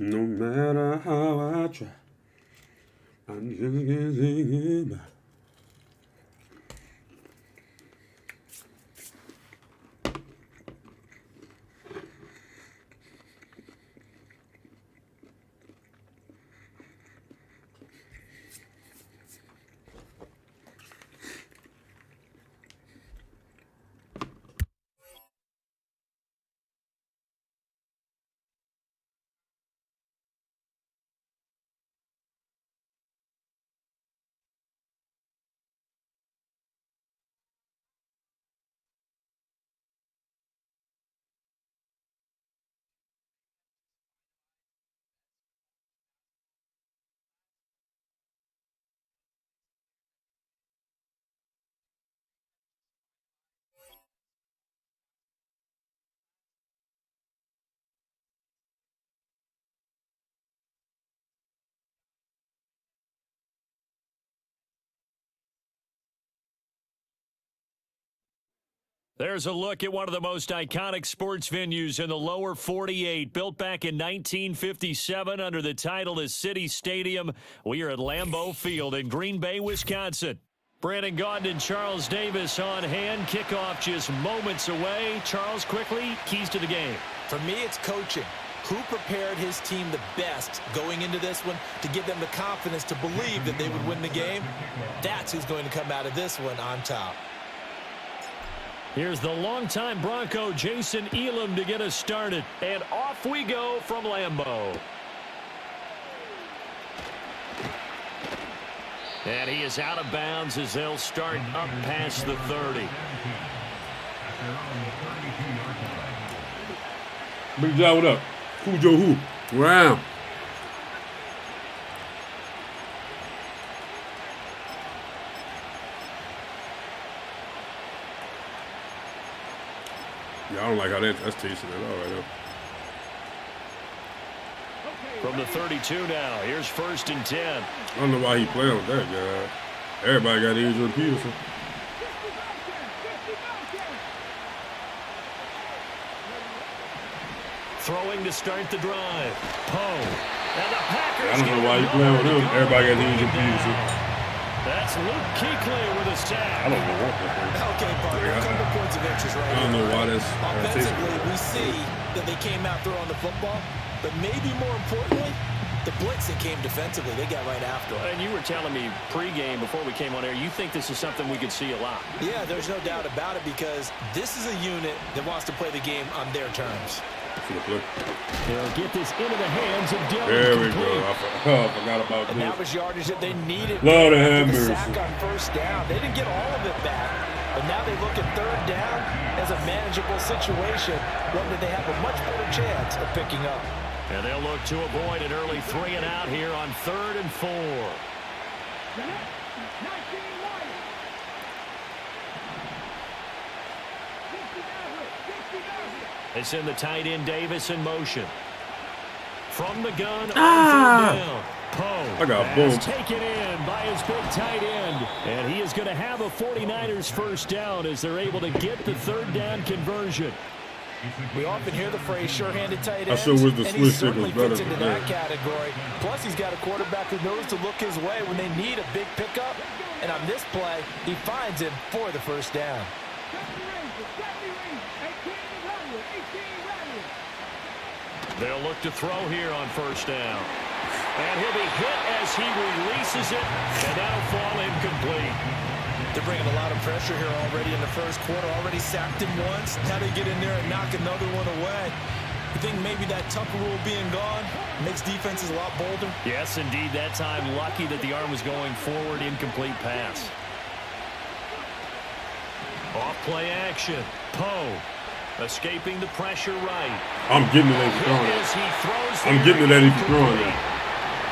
No matter how I try, I'm just can't say goodbye. There's a look at one of the most iconic sports venues in the lower 48. Built back in 1957 under the title of City Stadium. We are at Lambeau Field in Green Bay, Wisconsin. Brandon Gaudin and Charles Davis on hand. Kickoff just moments away. Charles, quickly, keys to the game. For me, it's coaching. Who prepared his team the best going into this one to give them the confidence to believe that they would win the game? That's who's going to come out of this one on top. Here's the longtime Bronco, Jason Elam, to get us started. And off we go from Lambeau. And he is out of bounds as they'll start up past the 30. Big job, what up? Cujo who? Wow. Yeah, I don't like how that's tasting at all right now. From the 32 now, here's 1st and 10. I don't know why he playing with that guy. Everybody got Adrian Peterson. Throwing to start the drive. Poe. And the Packers. I don't know why he playing with him. Everybody got Adrian Peterson. That's Luke Kuechly with a sack. I don't know what that is. Okay, Bart, a couple points of interest right I don't know why that's offensively, we see that they came out throwing the football, but maybe more importantly, the blitz that came defensively, they got right after it. And you were telling me pregame before we came on air, you think this is something we could see a lot. Yeah, there's no doubt about it because this is a unit that wants to play the game on their terms. They'll get this into the hands of Dillon. There we go. I forgot about and this. that was yardage that they needed. Lord have the mercy. sack on 1st down. They didn't get all of it back, but now they look at 3rd down as a manageable situation, one that they have a much better chance of picking up. And they'll look to avoid an early 3 and out here on 3rd and 4. They send the tight end Davis in motion. From the gun on 3rd down. Poe I got boom. taken in by his big tight end. And he is going to have a 49ers 1st down as they're able to get the 3rd down conversion. We often hear the phrase sure-handed tight ends, I sure wish the and he switch certainly was better fits into than that that. category. Plus, he's got a quarterback who knows to look his way when they need a big pickup. And on this play, he finds him for the 1st down. They'll look to throw here on 1st down. And he'll be hit as he releases it, and that'll fall incomplete. They're bringing a lot of pressure here already in the 1st quarter. Already sacked him once. Now they get in there and knock another one away. You think maybe that Tucker rule being gone makes defenses a lot bolder? Yes, indeed. That time, lucky that the arm was going forward. Incomplete pass. Off play action. Poe escaping the pressure right. I'm getting it as he's throwing it. I'm getting it as he's throwing it.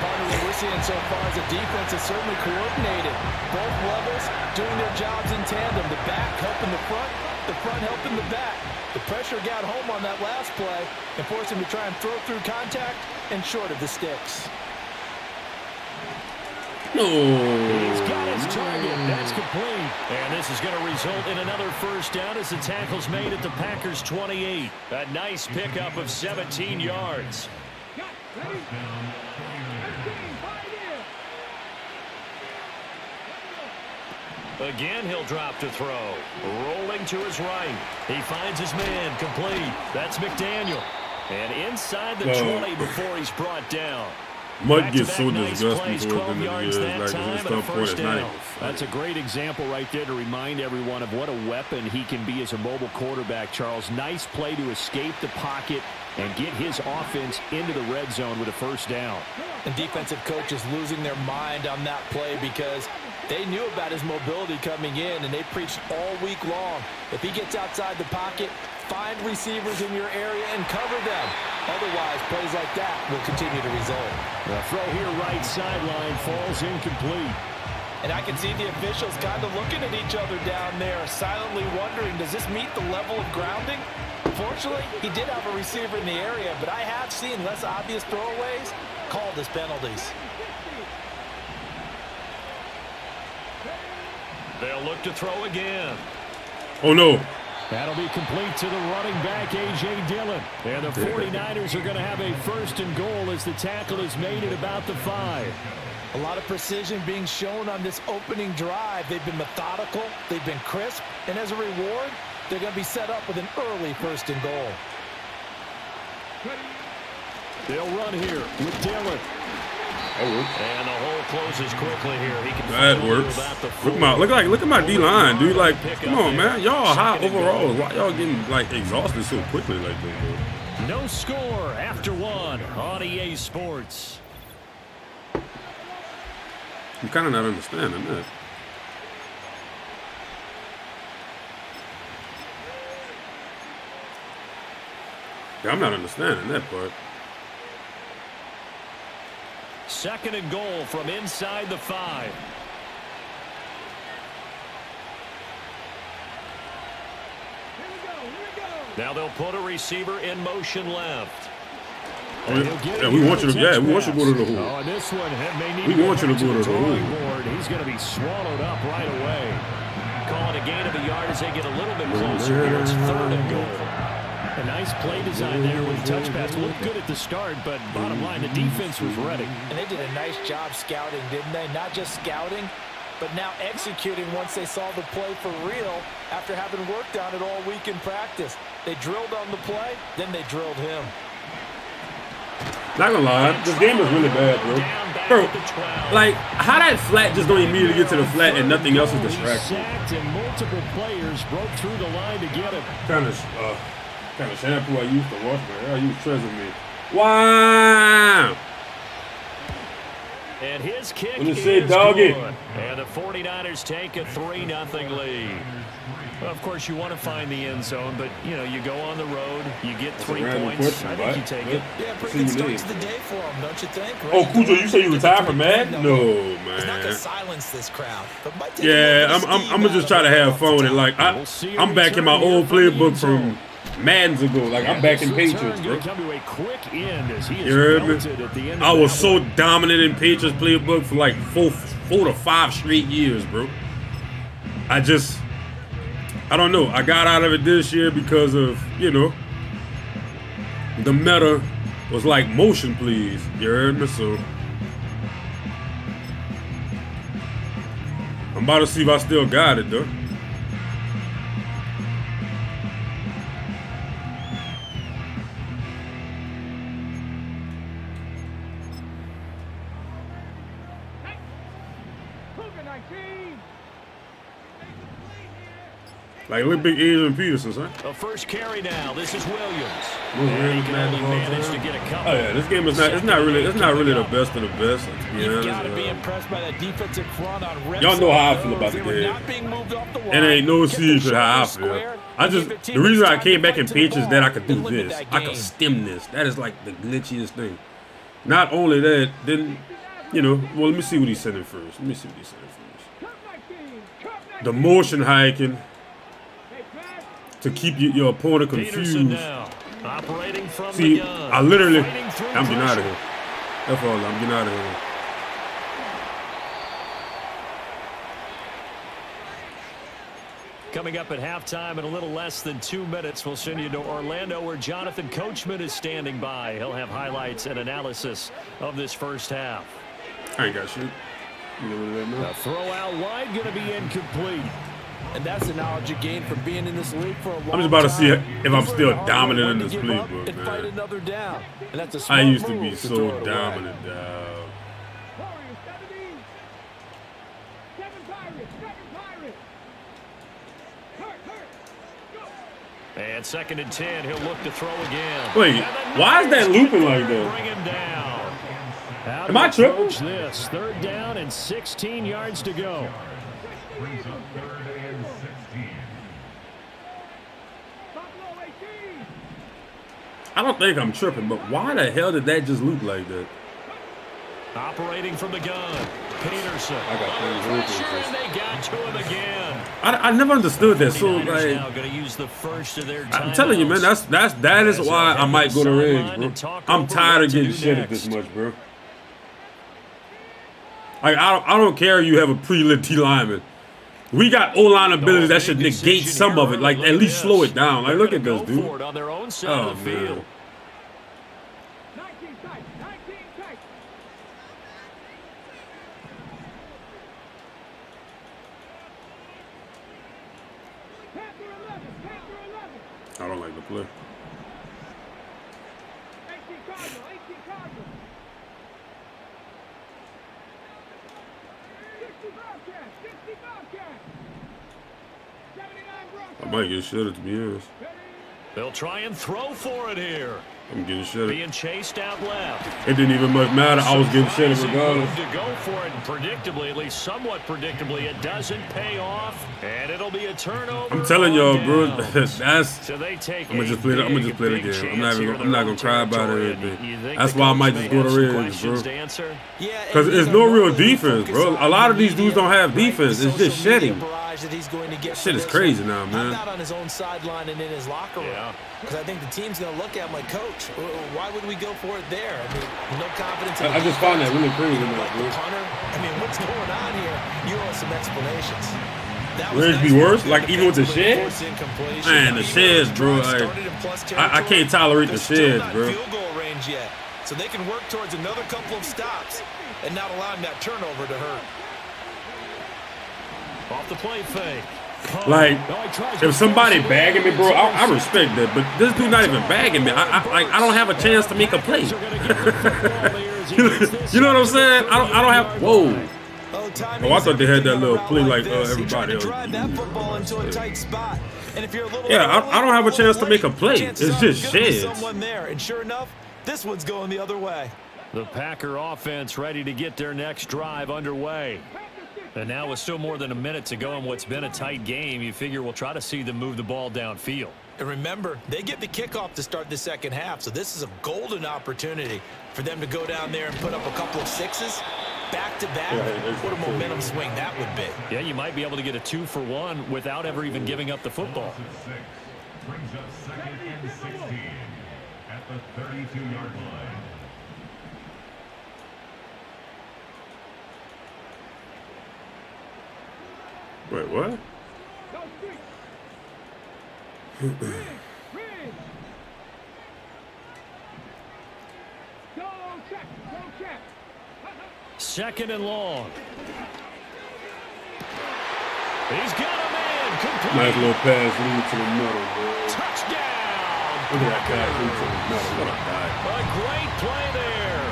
Part of what we're seeing so far is the defense is certainly coordinated. Both levels doing their jobs in tandem. The back helping the front helping the back. The pressure got home on that last play and forced him to try and throw through contact and short of the sticks. No. He's got his target. That's complete. And this is going to result in another 1st down as the tackle's made at the Packers' 28. A nice pickup of 17 yards. Again, he'll drop to throw. Rolling to his right. He finds his man complete. That's McDaniel. And inside the 20 before he's brought down. Mud gets so Nice disgusting plays, towards 12 them yards years. that Like, time this and a stuff point first is not down. even That's a great example right there to remind everyone of what a weapon he can be as a mobile quarterback, Charles. Nice play to escape the pocket and get his offense into the red zone with a first down. And defensive coaches losing their mind on that play because they knew about his mobility coming in, and they preached all week long. If he gets outside the pocket, find receivers in your area and cover them. Otherwise, plays like that will continue to result. The throw here right sideline falls incomplete. And I can see the officials kind of looking at each other down there, silently wondering, does this meet the level of grounding? Fortunately, he did have a receiver in the area, but I have seen less obvious throwaways called as penalties. They'll look to throw again. Oh, no. That'll be complete to the running back, A.J. Dillon. And the 49ers are going to have a first and goal as the tackle is made at about the 5. A lot of precision being shown on this opening drive. They've been methodical, they've been crisp, and as a reward, they're going to be set up with an early first and goal. They'll run here with Dillon. And the hole closes quickly here. He can That works. Look at my D-line, dude. Like, come on, man. Y'all high overall. Why y'all getting, like, exhausted so quickly like that, No score after one on EA Sports. I'm kind of not understanding that. Yeah, I'm not understanding that part. Second and goal from inside the 5. Now they'll put a receiver in motion left. Oh, yeah, we want you to. Yeah, we want you to go to the hole. Oh, and this one may need We want you to go to the drawing hole. board. He's going to be swallowed up right away. Calling a gain of a yard as they get a little bit closer here. It's third and goal. A nice play design there with touch pass. Looked good at the start, but bottom line, the defense was ready. And they did a nice job scouting, didn't they? Not just scouting, but now executing once they saw the play for real after having worked on it all week in practice. They drilled on the play, then they drilled him. Not gonna lie, this game is really bad, bro. Bro, like, how that flat just don't immediately get to the flat and nothing else is distracting? Sacked and multiple players broke through the line to get him. Kind of shampoo I used to wash my hair. I use Tresemme. Wow! And his kick When it is said doggy. good. And the 49ers take a 3-0 lead. Well, of course, you want to find the end zone, but, you know, you go on the road, you get 3 random points. question, I think you take it. Yeah, pretty good start to the day for them, don't you think? Oh, Cujo, you say you retired from Madden? No, It's not going to man. silence this crowd. But might take Yeah, a little bit of I'm steam gonna just try to out of have fun with it. Like, I'm back in my old playbook from Madden's ago. Like, I'm back in Patriots, bro. Come to a quick end as he is You heard me? belted at the end I of was that so one. dominant in Patriots playbook for like four to 5 straight years, bro. I don't know. I got out of it this year because of, you know, the meta was like motion, please. You heard me? So I'm about to see if I still got it, though. Like, look big Adrian Peterson, son. The first carry now. This is Williams. Williams And he can Madden only all manage time. to get a couple. Oh yeah, this game is not. It's not really the best of the best. To be You've honest, got to be impressed by that defensive front on reps. Y'all know how I feel about the They were game. not being moved off the It line. ain't no Kept their secret how I shoulders feel. square, I and just gave their the reason I teammates came time back to in fight to the Patriots ball that I could do and limit this. that I could game. stem this. That is like the glitchiest thing. Not only that, then you know. Well, let me see what he's sending first. The motion hiking to keep your opponent confused. Peterson now operating from See, the gun. I literally, Fighting through I'm getting out of pressure. here. That's all. I'm getting out of here. Coming up at halftime in a little less than 2 minutes, we'll send you to Orlando where Jonathan Coachman is standing by. He'll have highlights and analysis of this first half. I ain't got shit. The throw out wide going to be incomplete. And that's the knowledge you gain from being in this league for a long time. I'm just about to see if I'm still dominant in this league, bro, and fight man. another down. And that's a I smart used to be move so throw it away. dominant, dog. And 2nd and 10, he'll look to throw again. Wait, why is that looping like that? Bring him down. Am I tripping? This 3rd down and 16 yards to go. I don't think I'm tripping, but why the hell did that just loop like that? Operating from the gun, Peterson. I got Pressure, and they got to him again. I never understood that. So 49ers like, now going to use the first of their I'm telling you, man, that is why I might go to Riggs, bro. I'm tired of getting shitted this much, bro. Like I don't care if you have a pre-lit D lineman. We got O-line ability that should negate some of it. Like at least slow it down. Like look at this, dude. On their own side Oh of the field. man. I don't like the play. I might get shitted, to be honest. They'll try and throw for it here. I'm getting shitted. Being chased out left. It didn't even much matter. I was getting shitted Surprising regardless. move to go for it, and predictably, at least somewhat predictably, it doesn't pay off, and it'll be a turnover. I'm telling y'all, bro. on downs. That's. So they take I'm gonna just play. I'm gonna just play the game. I'm not even. chance I'm not here gonna in cry their own about territory, it. and you think That's the why I coach might may just go to have some Riggs, questions bro. to answer? Yeah, Because and there's you no know, real really defense, focus bro. on A lot of the these dudes don't have media, defense. right? It's The just social media shedding. barrage that he's going to get Shit from is this crazy one. now, I'm man. not on his own sideline and in his locker room. Yeah. Because I think the team's going to look at him like, Coach, why would we go for it there? I mean, no confidence in I just find that really crazy, man, like the bro. punter. I mean, what's going on here? You owe us some explanations. That Riggs nice be worse? work Like, even with the defensively, sheds? forced incompletion. Man, the Even though sheds, the bro, drive like, started in plus I territory, can't tolerate the they're still sheds, not bro. in field goal range yet. So they can work towards another couple of stops and not allowing that turnover to hurt. Off the play fake. Like, if somebody bagging me, bro, I respect that. But this dude not even bagging me. I don't have a chance to make a play. You know what I'm saying? I don't have. Whoa. Oh, I thought they had that little play like everybody else. Drive that football into a tight spot. And if you're a little Yeah, I don't have a chance to make a play. It's just sheds. Someone there, and sure enough, this one's going the other way. The Packer offense ready to get their next drive underway. And now with still more than a minute to go in what's been a tight game, you figure we'll try to see them move the ball downfield. And remember, they get the kickoff to start the second half, so this is a golden opportunity for them to go down there and put up a couple of sixes back-to-back. What a momentum swing that would be. Yeah, you might be able to get a 2-for-1 without ever even giving up the football. Brings up 2nd and 16 at the 32-yard line. Wait, what? Second and long. He's got a man. Complete. Nice little pass lead to the middle, bro. Touchdown. Look at that pass lead to the middle. What a guy. A great play there.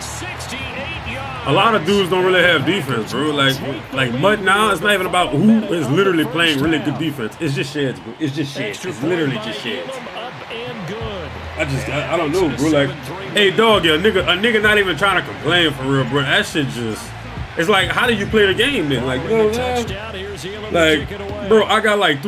68 yards. A lot of dudes don't really have defense, bro. Like Mutt now, it's not even about who is literally playing really good defense. It's just sheds, bro. It's just sheds. It's literally just sheds. Up and good. I don't know, bro. Like, hey, dog, yeah, a nigga not even trying to complain for real, bro. That shit just, it's like, how do you play the game then? Like, you know what I'm saying? Like, bro, I got like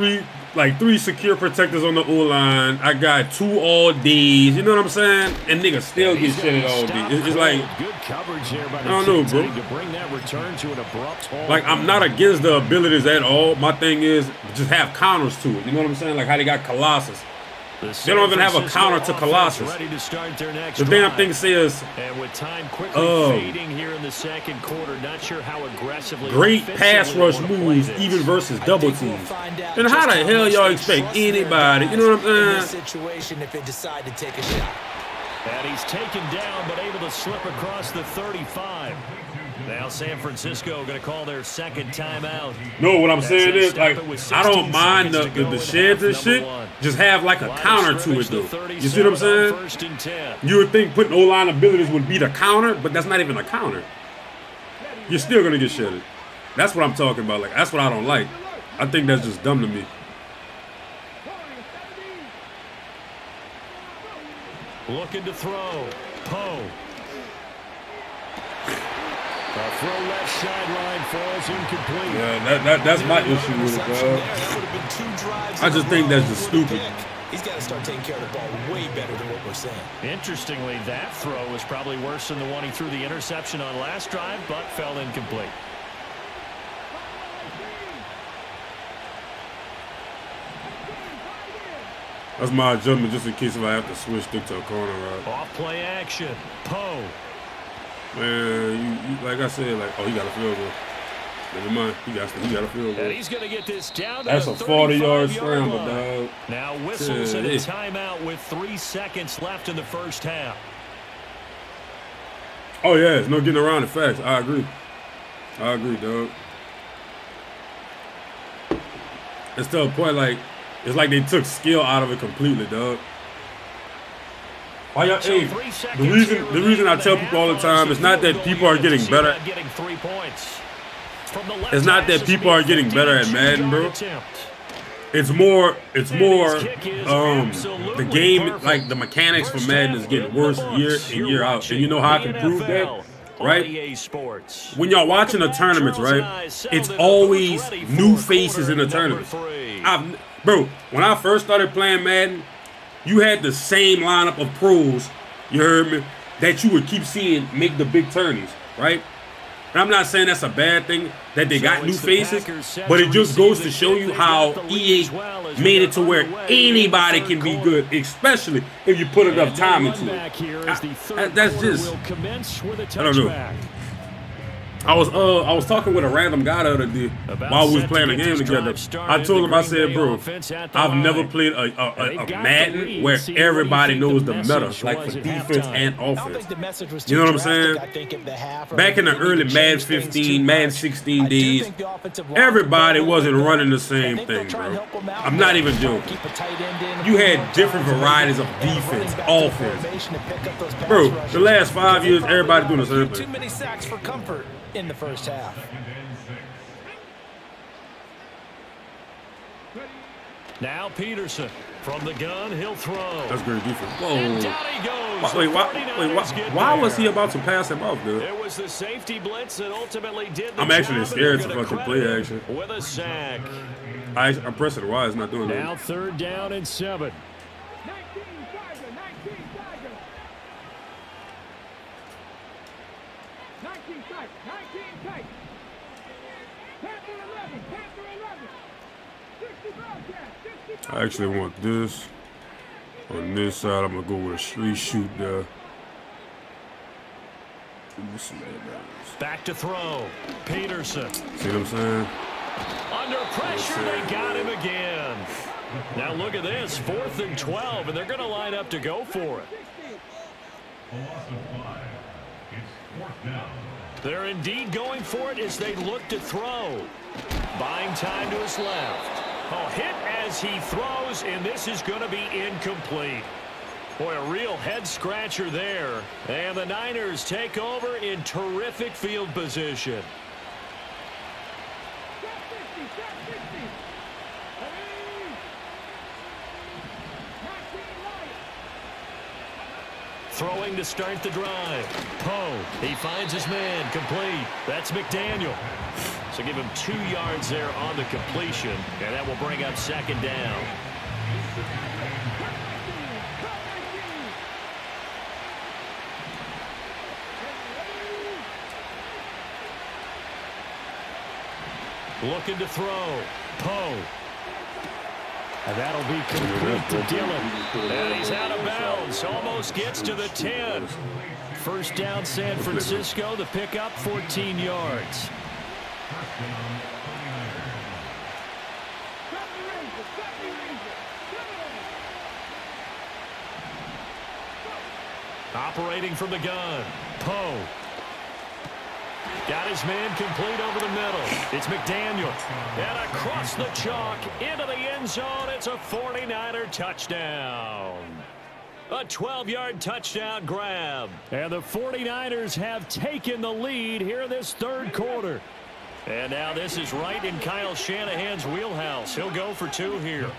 three secure protectors on the O-line. I got 2 all Ds. You know what I'm saying? And niggas still get shitted all D. It's like, good coverage there by the I don't know, team bro. to bring that return to an abrupt halt. like, I'm not against the abilities at all. My thing is just have counters to it. You know what I'm saying? Like how they got Colossus. They don't even have a counter to Colossus. Ready to start their next The damn drive. thing says, And with time quickly fading here in the second quarter, not sure how aggressively. great pass rush moves even versus double teams. Then how the hell y'all expect anybody? You know what I'm saying? Situation if they decide to take a shot. And he's taken down, but able to slip across the 35. Now San Francisco going to call their second timeout. No, what I'm saying is, like, I don't mind the sheds and shit. Just have, like, a counter to it, though. You see what I'm saying? First and 10. You would think putting O-line abilities would be the counter, but that's not even a counter. You're still going to get shedded. That's what I'm talking about. Like, that's what I don't like. I think that's just dumb to me. Looking to throw. Poe. A throw left sideline falls incomplete. Yeah, that's my issue with it, bro. I just think that's just stupid. He's got to start taking care of the ball way better than what we're saying. Interestingly, that throw was probably worse than the one he threw the interception on last drive, but fell incomplete. That's my adjustment just in case if I have to switch stick to a corner route. Off play action. Poe. Man, you like I said, like, oh, he got a field goal. Never mind, he got a field goal. And he's going to get this down to That's the a 40-yard 35-yard scramble, line. dog. Now whistles and a timeout with 3 seconds left in the first half. Oh, yeah, there's no getting around the facts. I agree, dog. It's to a point, like, it's like they took skill out of it completely, dog. Hey, the reason I tell people all the time, it's not that people are getting better. It's not that people are getting better at Madden, bro. It's more the game, like the mechanics for Madden is getting worse year in, year out. And you know how I can prove that? Right? When y'all watching the tournaments, right? It's always new faces in the tournament. Bro, when I first started playing Madden, you had the same lineup of pros, you heard me, that you would keep seeing make the big tourneys, right? And I'm not saying that's a bad thing that they got new faces, but it just goes to show you how EA made it to where anybody can be good, especially if you put enough time into it. That's just, I don't know. I was talking with a random guy the other day while we was playing a game together. I told him, I said, bro, I've never played a Madden where everybody knows the meta, like for defense and offense. You know what I'm saying? Back in the early Madden 15, Madden 16 days, everybody wasn't running the same thing, bro. I'm not even joking. You had different varieties of defense, offense. Bro, the last 5 years, everybody doing the same thing. Too many sacks for comfort in the first half. Now Peterson from the gun, he'll throw. That's great defense. Whoa. And down he goes. Why was he about to pass him off, dude? It was the safety blitz that ultimately did the I'm actually job, scared and to they're fucking gonna play action. with a sack. I'm pressing why it's not doing Now that. 3rd down and 7. 19 tight. Panther 11. 60 broadcast. I actually want this. On this side, I'm going to go with a street shoot there. Back to throw. Peterson. See what I'm saying? Under pressure, they got him again. Now look at this, 4th and 12, and they're going to line up to go for it. They're indeed going for it as they look to throw. Buying time to his left. Oh, hit as he throws, and this is going to be incomplete. Boy, a real head-scratcher there. And the Niners take over in terrific field position. Throwing to start the drive. Poe, he finds his man, complete. That's McDaniel. So give him 2 yards there on the completion, and that will bring up 2nd down. Looking to throw. Poe. And that'll be complete to Dillon. And he's out of bounds. Almost gets to the 10. First down, San Francisco. The pickup, 14 yards. Operating from the gun. Poe. Got his man complete over the middle. It's McDaniel. And across the chalk into the end zone. It's a 49er touchdown. A 12-yard touchdown grab. And the 49ers have taken the lead here in this third quarter. And now this is right in Kyle Shanahan's wheelhouse. He'll go for 2 here.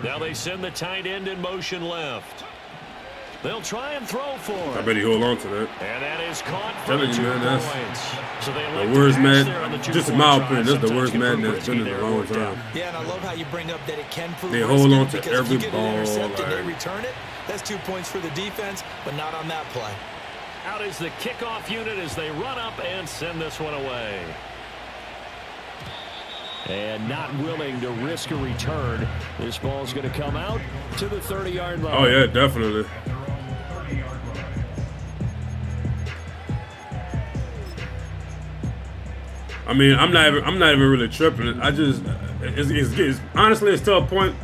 Now they send the tight end in motion left. They'll try and throw for it. I bet he hold on to that. And that is caught for 2 points. So they the worst man, just in my opinion, that's the worst man that's been in a long time. Yeah, and I love how you bring up that it can prove they hold on to because every if you get ball. it intercepted and Like, they return it, that's 2 points for the defense, but not on that play. Out is the kickoff unit as they run up and send this one away. And not willing to risk a return. This ball's going to come out to the 30-yard line. oh yeah, definitely. I mean, I'm not even really tripping. I just, it's honestly, it's to a point.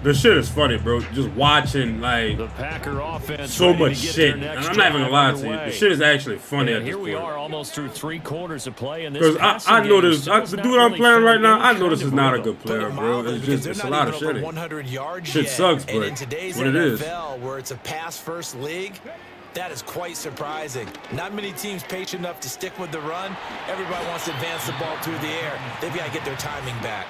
The shit is funny, bro. Just watching like the Packer offense so much shit. And I'm not even gonna lie to you. The shit is actually funny. And at here this we point. are, almost through 3 quarters of play. Because I know this. The dude I'm playing right now, I know this is not a good player, bro. It's just it's a lot of shit. 100 yards Shit sucks, but in today's what it is. NFL, where it's a pass-first league, that is quite surprising. Not many teams patient enough to stick with the run. Everybody wants to advance the ball through the air. They've got to get their timing back.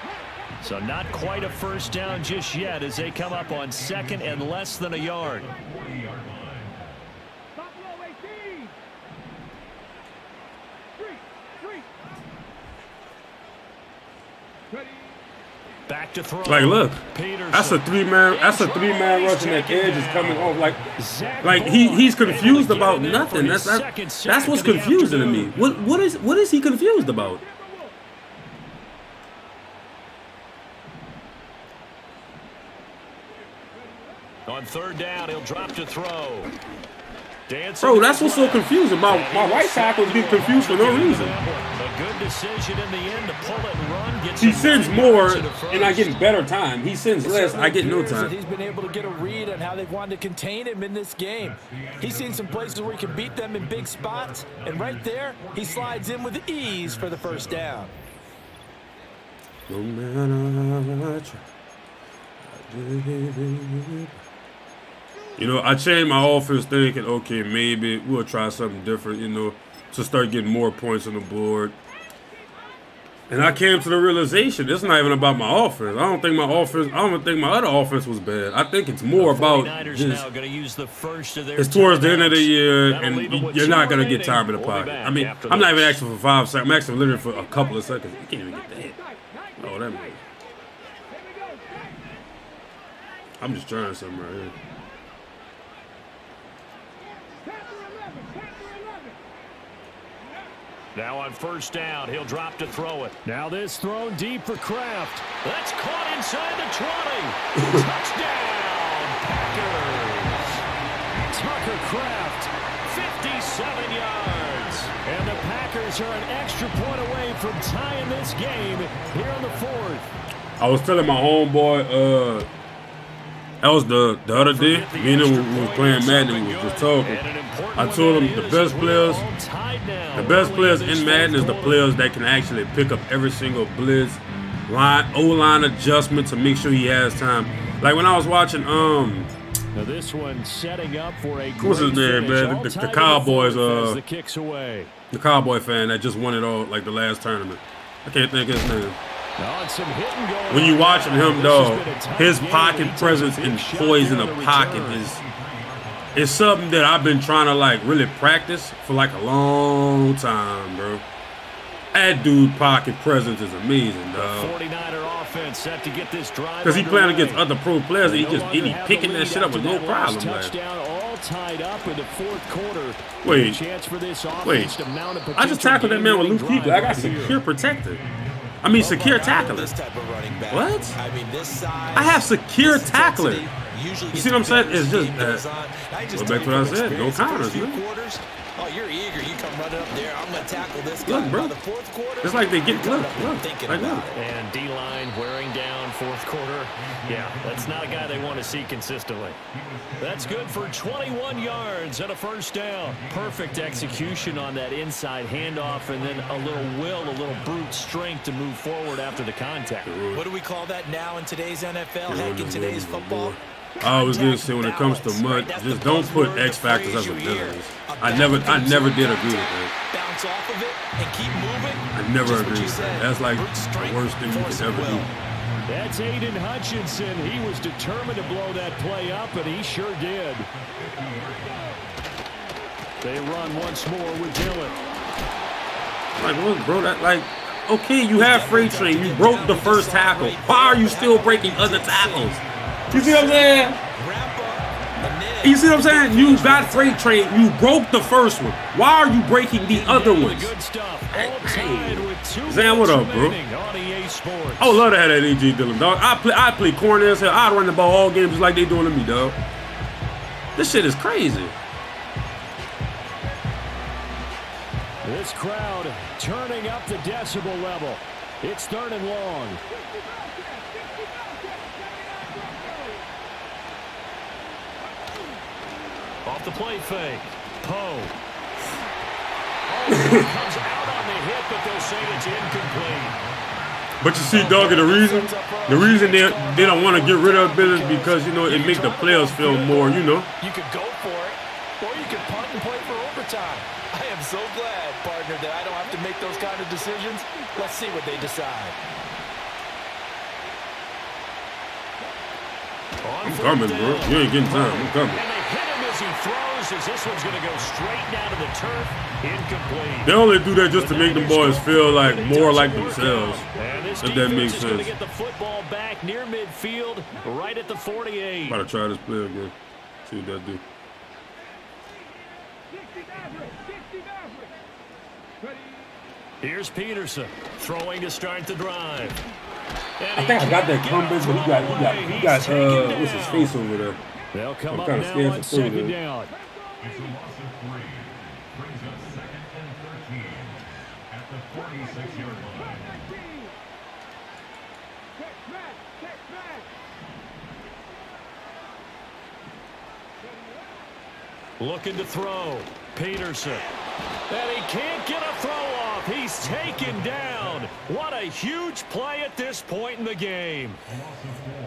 So not quite a first down just yet as they come up on 2nd and less than a yard. Buffalo 18. 3. Back to throw. Like, look, Peterson. that's a 3-man. That's a 3-man rush, and that edge is coming off. Like he's confused about nothing. That's what's confusing to me. What is he confused about? On 3rd down, he'll drop to throw. Bro, that's what's so confusing. My right tackles get confused for no reason. A good decision in the end to pull it and run. Gets He sends more, and I get better time. He sends less, I get no time. He's been able to get a read on how they've wanted to contain him in this game. He's seen some places where he can beat them in big spots, and right there, he slides in with ease for the first down. No matter what you know, I changed my offense thinking, okay, maybe we'll try something different, you know, to start getting more points on the board. And I came to the realization it's not even about my offense. I don't think my other offense was bad. I think it's more about just, it's towards the end of the year, and you're not going to get time in the pocket. I mean, I'm not even asking for 5 seconds. I'm asking literally for a couple of seconds. You can't even get that. Oh, that man. I'm just trying something right here. Now on 1st down, he'll drop to throw it. Now this thrown deep for Kraft. That's caught inside the 20. Touchdown, Packers. Tucker Kraft, 57 yards. And the Packers are an extra point away from tying this game here in the 4th. I was telling my homeboy, that was the other day, me and him was playing Madden, we was just talking. I told him the best players in Madden is the players that can actually pick up every single blitz, O-line adjustment to make sure he has time. Like when I was watching, now this one setting up for a what's his name, man? The Cowboys, the kicks away. The Cowboy fan that just won it all, like the last tournament. I can't think of his name. When you watching him, though, his pocket presence and poise in the pocket is something that I've been trying to like really practice for like a long time, bro. That dude pocket presence is amazing, dog. 49er offense set to get this drive. Because he playing against other pro players, and he picking that shit up with no problem. Touchdown all tied up in the 4th quarter. Wait. I just tackled that man with Luke Kuechly. I got secure protected. I mean, secure tackler. This type of running back. What? I mean, this size, I have secure this tackler. intensity usually You see what I'm saying? It's just go go back to what I said. No counters, man. Quarters, oh, you're eager. You come running up there. I'm going to tackle this guy. Look, bro. By the fourth quarter, It's like they get look. thinking Like about look. it. And D-line wearing down fourth quarter. Yeah, that's not a guy they want to see consistently. That's good for 21 yards and a first down. Perfect execution on that inside handoff, and then a little will, a little brute strength to move forward after the contact. What do we call that now in today's NFL? Heck, in today's football? I always did say when it comes to mud, just don't put X factors as abilities. I never did agree with that. Bounce off of it and keep moving. I never Just what agree you with said. that. That's like Brute the strength, worst thing you force can of ever do. will. That's Aiden Hutchinson. He was determined to blow that play up, and he sure did. They run once more with Dillon. Like, what, bro? That like, okay, you have freight train. You broke the first tackle. Why are you still breaking other tackles? You see what I'm saying? You see what I'm saying? You got freight train. You broke the first one. Why are you breaking the other ones? Good stuff. All tied with 2 Zan, what up, bro? remaining on EA Sports. I would love to have that A.J. Dillon, dog. I play corner as hell. I'd run the ball all games just like they doing to me, dog. This shit is crazy. This crowd turning up the decibel level. It's 3rd and long. Off the play fake. Poe. Oh, comes out on the hit, but they'll say it's incomplete. But you see, dog, the reason they don't want to get rid of it is because, you know, it make the players feel more, you know. You could go for it, or you could punt and play for overtime. I am so glad, partner, that I don't have to make those kind of decisions. Let's see what they decide. I'm coming, bro. You ain't getting time. I'm coming. And they hit him as he throws, as this one's going to go straight down to the turf. Incomplete. They only do that just to make the boys feel like more like themselves. And this If that makes defense is going to sense. get the football back near midfield, right at the 48. About to try this play again. See what that do. 60 Maverick. 60 Maverick. Ready? Here's Peterson throwing to start the drive. I think I got that comeback, but he got what's his face over there. They'll come I'm up kinda now scared on for Philly, 2nd man. down. It's a loss of 3. Brings up 2nd and 13 at the 46-yard line. 19. Check back. Check back. Looking to throw. Peterson. And he can't get a throw off. He's taken down. What a huge play at this point in the game.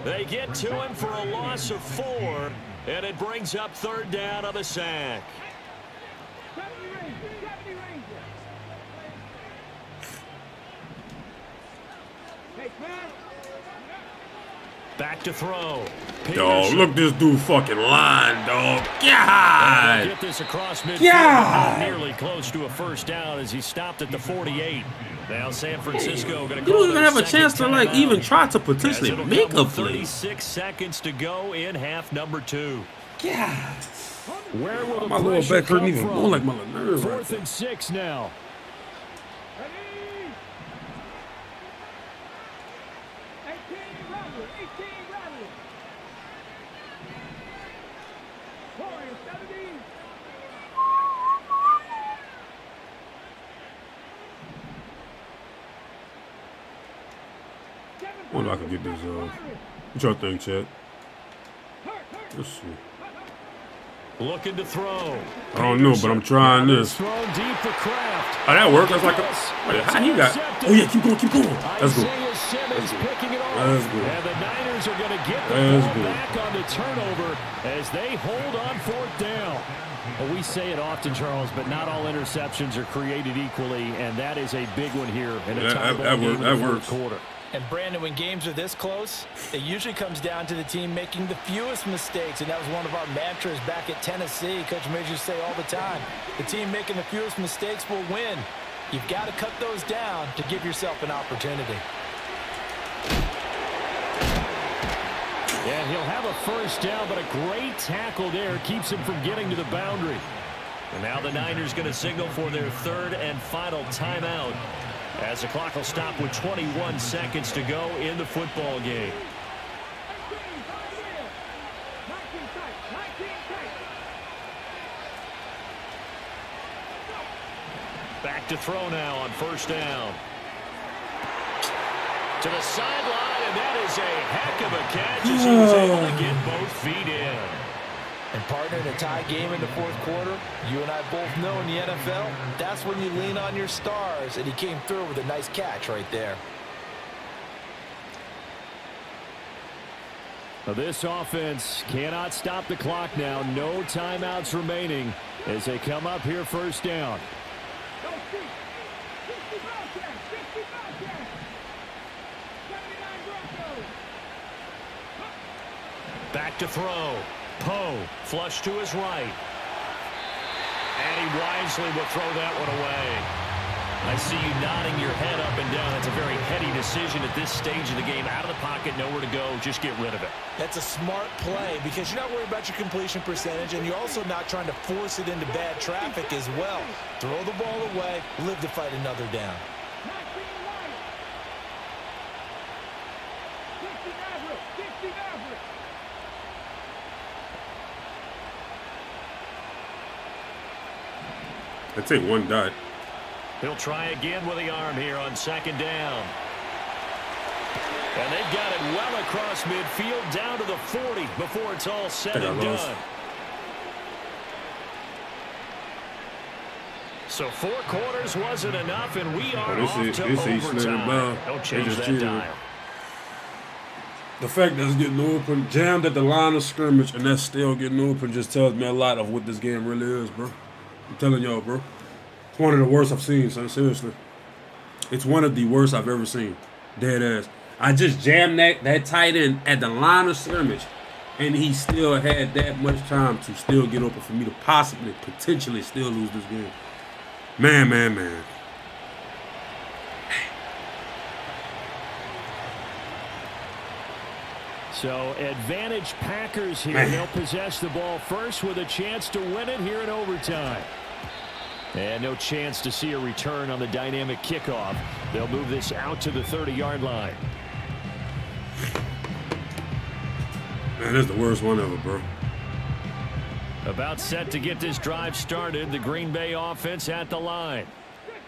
They get to him for a loss of 4, and it brings up 3rd down on the sack. 70 Ranger. 70 Ranger. Hey, man. Back to throw. Dog, look this dude fucking line, dog. They'll God. get this across midfield. God. Nearly close to a first down as he stopped at the 48. Now San Francisco going to You don't even have a chance to like timeout. even try to potentially As it'll make come a with play. 36 seconds to go in half number 2. God. Where will the My lower pressure back hurting come even from? more like my little nerve right 4th there. and 6 now. Ready? 18 Rattler. 18 Rattler. Warrior 70. I wonder if I can get this what y'all think, Chad? Let's see. Looking to throw. I don't know, but I'm trying this. Thrown deep for Kraft. Oh, that worked. That's like a. Wait, how he got? Oh yeah, keep going, keep going. That's good. Isaiah Simmons picking it off. That's good. And the Niners are going to get the That's ball good. back on the turnover as they hold on 4th down. Well, we say it often, Charles, but not all interceptions are created equally, and that is a big one here in a That- tie that ball game in that the fourth works. quarter. And Brandon, when games are this close, it usually comes down to the team making the fewest mistakes, and that was one of our mantras back at Tennessee. Coach Major used to say all the time, the team making the fewest mistakes will win. You've got to cut those down to give yourself an opportunity. Yeah, he'll have a first down, but a great tackle there keeps him from getting to the boundary. And now the Niners going to signal for their 3rd and final timeout. As as the clock will stop with 21 seconds to go in the football game. 19 tight. Back to throw now on first down. To the sideline, and that is a heck of a catch as he was able to get both feet in. And partner, in a tie game in the fourth quarter, you and I both know in the NFL, that's when you lean on your stars, and he came through with a nice catch right there. Well, this offense cannot stop the clock now. No timeouts remaining as they come up here first down. Go Chiefs. 60 Bobcats. 60 Bobcats. 79 Broncos. Back to throw. Poe flush to his right. And he wisely will throw that one away. I see you nodding your head up and down. That's a very heady decision at this stage of the game. Out of the pocket, nowhere to go. Just get rid of it. That's a smart play because you're not worried about your completion percentage, and you're also not trying to force it into bad traffic as well. Throw the ball away, live to fight another down. 19 Lions. 60 Maverick. 60 Maverick. I take one dot. He'll try again with the arm here on second down. And they've got it well across midfield down to the 40 before it's all said and done. So 4 quarters wasn't enough, and we are off to overtime. Don't change that dial. The fact that it's getting open, jammed at the line of scrimmage, and that's still getting open just tells me a lot of what this game really is, bro. I'm telling y'all, bro. It's one of the worst I've seen, son. Seriously. It's one of the worst I've ever seen. Dead ass. I just jammed that tight end at the line of scrimmage, and he still had that much time to still get open for me to potentially still lose this game. Man. So advantage Packers here. They'll possess the ball first with a chance to win it here in overtime. And no chance to see a return on the dynamic kickoff. They'll move this out to the 30-yard line. Man, this is the worst one ever, bro. About set to get this drive started. The Green Bay offense at the line.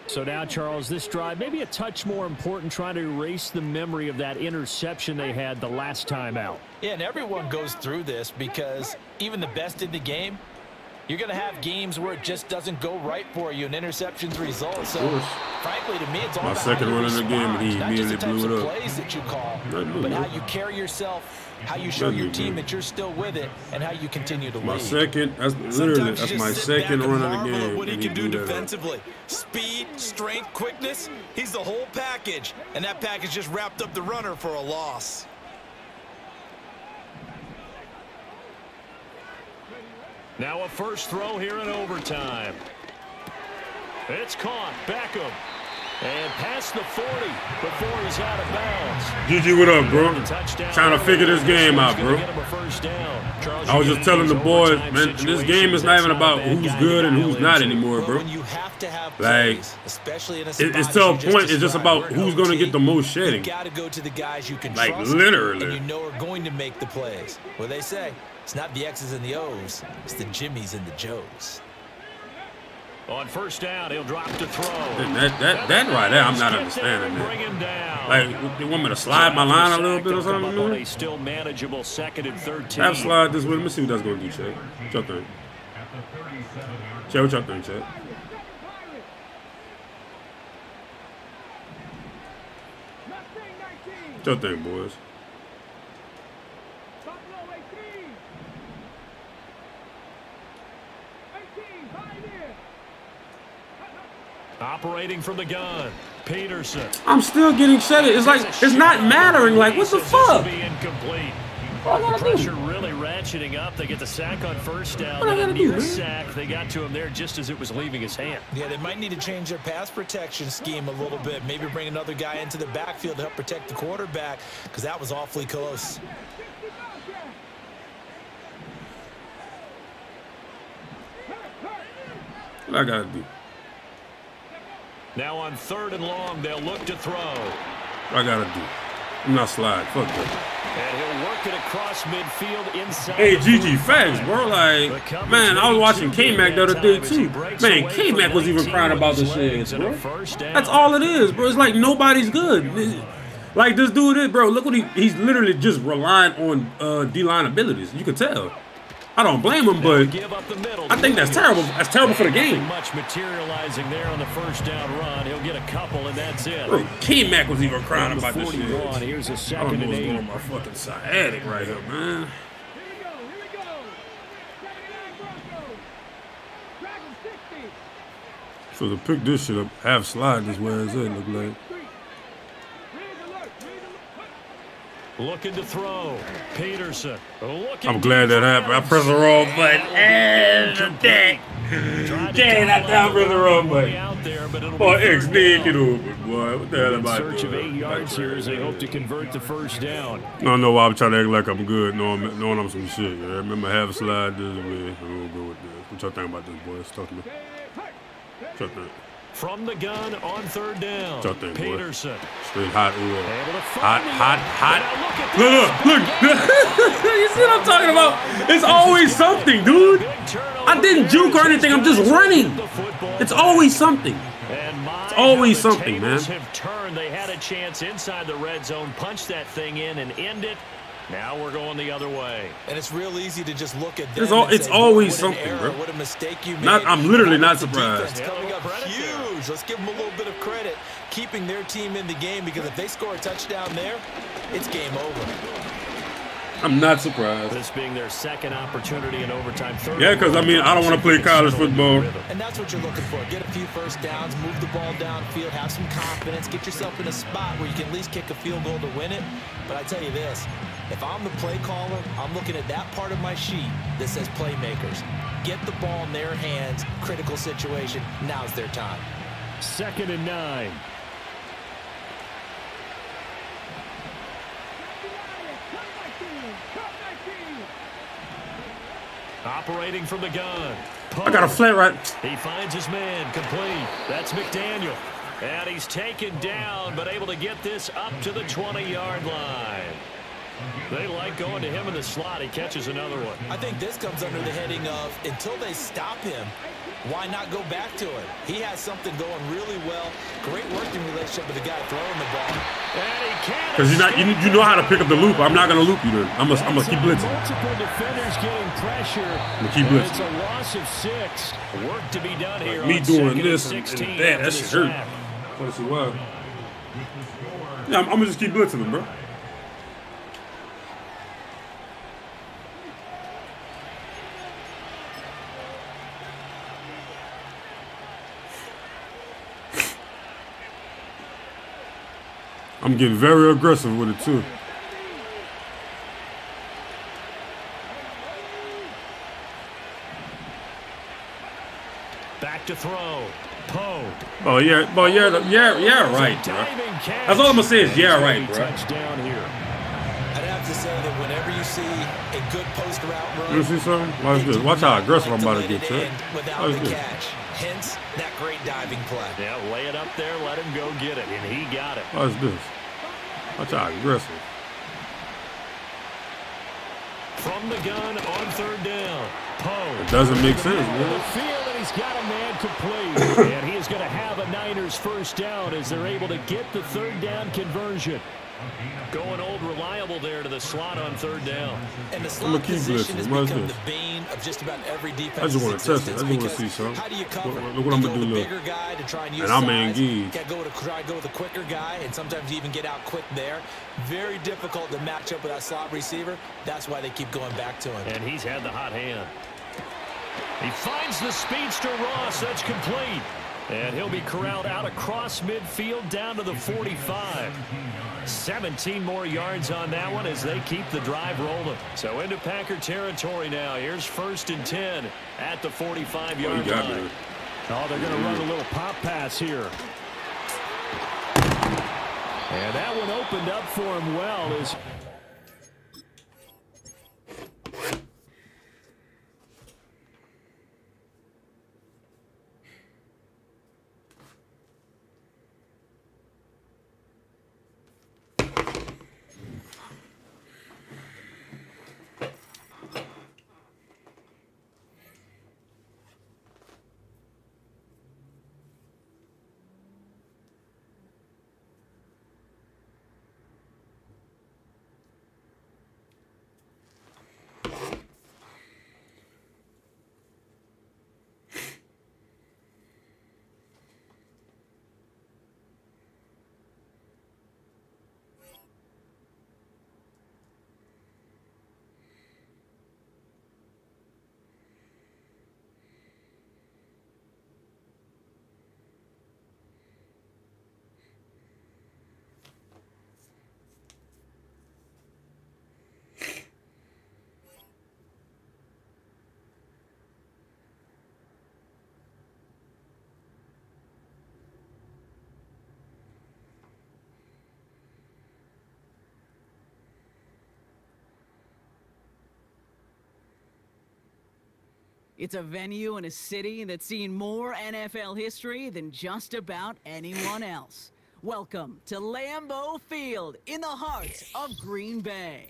So now, Charles, this drive maybe a touch more important, trying to erase the memory of that interception they had the last time out. Yeah, and everyone goes through this because even the best in the game, you're going to have games where it just doesn't go right for you and interceptions result. So, frankly, to me, it's all my about second how you run of the game, and he respond. Not just the immediately blew types it of up. plays that you call, but how you carry yourself, how you show your team that you're still with it, and how you continue to My lead. second, that's my second run of the game. What he and can do blew that up. defensively. Speed, strength, quickness. He's the whole package. And that package just wrapped up the runner for a loss. Now a first throw here in overtime. It's caught. Beckham. And past the 40 before he's out of bounds. GG, what up, bro? Trying to figure this game out, bro. I was just telling the boys, man, this game is not even about who's good and who's not anymore, bro. Like, it's to a point, it's just about who's going to get the most shedding. You got to go to the guys you can like, trust literally. and you know are going to make the plays. What they say, it's not the X's and the O's, it's the Jimmies and the Joes. On first down, he'll drop to throw. That right there, I'm not understanding that. Like, they want me to slide my line a little bit or something? On a still manageable 2nd and 13. Have slide this way. Let me see what that's going to do, Chet. What y'all think? Chet, what y'all think, Chet? What y'all think, boys? Operating from the gun, Peterson. I'm still getting shedded. It's like, it's not mattering. Like, what the fuck? Incomplete. What Pressure really ratcheting up. They get the sack on first down. And a near sack. They got to him there just as it was leaving his hand. Yeah, they might need to change their pass protection scheme a little bit. Maybe bring another guy into the backfield to help protect the quarterback, because that was awfully close. What I gotta do? Now on 3rd and long, they'll look to throw. I gotta do. I'm not sliding. Fuck that. And he'll work it across midfield inside. Hey, GG, facts, bro. Like, man, I was watching K-Mac the other day, too. Man, K-Mac was even crying about this shit, bro. That's all it is, bro. It's like nobody's good. Like, this dude is, bro. Look what he's literally just relying on D-line abilities. You can tell. I don't blame him, but I think that's terrible. That's terrible for the game. Much materializing there on the first down run. He'll get a couple, and that's it. Bro, K-Mac was even crying about this shit. Here's a I don't second know and what's 8. going on my fucking sciatic right here, man. Here we go. Second and 9 Broncos. Drag him 60. So to pick this shit up, half slide this way as it look like. Read alert. Looking to throw. Peterson. I'm glad that happened. I pressed the wrong button. Dang. Dang, I pressed the wrong button. Boy, X-Dig it over, boy. What the hell am I doing? Search of 8 yards here as they hope to convert the first down. I don't know why I'm trying to act like I'm good, knowing I'm some shit. Yeah? Remember, half slide this way. I'm gonna go with this. What y'all think about this, boys? Talk to me. What y'all think? From the gun on 3rd down. What y'all think, boy? Peterson. Straight hot oil. Able to Hot, find hot, hot. Look. Look. You see what I'm talking about? It's always something, dude. I didn't juke or anything. I'm just running. It's always something. It's always something, man. Have turned. They had a chance inside the red zone, punch that thing in and end it. Now we're going the other way. And it's real easy to just look at them It's say, always what an something, error, bro. What a mistake you made. I'm literally not The surprised. defense coming up huge. Let's give them a little bit of credit, keeping their team in the game, because if they score a touchdown there, it's game over. I'm not surprised. This being their second opportunity in overtime. Yeah, because, I mean, I don't want to play college football. And that's what you're looking for. Get a few first downs, move the ball downfield, have some confidence, get yourself in a spot where you can at least kick a field goal to win it. But I tell you this, if I'm the play caller, I'm looking at that part of my sheet that says playmakers. Get the ball in their hands, critical situation, now's their time. 2nd and 9. Operating from the gun. I got a flat right. He finds his man complete. That's McDaniel. And he's taken down, but able to get this up to the 20-yard line. They like going to him in the slot. He catches another one. I think this comes under the heading of, until they stop him, why not go back to it? He has something going really well. Great working relationship with the guy throwing the ball. Because you know how to pick up the loop. I'm not gonna loop you then. I'm gonna keep blitzing. Multiple defenders getting pressure. I'm gonna keep blitzing. It's a loss of 6. Work to be done here. Me on doing 2nd this and and 16 that after shit the hurt. sack. Let's see why. Yeah, I'm gonna just keep blitzing him, bro. I'm getting very aggressive with it too. Back to throw. Poe. Oh yeah, right, bro. That's all I'm gonna say is yeah, right, bro. Touchdown here. I'd have to say that whenever you see a good post route run, You see something? Watch this. Watch how aggressive I'm about to get, Chuck. without Watch the this. catch. Hence, that great diving play. Yeah, lay it up there, let him go get it, and he got it. Watch this. Watch how aggressive. From the gun on 3rd down. Poe. It doesn't make sense, The man. field, and he's got a man complete. And he is going to have a Niners first down as they're able to get the 3rd down conversion. Going old reliable there to the slot on 3rd down. And the I'ma slot keep position has blitzing. Watch become this. the bane of just about every defense. I just want to test it. I just want to see something. How do you cover? Look what I'm You gonna go do, with the look. bigger guy to try and use And I'm size. engaged. Got to try to go with a quicker guy, and sometimes you even get out quick there. Very difficult to match up with that slot receiver. That's why they keep going back to him. And he's had the hot hand. He finds the speedster Ross. That's complete. And he'll be corralled out across midfield down to the 45. 17 more yards on that one as they keep the drive rolling. So into Packer territory now. Here's 1st and 10 at the 45-yard You got line. me. Oh, they're going to run a little pop pass here. And that one opened up for him well as It's a venue in a city that's seen more NFL history than just about anyone else. Welcome to Lambeau Field in the heart of Green Bay.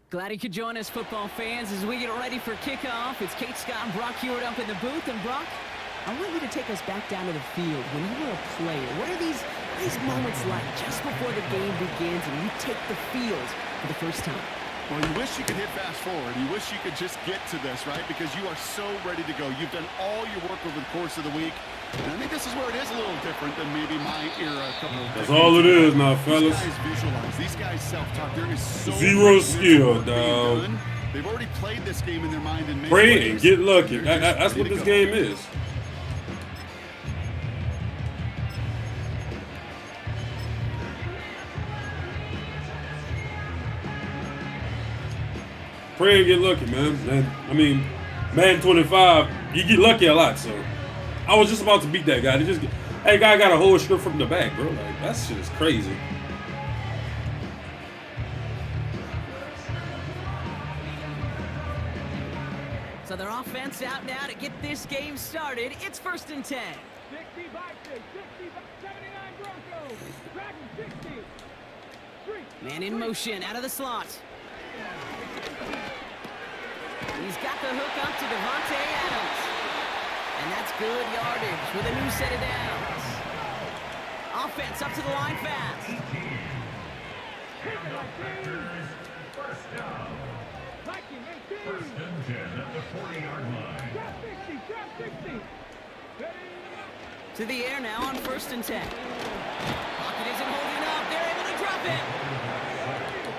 Glad you could join us, football fans, as we get ready for kickoff. It's Kate Scott and Brock Hewitt up in the booth. And Brock, I want you to take us back down to the field. When you were a player, what are these moments like just before the game begins and you take the field for the first time? Well, you wish you could hit fast forward. You wish you could just get to this, right? Because you are so ready to go. You've done all your work over the course of the week. And I think this is where it is a little different than maybe my era a couple of That's all it is now, fellas. These guys visualize. These guys self-talk. There is so Zero much skill, work being dog. done. They've already played this game in their mind and made Pray and get lucky. They're just That's what ready this to go. game is. Pray and get lucky, man. I mean, man, 25, you get lucky a lot. So I was just about to beat that guy. That guy got a whole strip from the back, bro. Like, that shit is crazy. So their offense out now to get this game started. It's 1st and 10. 60 Vikings, 60, 79 Broncos. Dragons 60. Man in motion, out of the slot. He's got the hook up to Devontae Adams. And that's good yardage with a new set of downs. Offense up to the line fast. First down. Viking 18. First and 10 at the 40-yard line. Drop 60, drop 60. Ready? To the air now on 1st and 10. Pocket isn't holding up. They're able to drop it.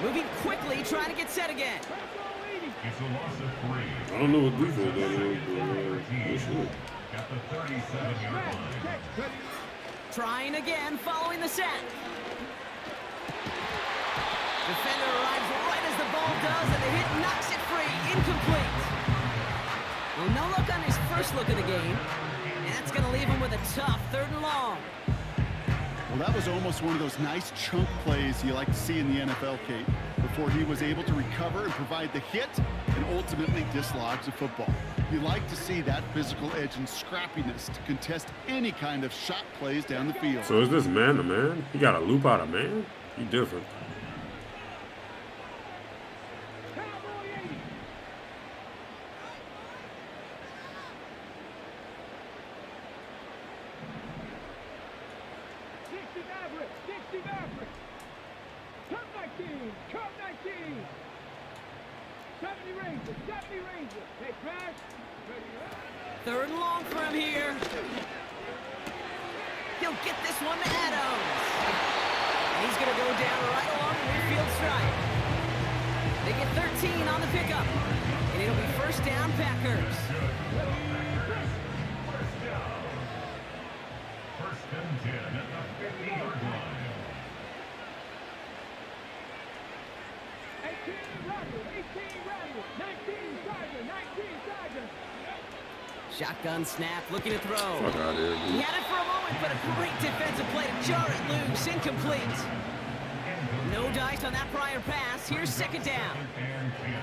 Moving quickly, trying to get set again. It's a loss of 3. I don't know what defense that is, but it's good. At the 37-yard line. Trying again, following the set. Defender arrives right as the ball does, and the hit knocks it free. Incomplete. Well, no look on his first look of the game. And that's going to leave him with a tough 3rd and long. Well, that was almost one of those nice chunk plays you like to see in the NFL, Kate, before he was able to recover and provide the hit and ultimately dislodge the football. You like to see that physical edge and scrappiness to contest any kind of shot plays down the field. So is this man to man? He got a loop out of man? He different. Cowboy 80. Maverick, 60 Maverick. Cup 19, Cup 19. 70 Ranger, 70 Ranger. Hey, Crash. Ready, 3rd and long for him here. He'll get this one to Adams. And he's going to go down right along the midfield stripe. They get 13 on the pickup. And it'll be 1st down, Packers. First and 10 at the 50-yard line. 18 Rattler, 18 Rattler. 19 Tiger, 19 Tiger. Shotgun snap, looking to throw. Fuck out of here, He dude. had it for a moment, but a great defensive play to jar it loose. Incomplete. No dice on that prior pass. Here's 2nd down. And 10.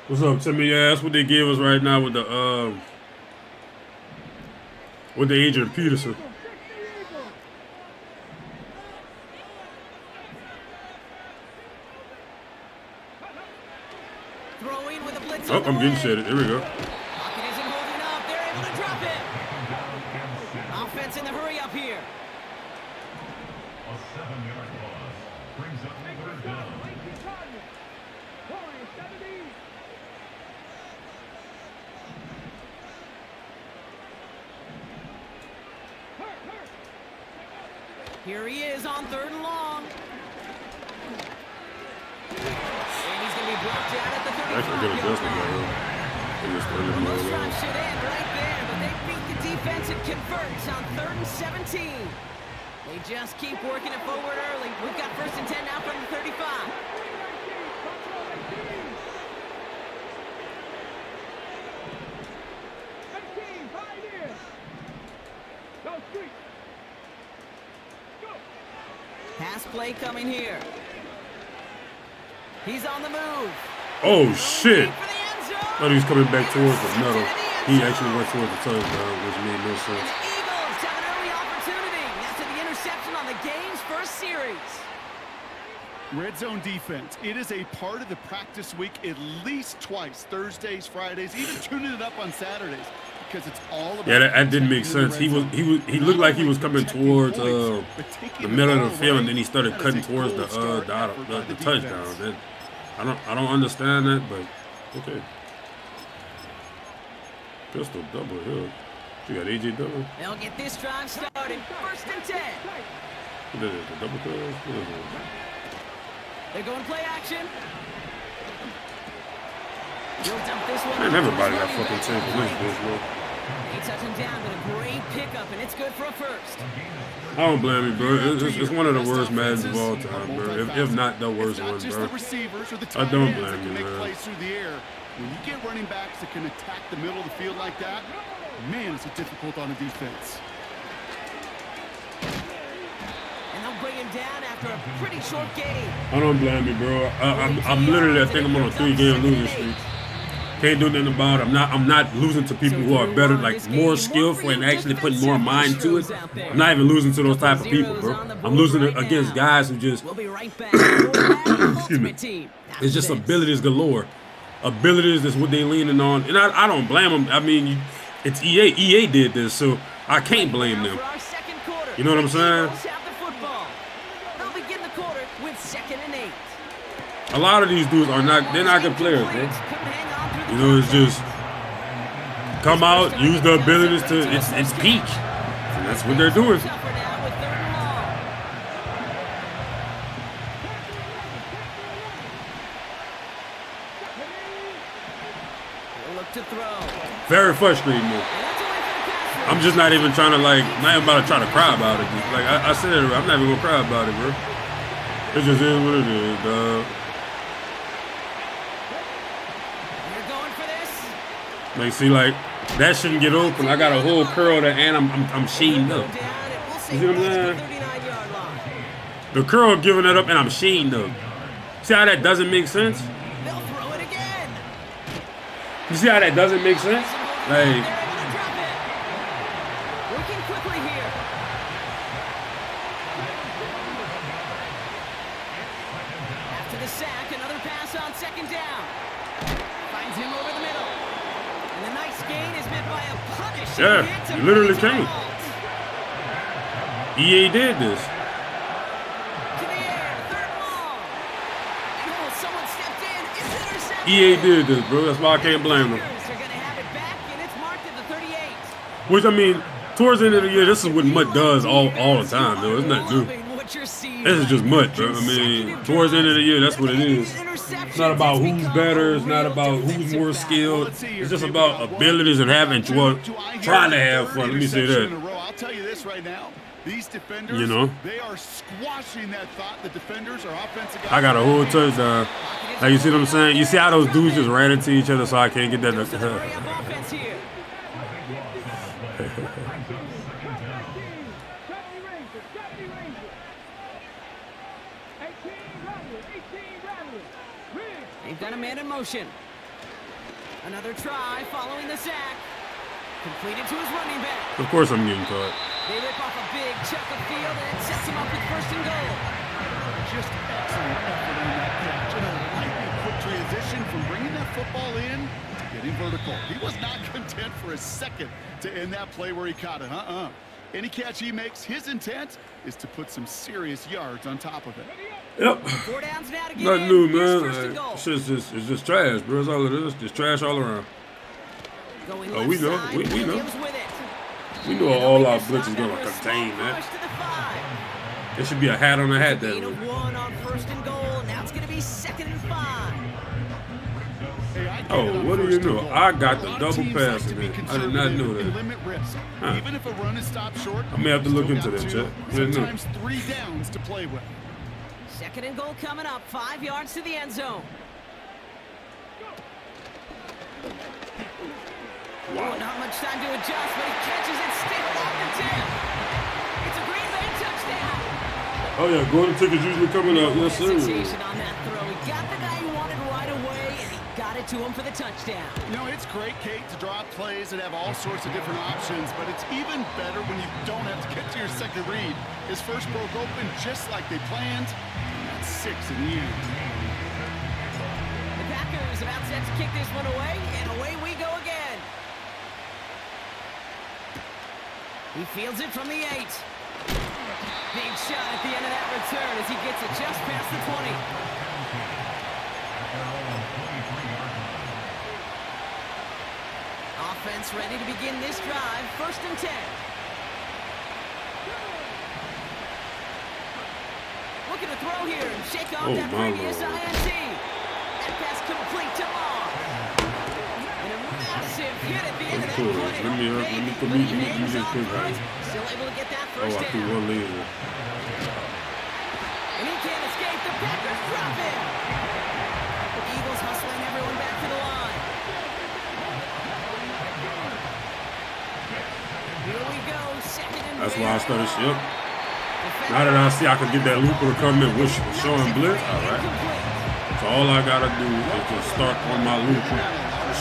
What's up, Timmy? Yeah, that's what they give us right now with the Adrian Peterson. 60 Eagle. Throwing with a blitz. Oh, on the I'm getting way. shitted. Here we go. Pocket isn't holding up. They're able to drop it. Offense in the hurry up here. A 7-yard loss brings up 3rd down. 19 Tiger. Warrior 70. Here he is on 3rd and long. And he's going to be brought down at the 35-yard Actually, good adjustment line. right here. In this early Most ball. drives should end right there, but they beat the defense and converts on 3rd and 17. They just keep working it forward early. We've got 1st and 10 now from the 35. 18, Pioneer. Go street. Go. Pass play coming here. He's on the move. Oh, shit. For the end zone. Thought he was coming back towards the Intercepted middle. in the end He zone. actually went towards the touchdown, which made no sense. The Eagles have an early opportunity after the interception on the game's first series. Red zone defense. It is a part of the practice week at least twice. Thursdays, Fridays, even tuning it up on Saturdays. Because it's all about That didn't make protecting sense. the red zone. He looked like he was coming Protecting towards points, but taking the middle of ball the field, and away, then he started that is cutting a towards gold star effort by the the touchdown. defense. I don't understand that, but okay. Pistol double here. You got AJ double. They'll get this drive started. First and 10. What is it? The double cross? What is it? They're going play action. He'll dump this one. Man, off to everybody his got running fucking back. 10 points, bro. They touch him down, but a great pickup, and it's good for a first. I don't blame you, bro. It's one of the worst Maddens of all time, bro. If not the worst It's not one, just bro. the receivers or the I tight don't ends that blame can you, make man. plays through the air. When you get running backs that can attack the middle of the field like that, man, it's difficult on a defense. And they'll bring him down after a pretty short game. I don't blame you, bro. I'm literally, I think I'm on a 3-game losing streak. Can't do nothing about it. I'm not losing to people who are better, like more skillful and actually putting more mind to it. I'm not even losing to those type of people, bro. I'm losing against guys who just, We'll be right back. excuse me, it's just abilities galore. Abilities is what they leaning on, and I don't blame them. I mean, it's EA. EA did this, so I can't blame them. You know what I'm saying? They'll begin the quarter with 2nd and 8. A lot of these dudes are not, they're not good players, bro. You know, it's just come out, use the abilities to, it's peak. And that's what they're doing. Very frustrating, man. I'm just not even trying to, like, not even about to try to cry about it. Like, I said it, I'm not even gonna cry about it, bro. It just is what it is, dog. Like, see, like, that shouldn't get open. I got a whole curl there, and I'm shading up. You see what I'm saying? The curl giving it up, and I'm shading up. See how that doesn't make sense? You see how that doesn't make sense? Like, working quickly here. After the sack, another pass on 2nd down. Finds him over the middle. And the nice gain is met by a punishing yeah, hit to you literally Brady can't. Mahomes. EA did this. To the air, 3rd and long. And someone stepped in. It's intercepted. EA did this, bro. That's why I can't blame them. They're going to have it back, and it's marked at the 38. Which, I mean, towards the end of the year, this is what Mutt does all the time, though. It's not new. This is just Mutt, bro. I mean, towards the end of the year, that's what it is. It's not about who's better. It's not about who's more skilled. It's just about abilities and having trying to have fun. Let me say that. I'll tell you this right now. These defenders, You know? they are squashing that thought. The defenders are offensive guys. I got a whole touchdown. Like, you see what I'm saying? You see how those dudes just ran into each other, so I can't get that. Offense here. They've got a man in motion. Another try following the sack. Completed to his running back. Of course I'm getting caught. They rip off a big chunk of field and it sets him up with 1st and goal. Just excellent effort on that catch. And a lightning quick transition from bringing that football in to getting vertical. He was not content for a second to end that play where he caught it. Any catch he makes, his intent is to put some serious yards on top of it. Yep. 4 downs now to get Nothing in. new, Here's man. 1st and Like, goal. it's just trash, bro. That's all it is. Just trash all around. Going Oh, we left know. side, We know. Williams with it. We know all our blitz is gonna contain that. Push to the 5. There should be a hat on the hat that Gain way. of 1 on 1st and goal. Now it's going to be 2nd and 5. Oh, what do you know? I got the double pass in there. I did not know that. Limit risk. Huh. Even if a run is stopped short, I may have to look still into got that, two, Chet. Didn't know. sometimes 3 downs to play with. 2nd and goal coming up. 5 yards to the end zone. Wow. Oh, not much time to adjust, but he catches it still off the tip. It's a Green Bay touchdown. Oh yeah, golden tickets usually coming out. Yes, sir. Hesitation on that throw. He got the guy he wanted right away, and he got it it to him for the touchdown. You know, it's great, Kate, to draw plays and have all sorts of different options, but it's even better when you don't have to get to your second read. His first broke open just like they planned, and that's 6 in the end. The Packers about set to kick this one away, and away we go again. He fields it from the 8. Big shot at the end of that return as he gets it just past the 20. Offense ready to begin this drive. 1st and 10. Looking to throw here and shake off that previous INT. That pass complete to Long. And a massive hit at the end of that play. Let me use this quick, guys. Still able to get that first I threw down. one laser. And he can't escape. The Packers drop him. The Eagles hustling everyone back to the line. Here we go. 2nd and That's why I started shit. Defender Now that I see I can get that looper to come in with showing blitz, all right. So all I gotta do is just start on my looper,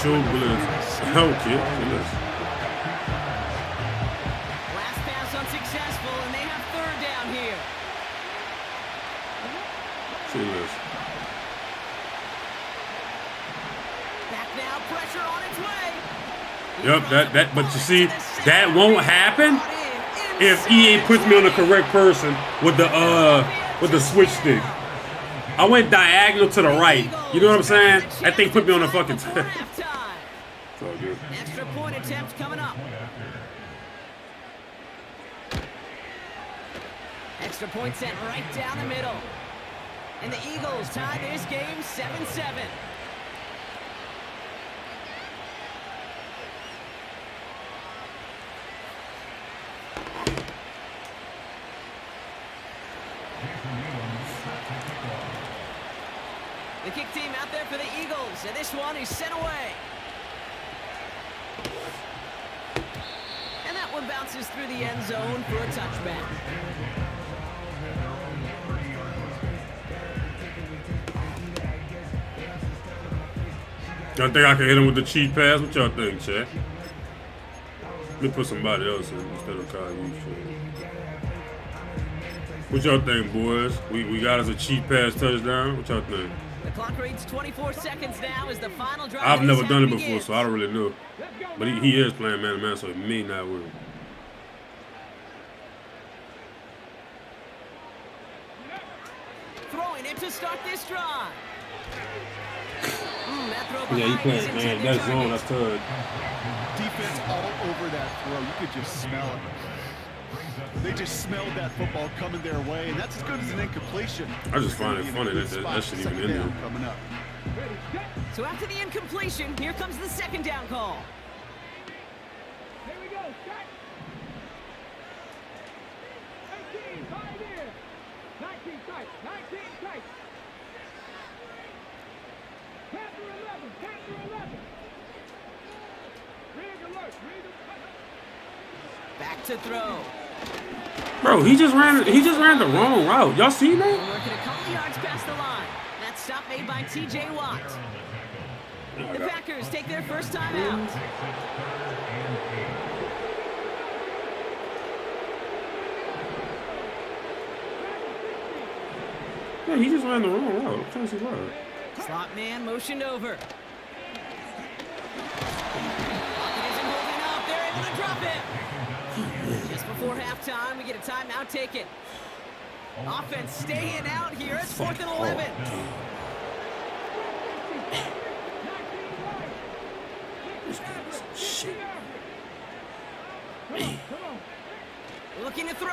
show blitz, help kid. Last pass unsuccessful, and they have 3rd down here. See this. Back now, pressure on its way. Yep, that. But you see, that won't happen if EA puts me on the correct person with the switch stick. I went diagonal to the right. You know what I'm saying? That thing put me on the fucking. It's all good. Extra point attempt coming up. Extra point set right down the middle. And the Eagles tie this game 7-7. The kick team out there for the Eagles, and this one is sent away. And that one bounces through the end zone for a touchback. Y'all think I can hit him with the cheap pass? What y'all think, Chad? Let me put somebody else in instead of Kyle. What y'all think, boys? We got us a cheap pass touchdown. What y'all think? The clock reads 24 seconds now as the final drive. I've never done it before, begins. so I don't really know. But he is playing man-to-man, so it may not work. Throwing it to start this drive. That throw Yeah, he behind playing, his man. intended That's zone. target. That's third. Defense all over that throw. You could just smell it. They just smelled that football coming their way, and that's as good as an incompletion. I just find it funny that shit even in there. Coming up. So after the incompletion, here comes the 2nd down call. Here we go. Set. 18, right here. 19 tight. 19 tight. Panther 11. Panther 11. Read alert. Read alert. Back to throw. Bro, he just ran the wrong route. Y'all see that? Working a couple yards past the line. That stop made by T.J. Watt. The Packers take their first time out. Yeah, he just ran the wrong route. I'm trying to see why. Slot man motioned over. Pocket isn't holding up. They're able to drop him. Just before halftime, we get a timeout taken. Offense staying out here. It's 4th and 11. Shit. Looking to throw.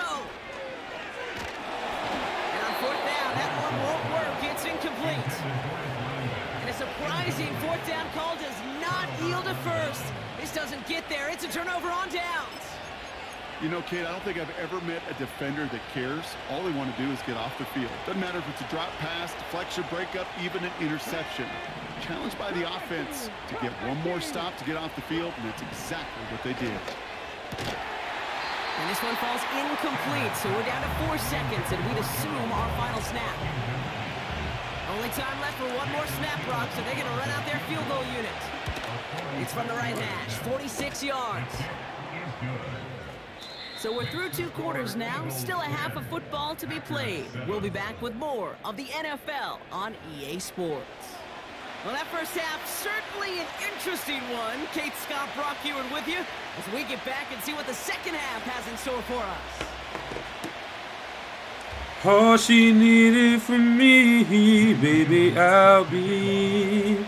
And on 4th down, that one won't work. It's incomplete. And a surprising 4th down call does not yield a first. This doesn't get there. It's a turnover on downs. You know, Kate, I don't think I've ever met a defender that cares. All they want to do is get off the field. Doesn't matter if it's a drop pass, deflection, breakup, even an interception. Challenged by the offense to get one more stop to get off the field, and that's exactly what they did. And this one falls incomplete, so we're down to 4 seconds, and we'd assume our final snap. Only time left for one more snap, Brock, so they're going to run out their field goal unit. It's from the right hash, 46 yards. So we're through 2 quarters now, still a half of football to be played. We'll be back with more of the NFL on EA Sports. Well, that first half, certainly an interesting one. Kate Scott, Brock Huard with you as we get back and see what the second half has in store for us. All she needed from me, baby, I'll be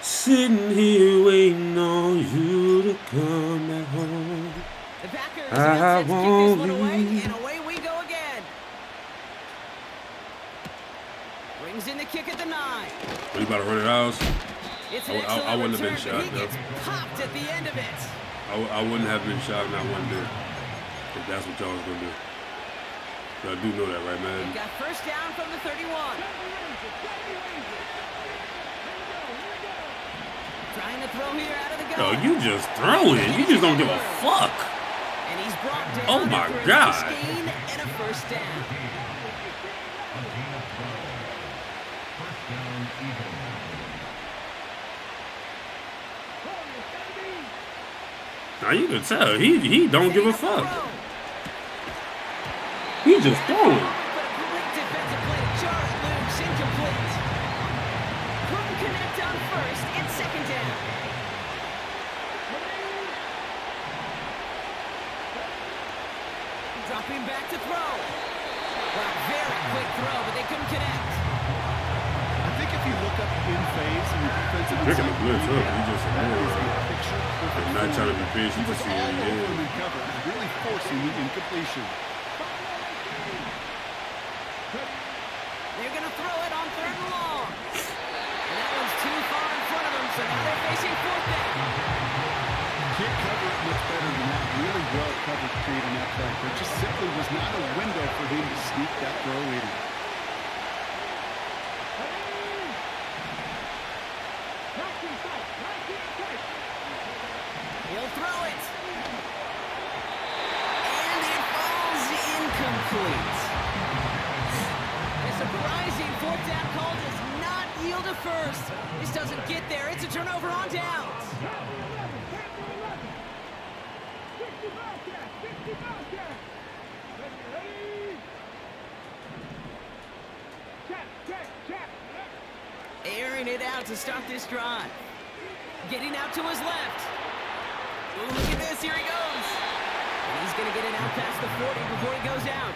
sitting here waiting on you to come back home. The Packers I kick this won't one away, leave. and away we go again. Brings in the kick at the 9. You about to run it out? It's an I excellent wouldn't have been return, but shot, he gets popped at the end of it. I wouldn't have been shocked, not one bit, if that's what y'all was gonna do. Y'all do know that, right, man? He got first down from the 31. Trying to throw here out of the Yo, gun. you just throw it. You just don't give a fuck. And he's brought down Oh my for a God. nice gain and a first down. Now you can tell he don't give a fuck. He just throwing. But a great defensive play to Jarrett Luke's incomplete. Couldn't connect on first. It's second down. Dropping back to throw. Well, very quick throw, but they couldn't connect. I think if you look up in phase and your defensive Picking the blitz up, he just that is a ignored. picture perfect I'm not throw. trying to be patient He to was see all what he over is. him in cover, really forcing the incompletion. They're going to throw it on 3rd and long. And that one's too far in front of them, so now they're facing 4th down. Can't cover it much better than that. Really well covered Kate on that play. There just simply was not a window for him to sneak that throw in. He'll throw it. And it falls incomplete. A surprising 4th down call does not yield a first. This doesn't get there. It's a turnover on downs. Airing it out to start this drive. Getting out to his left. Ooh, look at this. Here he goes. And he's going to get it out past the 40 before he goes out.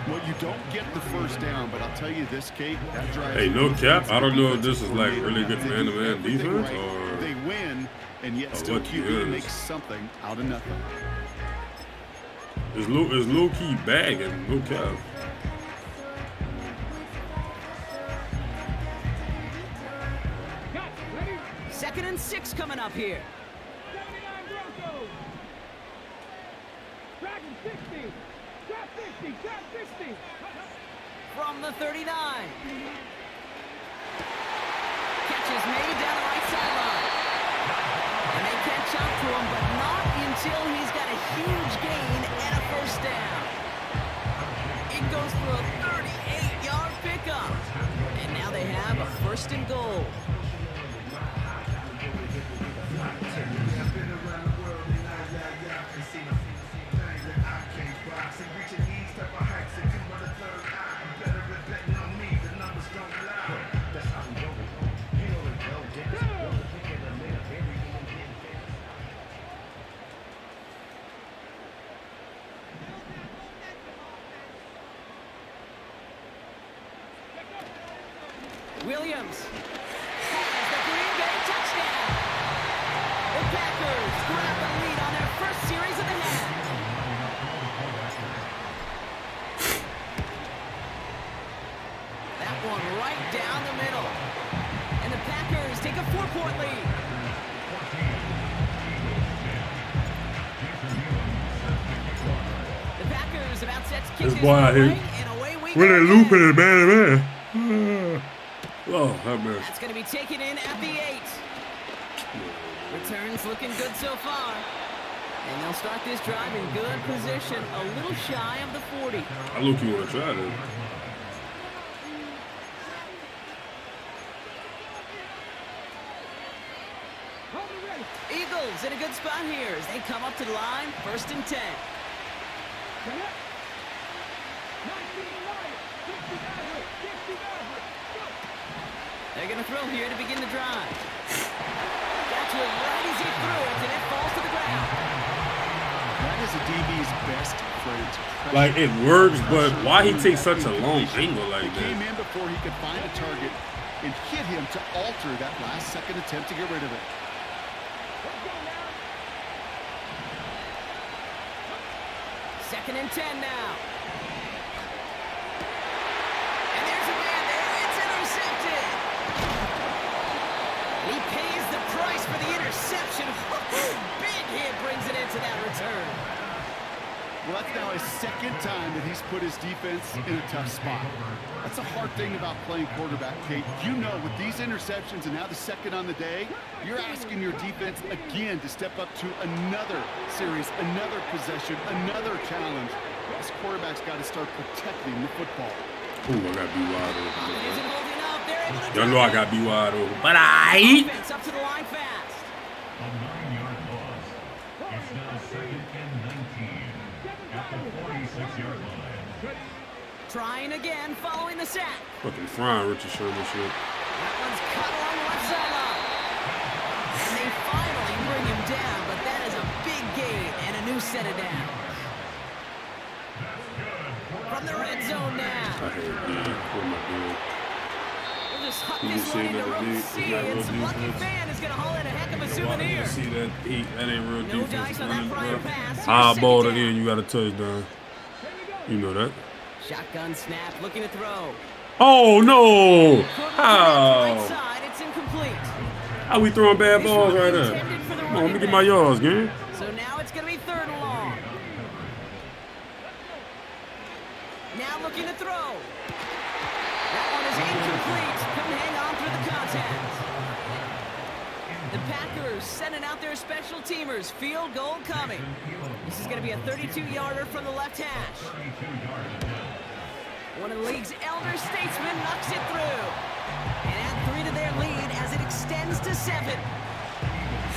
Well, you don't get the first down, but I'll tell you this, Kate, that drive. Hey, no cap. I don't know if this is like really good man-to-man defense or they win, and yet or still what QB it makes is. something out of nothing. It's low-key bagging, no cap. Second and 6 coming up here. 79 Broncos. Dragon 60. Drop 60. Drop 60. From the 39. Catch is made down the right sideline. And they catch up to him, but not until he's got a huge gain and a first down. It goes for a 38-yard pickup. And now they have a first and goal. Williams has the Green Bay touchdown. The Packers grab the lead on their first series of the half. That one right down the middle. And the Packers take a 4-point lead. The Packers about set to kick This this boy one out here away, and away we go really again. looping it, man. Oh, have mercy. That's going to be taken in at the 8. Returns looking good so far. And they'll start this drive in good position, a little shy of the 40. I look, you want to try this. Eagles in a good spot here as they come up to the line, 1st and 10. They're going to throw here to begin the drive. Got to it right as he threw it, and it falls to the ground. That is a DB's best friend. Like, it works, but why he takes such a long angle like He came that? in before he could find a target and hit him to alter that last second attempt to get rid of it. Second and 10 now. And there's a man there. It's intercepted. He pays the price for the interception. Big hit brings it into that return. Well, that's now his second time that he's put his defense in a tough spot. That's a hard thing about playing quarterback, Kate. You know, with these interceptions and now the second on the day, you're asking your defense again to step up to another series, another possession, another challenge. This quarterback's got to start protecting the football. Ooh, I got B wide Isn't open. holding up. They're able to Y'all know I got B wide open. But offense up to the line fast. A 9-yard loss. It's now 2nd and 19 at the 46-yard line. Trying again following the sack. Fucking frying Richard Sherman shit. That one's cut along the left sideline. And they finally bring him down, but that is a big gain and a new set of downs. From the red zone now. I hate it. What am I doing? We'll just huck You this can one see into that row the C, deep- and it's some not lucky real defense. fan is going to haul in a heck of a Why souvenir. you see that heat? That ain't real No defense. dice on that running, prior bro. pass. Here's High second ball down. again, you got a touchdown. You know that. Shotgun snap, looking to throw. Oh no! Right How? side, it's incomplete. How we throwing bad This balls one right there? intended for the Come on, let me running get my back. yards, gang. So now it's going to be 3rd and long. Now looking to throw. That one is incomplete. Couldn't hang on through the contact. The Packers sending out their special teamers. Field goal coming. This is going to be a 32-yarder from the left hash. One of the league's elder statesmen knocks it through. And add 3 to their lead as it extends to 7.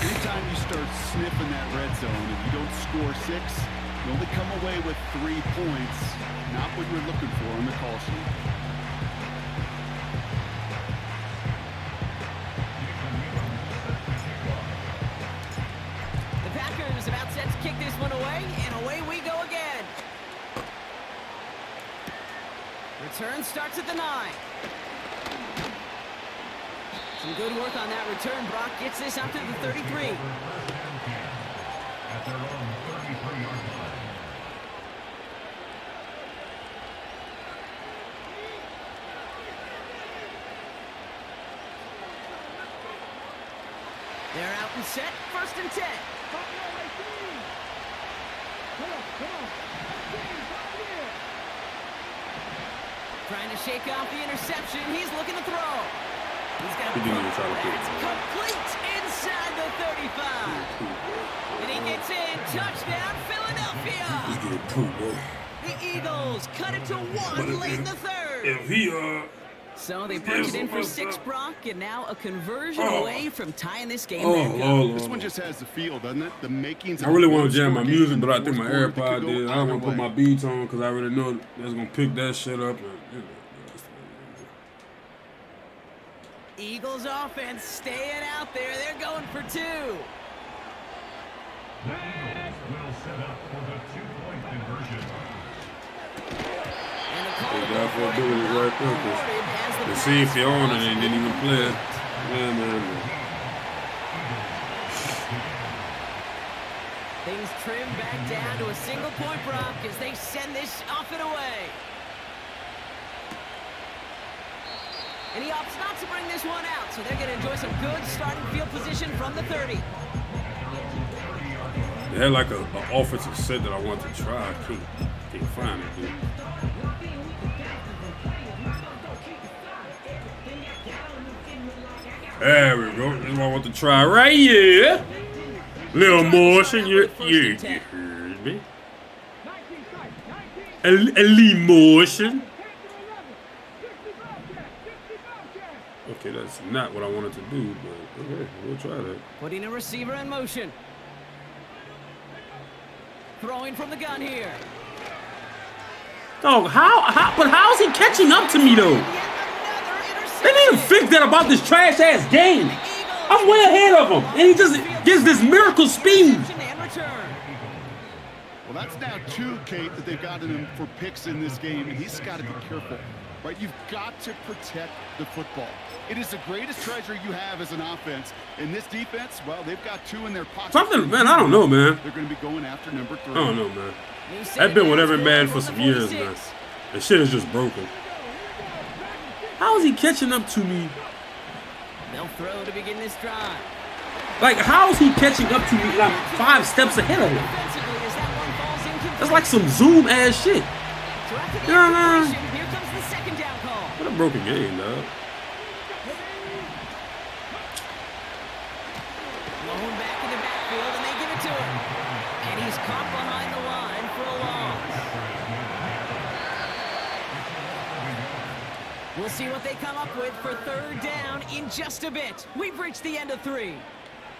Anytime you start sniffing that red zone, if you don't score 6, you only come away with 3 points. Not what you're looking for on the call sheet. The Packers about set to kick this one away, and away we go again. Return starts at the 9. Some good work on that return. Brock gets this up to the 33. At their own 33-yard line. They're out and set. 1st and 10. Trying to shake off the interception. He's looking to throw. He's got He didn't even try to put it That's in. complete inside the 35. And he gets in. Touchdown, Philadelphia. He's getting pooped, bro. The Eagles cut it to 1 late in the 3rd. If he So they punch it in for 6, Brock, and now a conversion away from tying this game back up. oh, This one just has the feel, doesn't it? The makings. I really want to jam my game music, in but the I think my fourth quarter that AirPod could go did. I don't want to put either my way. beats on because I already know that's gonna pick that shit up. And, you know, Eagles offense staying out there. They're going for 2. The Eagles will set up for the 2-point conversion. And the call They got for doing it right there, 'cause the safety on and they didn't even play. Man. Things trim back down to a single point, Brock, as they send this off and away. And he opts not to bring this one out, so they're going to enjoy some good starting field position from the 30. They had like an offensive set that I want to try. I can't find it, dude. There we go. This is what I want to try right here. Little motion. You heard me. A little motion. Okay, that's not what I wanted to do, but okay, we'll try that. Putting a receiver in motion. Throwing from the gun here. Dog, but how's he catching up to me, though? They need to fix that about this trash-ass game. I'm way ahead of him, and he just gets this miracle speed. Well, that's now 2, Kate, that they've gotten him for picks in this game, and he's got to be careful, right? You've got to protect the football. It is the greatest treasure you have as an offense. In this defense, well, they've got 2 in their pocket. Something, man, I don't know, man. They're going to be going after number 3. I don't know, man. I've been with every man for some years, man. The shit is just broken. How is he catching up to me? They'll throw to begin this drive. Like, how is he catching up to me like 5 steps ahead of him? That's like some Zoom ass shit. Yeah, Here comes the second down call. what a broken game, dog. Going back in the backfield, and they give it to him. And he's caught behind the line for a loss. We'll see what they come up with for third down in just a bit. We've reached the end of 3.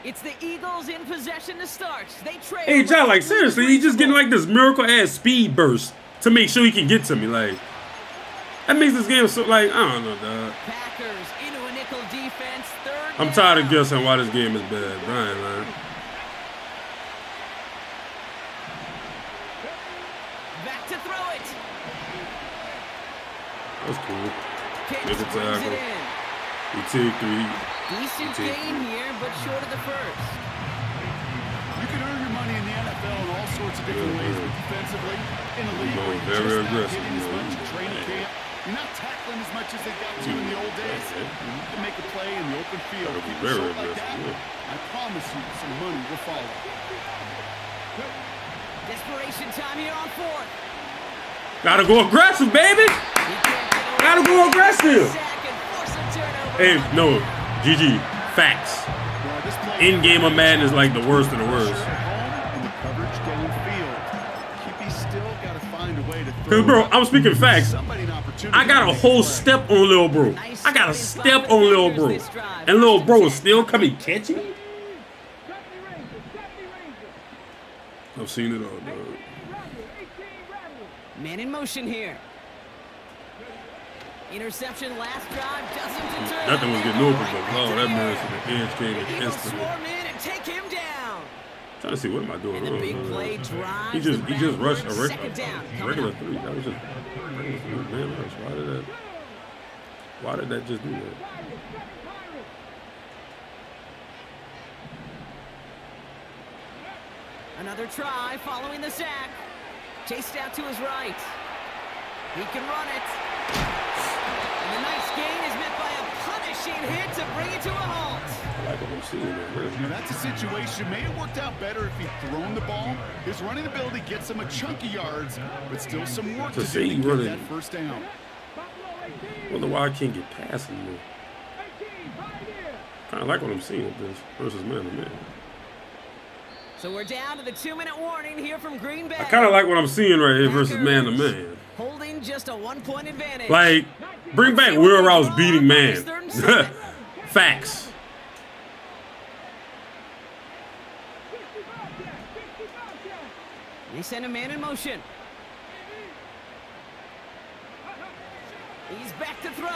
It's the Eagles in possession to start. They trail. Hey, John, like, seriously, he's just getting like this miracle-ass speed burst to make sure he can get to me. Like, that makes this game so, like, I don't know, dog. Packers into a nickel defense. Third I'm tired of guessing why this game is bad. Brian, man. Back to throw it. That's cool. Kicks Make a brings it tackle. in. He took 3. Decent gain here, but short of the first. You can earn your money in the NFL in all sorts of different ways, but defensively, in a league where you're very just not aggressive, hitting as man. much in training camp, you're not tackling as much as they got to in the old days. You need to make a play in the open field. Gotta be Keep it very short like aggressive, that. I promise you, some money will follow. Desperation time here on 4th. Gotta go aggressive, baby. Gotta go aggressive. Hey, no, GG. Facts. Well, this play In-game of Madden is like the worst of the worst. and the coverage downfield. QB still got to find a way to Cause, throw. bro, I'm speaking facts. Somebody an opportunity I got a to make whole play. step on Lil Bro. I got a step on Lil Bro. And Lil Bro is still coming catching me? I've seen it all, dog. Man in motion here. Interception last drive doesn't deter. Nothing was getting open, but Lord, that man to the edge came in Eagles instantly. swarm in and take him down. Trying to see what am I doing And the wrong. big play man. drives He just the rushed a backward second down coming regular up. 3. That was just regular 3 man rush. Why did that just do that? Another try following the sack. Chased out to his right. He can run it. And the nice gain is met by a punishing hit to bring it to a halt. I like what I'm seeing there, really. Now, that's a situation. May have worked out better if he'd thrown the ball. His running ability gets him a chunk of yards, but still some work To to see do to get running- that first down. Wonder why I can't get past him though. Kind of like what I'm seeing with this versus man to man. So we're down to the 2-minute warning here from Green Bay. I kind of like what I'm seeing right here versus man to man. Holding just a 1-point advantage. Like, bring back Will Rouse beating man. Facts. They send a man in motion. He's back to throw.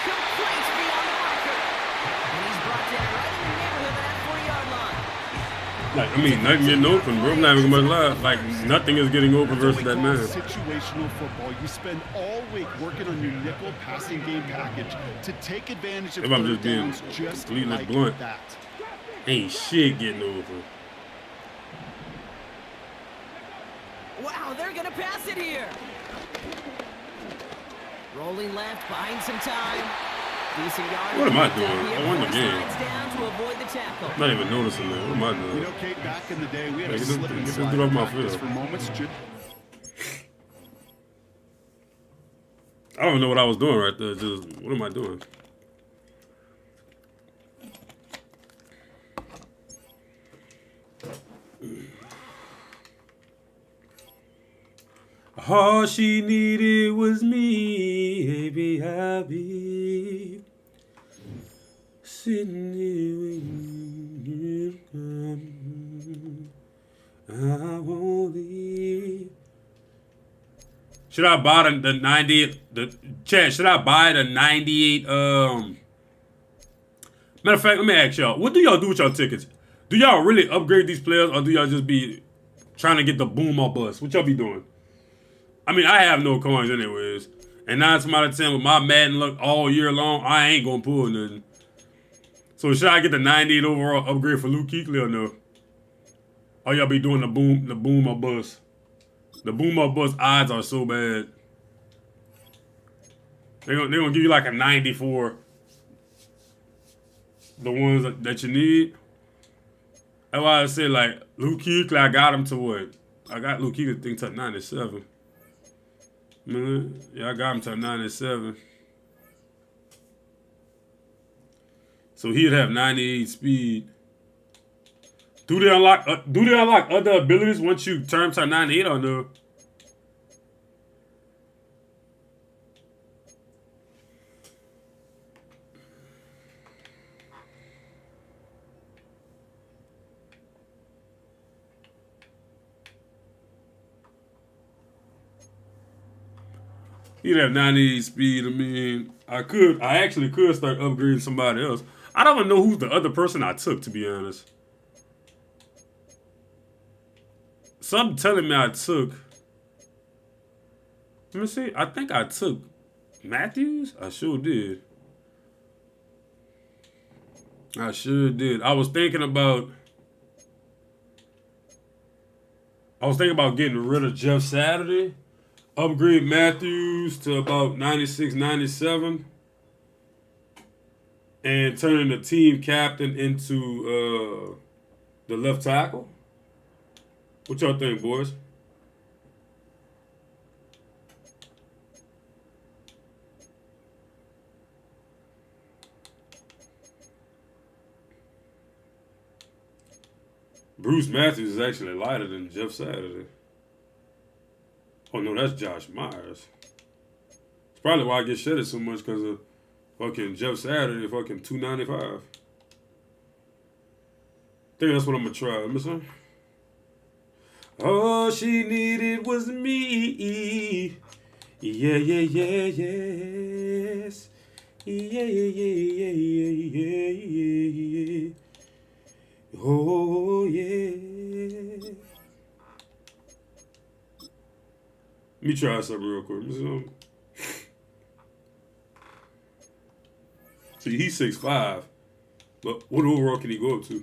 Complete beyond the marker. And he's brought down right in the neighborhood of that 40-yard line. Like, I mean, nothing getting open, bro. I'm not even gonna lie. Like, nothing is getting open versus that man. Situational football. You spend all week working on your nickel passing game package to take advantage of If I'm third just being downs just completely like blunt. that. Ain't shit getting open. Wow, they're going to pass it here. Rolling left, buying some time. Decent yard. What am I doing? I won the game. Down to avoid the tackle. I'm not even noticing that. What am I You doing? know, Kate, back in the day, we had Hey, a get this- slip and get this slide dude off my practice field. for moments. I don't even know what I was doing right there. Just, what am I doing? All she needed was me, baby. I'll be sitting here waiting. I won't leave. Should I buy the 98? Chad, should I buy the 98? Matter of fact, let me ask y'all. What do y'all do with y'all tickets? Do y'all really upgrade these players, or do y'all just be trying to get the boom or bust? What y'all be doing? I mean, I have no coins anyways. And 9 times out of 10 with my Madden luck all year long, I ain't gonna pull nothing. So should I get the 98 overall upgrade for Luke Kuechly or no? Or y'all be doing the boom or bust? The boom or bust odds are so bad. They're gonna give you like a 94. The ones that you need. That's why I said like Luke Kuechly, I got him to what? I got Luke Kuechly thing to 97. Man, yeah, I got him to 97. So he'd have 98 speed. Do they unlock other abilities once you turn to 98 or no? He'd have 98 speed. I mean, I actually could start upgrading somebody else. I don't even know who's the other person I took, to be honest. Something telling me I took. Let me see. I think I took Matthews. I sure did. I sure did. I was thinking about getting rid of Jeff Saturday. Upgrade Matthews to about 96, 97. And turning the team captain into the left tackle. What y'all think, boys? Bruce Matthews is actually lighter than Jeff Saturday. Oh, no, that's Josh Myers. It's probably why I get shedded so much because of fucking Jeff Saturday, fucking 295. I think that's what I'm going to try. Listen. All she needed was me. Yeah, yeah, yeah, yes. Yeah, yeah, yeah, yeah, yeah, yeah, yeah. Oh, yeah. Let me try something real quick. See, he's 6'5", but what overall can he go up to?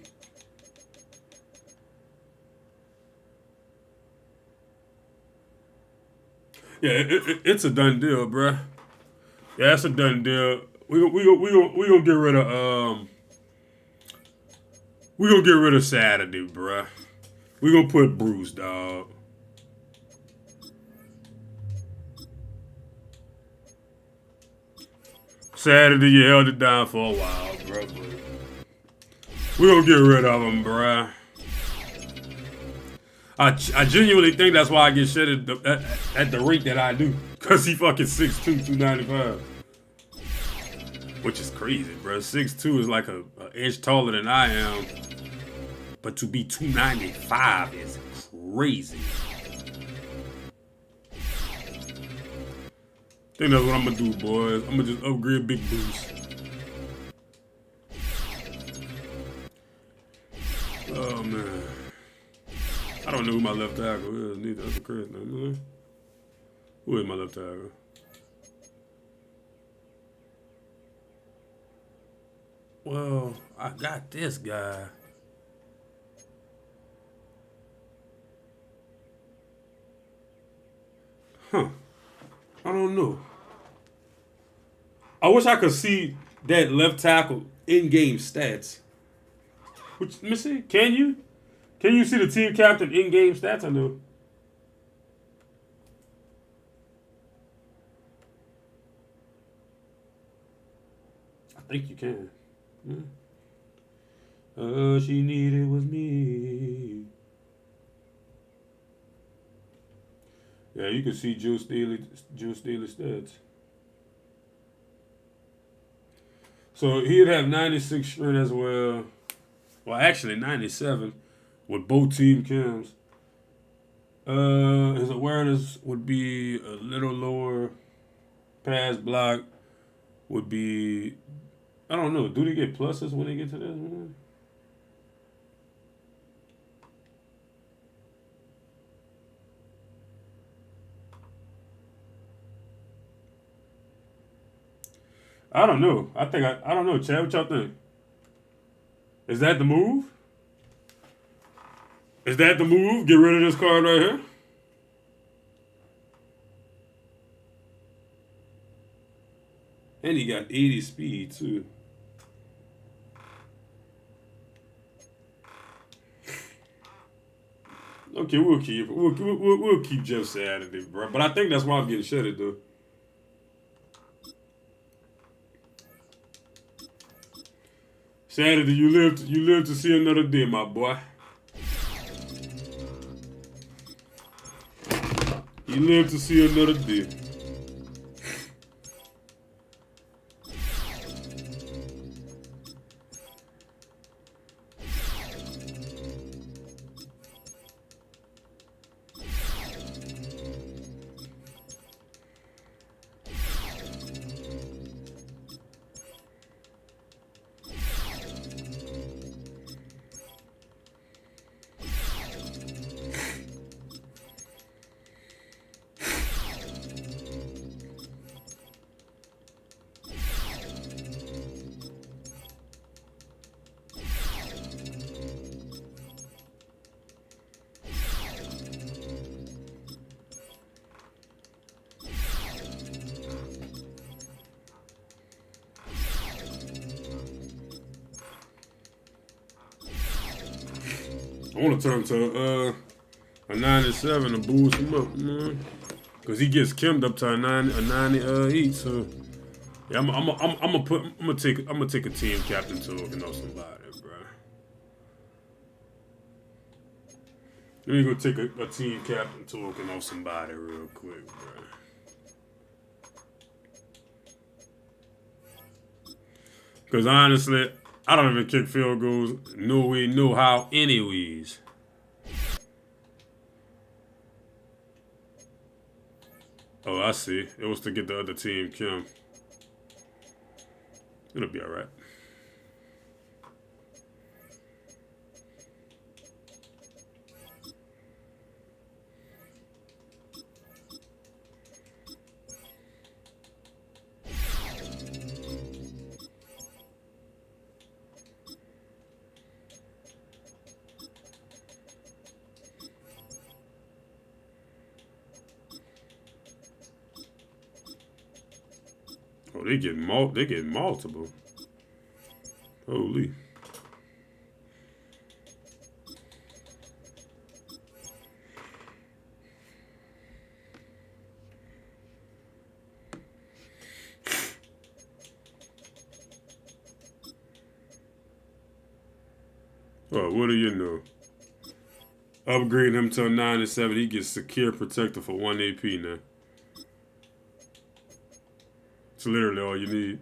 Yeah, it's a done deal, bruh. Yeah, it's a done deal. We gonna get rid of Saturday, bruh. We gonna put Bruce, dog. Saturday, you held it down for a while, bro. We gonna get rid of him, bruh. I genuinely think that's why I get shit at the rate that I do. Because he fucking 6'2", 295. Which is crazy, bro. 6'2" is like an inch taller than I am. But to be 295 is crazy. I think that's what I'm going to do, boys. I'm going to just upgrade Big Bruce. Oh, man. I don't know who my left tackle is. Neither. That's a Chris name. Who is my left tackle? Well, I got this guy. Huh. I don't know. I wish I could see that left tackle in-game stats. Which, let me see. Can you? Can you see the team captain in-game stats? I know. I think you can. Yeah. All she needed was me. Yeah, you can see Joe Staley stats. So he'd have 96 strength as well. Well, actually 97 with both team cams. His awareness would be a little lower. Pass block would be, I don't know. Do they get pluses when they get to this one? I don't know. I don't know, Chad. What y'all think? Is that the move? Is that the move? Get rid of this card right here? And he got 80 speed, too. Okay, we'll keep Jeff Saturday, bro. But I think that's why I'm getting shuttered, though. Saturday, you live to see another day, my boy. You live to see another day. I want to turn to a 97 to boost him up, man. Cause he gets kimmed up to a 98. So yeah, I'm gonna take a team captain token off somebody, bro. Let me go take a team captain token off somebody real quick, bro. Cause honestly, I don't even kick field goals. No way, no how, anyways. Oh, I see. It was to get the other team, Kim. It'll be all right. Oh, they get multiple. Holy. Oh, what do you know? Upgrade him to a 97. He gets secure protector for 1 AP now. It's literally all you need.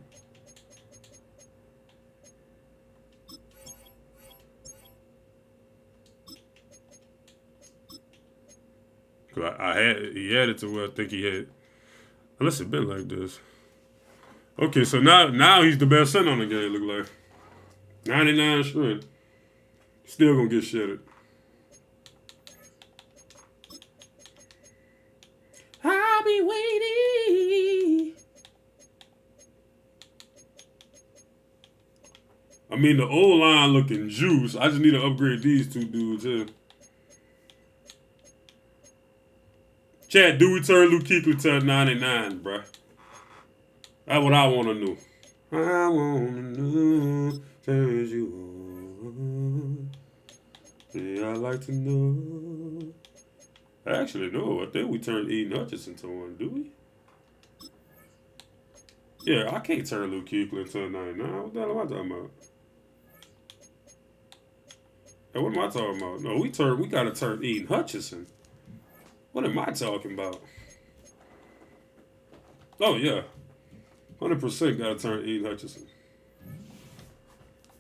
He had it to where I think he had, unless it's been like this. Okay, so now he's the best center on the game, look like. 99 strength. Still gonna get shitted. I'll be waiting. I mean, the old line looking juice. I just need to upgrade these two dudes here. Chad, do we turn Luke Kuechly to 99, bruh? That's what I want to know. I want to know, turn you on. Yeah, I like to know. Actually, no. I think we turned Eden Hutchinson to 1, do we? Yeah, I can't turn Luke Kuechly to 99. What the hell am I talking about? Hey, what am I talking about? No, we gotta turn Eden Hutchinson. What am I talking about? Oh, yeah. 100% got to turn Aiden Hutchinson.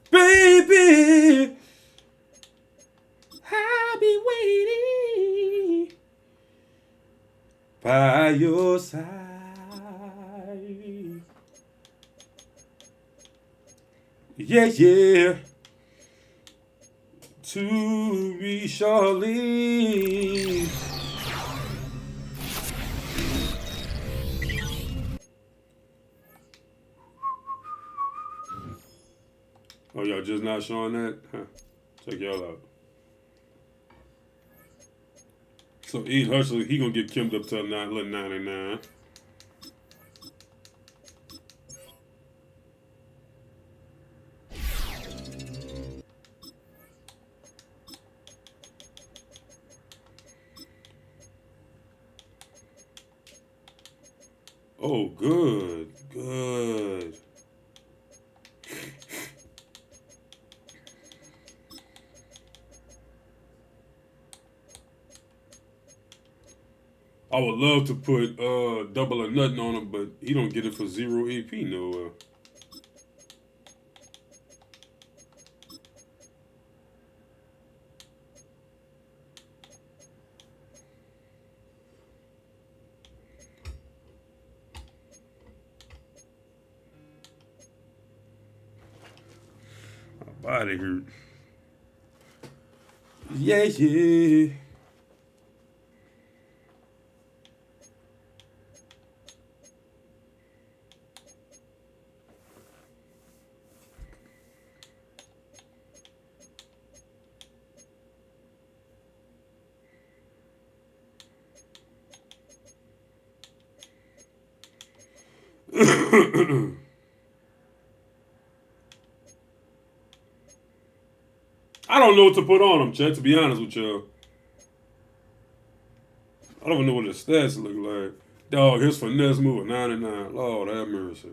Baby, I'll be waiting by your side. Yeah, yeah. To be surely. Oh, y'all just not showing that? Huh. Check y'all out. So Aiden Hutchinson, he gonna get Kimmed up to a 99. Oh, good. Good. I would love to put double or nothing on him, but he don't get it for 0 AP nowhere. My body hurt. Yeah, yeah. I don't know what to put on him, Chet, to be honest with y'all. I don't even know what his stats look like. Dog, his finesse move 99. Lord have mercy.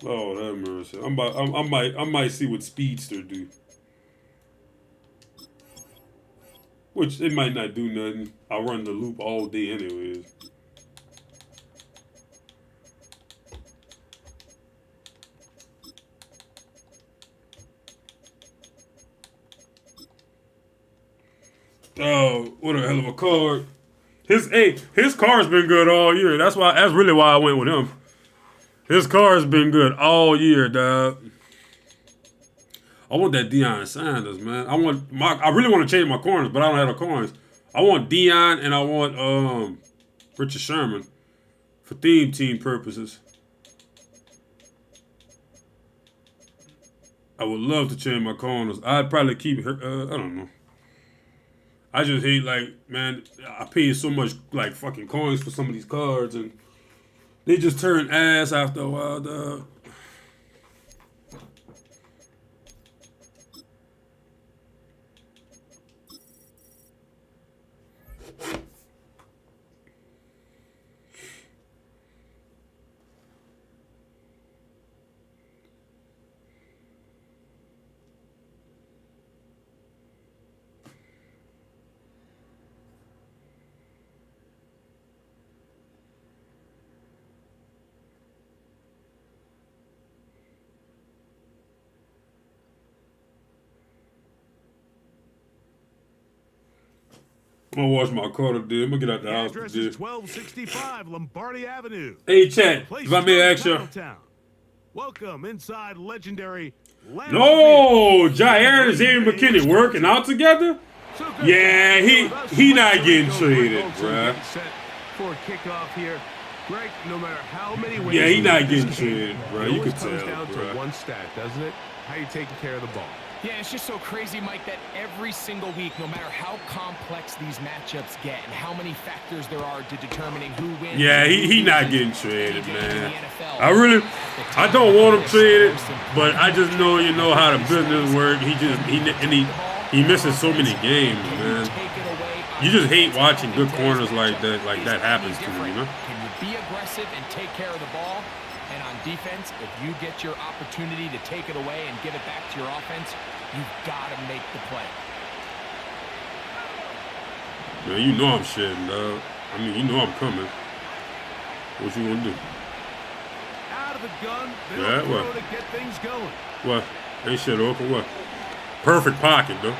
Lord have mercy. I might see what Speedster do. Which it might not do nothing. I run the loop all day anyways. Oh, what a hell of a card. His card's been good all year. That's really why I went with him. His card's been good all year, dog. I want that Deion Sanders, man. I really want to change my corners, but I don't have the coins. I want Deion and I want Richard Sherman for theme team purposes. I would love to change my corners. I'd probably keep her. I don't know. I just hate, like, man, I paid so much, like, fucking coins for some of these cards, and they just turn ass after a while, dog. I'm gonna watch my car today. I'm gonna get out the house Address today. is 1265 Lombardi Avenue. Hey, chat, if I may ask you. Welcome inside legendary No, Jair and Xavier McKinney working out together? Yeah, he not getting traded, bruh. For a kickoff here. Greg, no matter how many ways Yeah, he not getting traded, bruh. You can comes tell, down bruh. to one stat, doesn't it? How you taking care of the ball. Yeah, it's just so crazy, Mike, that every single week, no matter how complex these matchups get and how many factors there are to determining who wins. Yeah, he not getting traded, man. I don't want him traded, but I just know, you know, how the business works. He misses so many games, man. You just hate watching good corners like that happens to him, you know? Can you be aggressive and take care of the ball? And on defense, if you get your opportunity to take it away and give it back to your offense, you've got to make the play. Man, you know I'm shedding, dog. I mean, you know I'm coming. What you gonna do? Out of the gun, Yeah, they'll what? throw to get things going. What? Ain't shit open, what? Perfect pocket, though.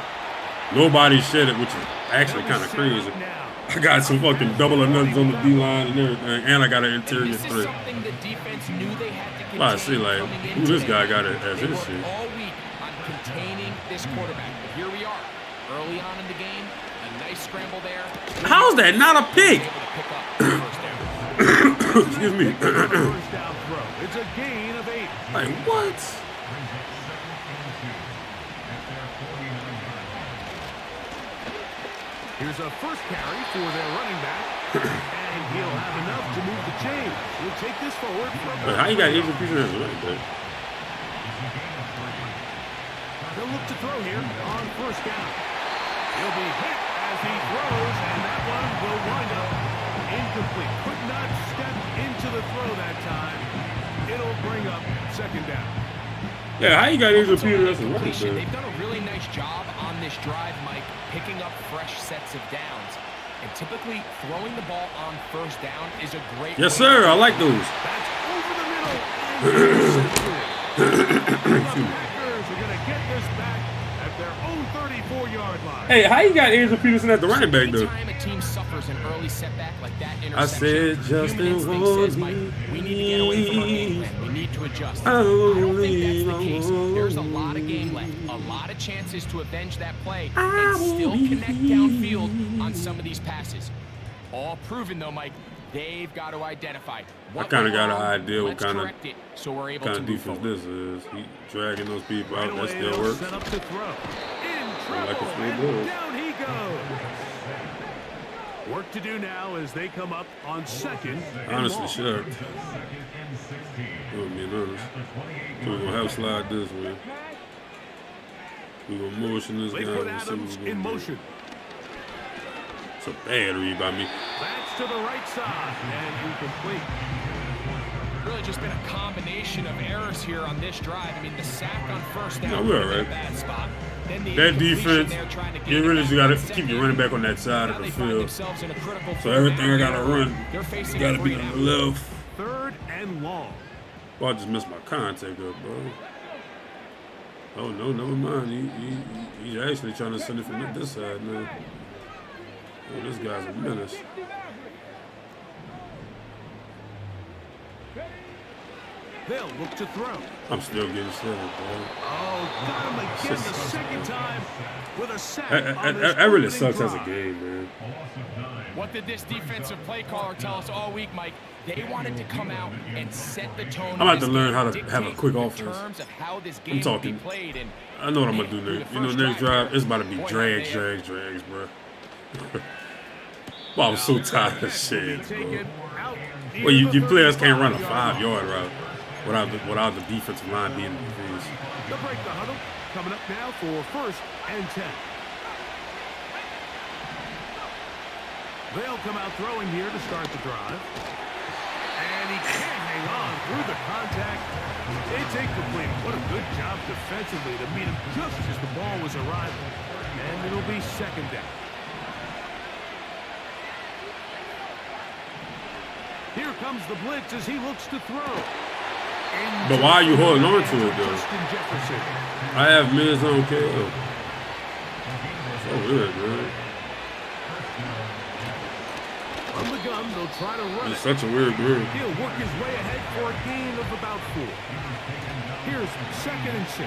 Nobody shed it, which is actually kind of crazy. I got some fucking double or nothings on the D-line and everything, and I got an interior This is threat. something the defense knew they had to contain. I see, like, coming in who this today. guy got it as They his worked shit. all week on containing this quarterback. But here we are, early on in the game, a nice scramble there. How's that not a pick? Able to pick up the first down. Excuse me. First down throw. It's a gain of 8. Like, what? Here's a first carry for their running back. And he'll have enough to move the chain. We'll take this forward from Wait, how you got Adrian Peterson like that? They'll look to throw here on first down. He'll be hit as he throws, and that one will wind up incomplete. Could not step into the throw that time. It'll bring up second down. Yeah, how you got Adrian Peterson like Completion. that? They've done a really nice job on this drive, Mike, picking up fresh sets of downs. And typically, throwing the ball on first down is a great Yes, way sir. to I like those. That's over the middle. And the Packers are going to get this back at their own 34-yard line. Hey, how you got Adrian Peterson at the running back, though? Anytime a team suffers an early setback like that interception, I said Justin human instinct says, Mike, we need to get away from our game plan. We need to adjust. I don't think that's the case. There's a lot of game left, a lot of chances to avenge that play and still connect downfield on some of these passes. All proven, though, Mike. They've got to identify. I kind of got an idea what kind of so we're able to move defense forward. this is. He dragging those people out. That Away still they'll works. set up to throw. In I like trouble, a free and ball. down he goes. Work to do now as they come up on second and Honestly, long. sure. I'm being honest. So we're going to have slide this way. We're going to motion this They guy. put and see Adams what we're in gonna do. motion. It's a bad read by me. That's to the right side and incomplete. Really just been a combination of errors here on this drive. I mean, the sack on first down No, we're all was in a right. bad spot. Then the That incompletion defense, there trying to you gain really it just back got on to keep second your running down. back on that side Now of the they find field. themselves in a critical So third everything I down. got to run They're facing got a to be three on now. the left. Third and long. Well, I just missed my contact up, bro. Oh, no, never mind. He's actually trying to send it from this side now. Oh, this guy's a menace. They'll look to throw. I'm still getting set up, bro. Oh, got him again the second time with a sack. on this That really opening sucks as a drive. game, man. What did this defensive play caller tell us all week, Mike? They wanted to come out and set the tone. I'm about of to this learn game, how to dictate have a quick the offense. terms of how this I'm game will be talking. played, and I know what I'm man, going to do through next. the You know, first next drive, here, it's about to be boy, drags, bro. Well, I'm so tired of shit, bro. Taken out near Well, you the players can't run a 35-yard line. 5-yard route without the defensive line being in the face. They'll break the huddle. Coming up now for first and 10. They'll come out throwing here to start the drive. And he can't hang on through the contact. It's incomplete. What a good job defensively to meet him just as the ball was arriving. And it'll be second down. Here comes the blitz as he looks to throw. But why are you holding on to it, though? Justin Jefferson. I have mids on KO. So weird, man. From the gun, they'll try to run It's it. such a weird move. He'll work his way ahead for a gain of about 4. Here's second and 6.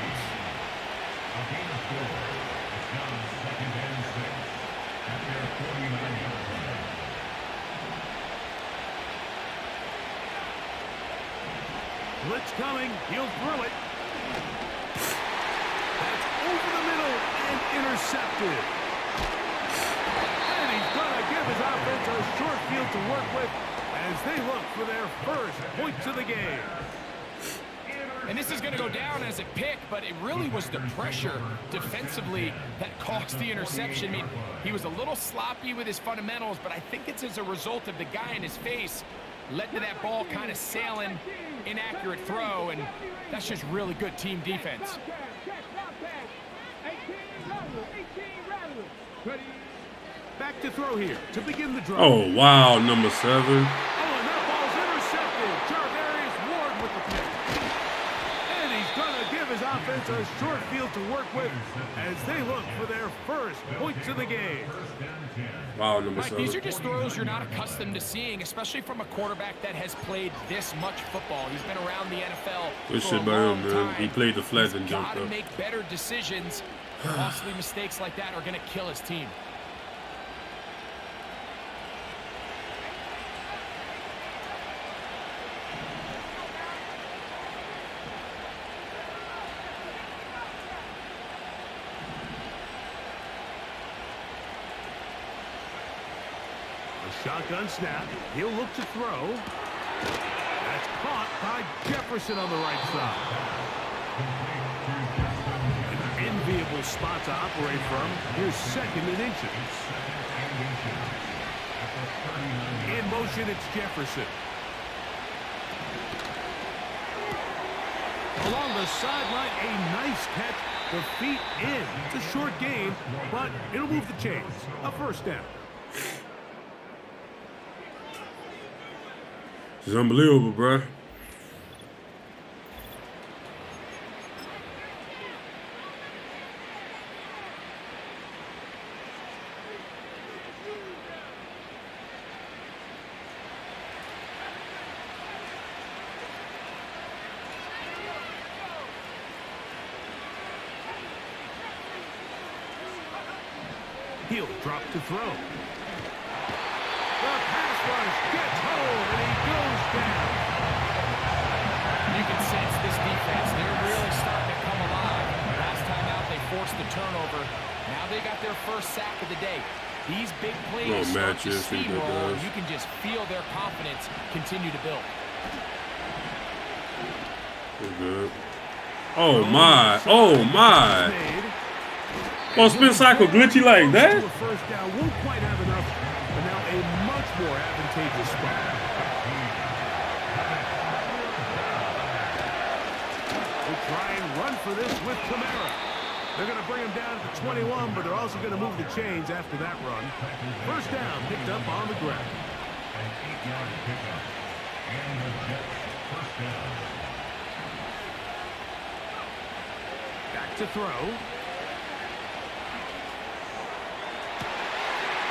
Blitz coming. He'll throw it. That's over the middle and intercepted. And he's going to give his offense a short field to work with as they look for their first points of the game. And this is going to go down as a pick, but it really was the pressure defensively that caused the interception. I mean, he was a little sloppy with his fundamentals, but I think it's as a result of the guy in his face led to that ball kind of sailing, inaccurate throw, and that's just really good team defense. back to throw here to begin the drive. Oh, wow, number 7. Oh, and that ball's intercepted. Jarvarius Ward with the pick. And he's going to give his offense a short field to work with as they look for their first points of the game. Wow, number Mike, 7. these are just throws you're not accustomed to seeing, especially from a quarterback that has played this much football. He's been around the NFL Good for shit a by long him, man. time. He played the flat and He's jumped got to up. make better decisions. Costly mistakes like that are going to kill his team. Shotgun snap. He'll look to throw. That's caught by Jefferson on the right side. An enviable spot to operate from. Here's 2nd and inches. In motion, it's Jefferson. Along the sideline, a nice catch. The feet in. It's a short game, but it'll move the chains. A first down. It's unbelievable, bro. He'll drop to throw. The pass rush gets home, and he goes down. You can sense this defense. They're really starting to come alive. Last time out, they forced the turnover. Now they got their first sack of the day. These big plays start to steamroll, and you can just feel their confidence continue to build. Good. Oh, my. Oh, my. Oh, spin cycle glitchy like that? First down won't quite have enough, but now a much more advantageous spot. We'll try and run for this with Kamara. They're going to bring him down to 21, but they're also going to move the chains after that run. First down picked up on the ground. An 8-yard pickup. And the Jets first down. Back to throw.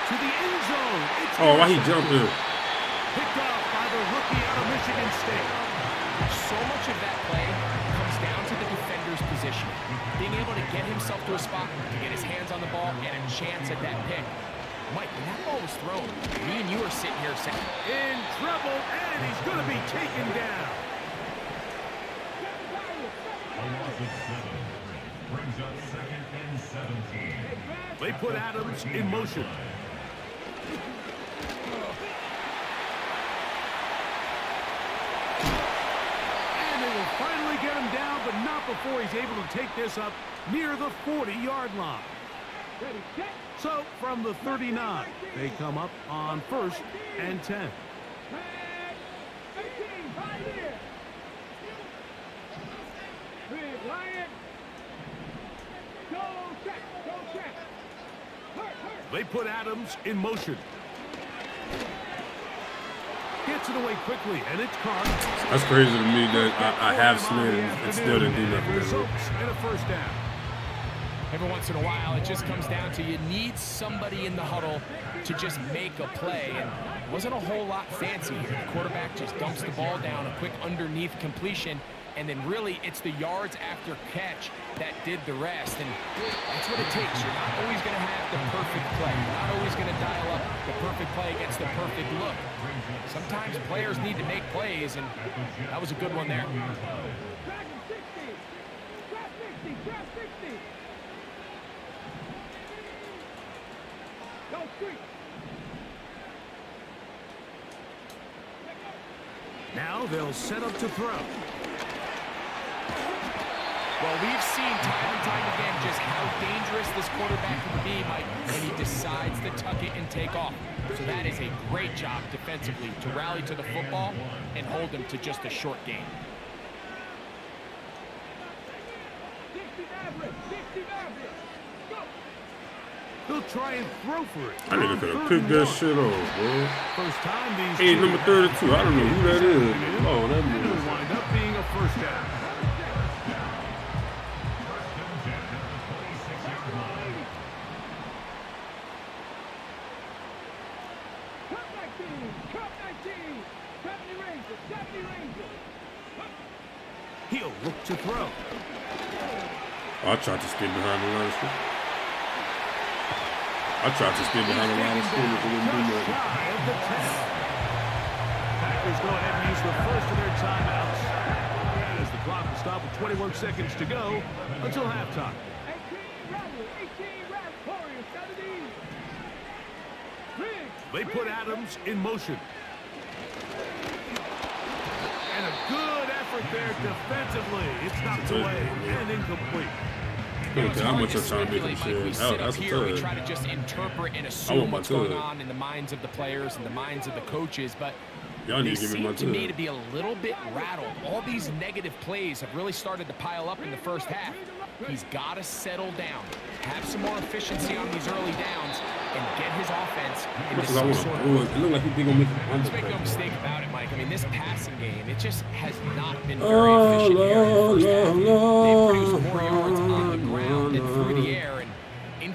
To the end zone. It's oh, why he jumped in? Picked off by the rookie out of Michigan State. So much of that play comes down to the defender's position. Being able to get himself to a spot, to get his hands on the ball, and a chance at that pick. Mike, when that ball was thrown, me and you are sitting here saying, in trouble, and he's going to be taken down. A loss of 7 brings up 2nd and 17. They put Adams in motion. And they will finally get him down, but not before he's able to take this up near the 40-yard line. So from the 39, they come up on 1st and 10. They put Adams in motion. Gets it away quickly, and it's caught. That's crazy to me that I have slid and still didn't do nothing. Results in a first down. every once in a while, it just comes down to you need somebody in the huddle to just make a play. And it wasn't a whole lot fancy here. The quarterback just dumps the ball down, a quick underneath completion, and then really it's the yards after catch that did the rest. And that's what it takes. You're not always going to have the perfect play. You're not always going to dial up the perfect play against the perfect look. Sometimes players need to make plays, and that was a good one there. Now they'll set up to throw. Well, we've seen time and time again just how dangerous this quarterback can be, Mike, when he decides to tuck it and take off. So that is a great job defensively to rally to the football and hold him to just a short gain. He'll try and throw for it. That nigga could have picked that shit off, bro. First time these Hey, two number 32. I don't know who that is. Oh, that It'll nigga. wind up being a first down. Cup 19, Cup 19. 70 Rangers, 70 Rangers. He'll look to throw. Oh, I tried to spin behind the line of scrimmage. I tried to spin behind the line of scrimmage. It didn't do nothing. Shy of the 10. Packers go ahead and use the first of their timeouts. As the clock will stop with 21 seconds to go until halftime. 18 Rebel, 18 Rebel, Warriors, 70. Riggs. They put Adams in motion. And a good effort there defensively. It's knocked away and incomplete. Okay, how much I'm to trying to make speculate, him Mike. We share? sit up That's a here, we third. try to just interpret and I assume want my what's going third. on in the minds of the players and the minds of the coaches, but Y'all they need to give me my seem to me third. to be a little bit rattled. All these negative plays have really started to pile up in the first half. He's got to settle down, have some more efficiency on these early downs, and get his offense into Because I some want sort to. of. It looked like he gonna make an Let's make no undercut. mistake about it, Mike. I mean, this passing game, it just has not been very efficient here in the first half. They've produced more yards on the ground than through the air, and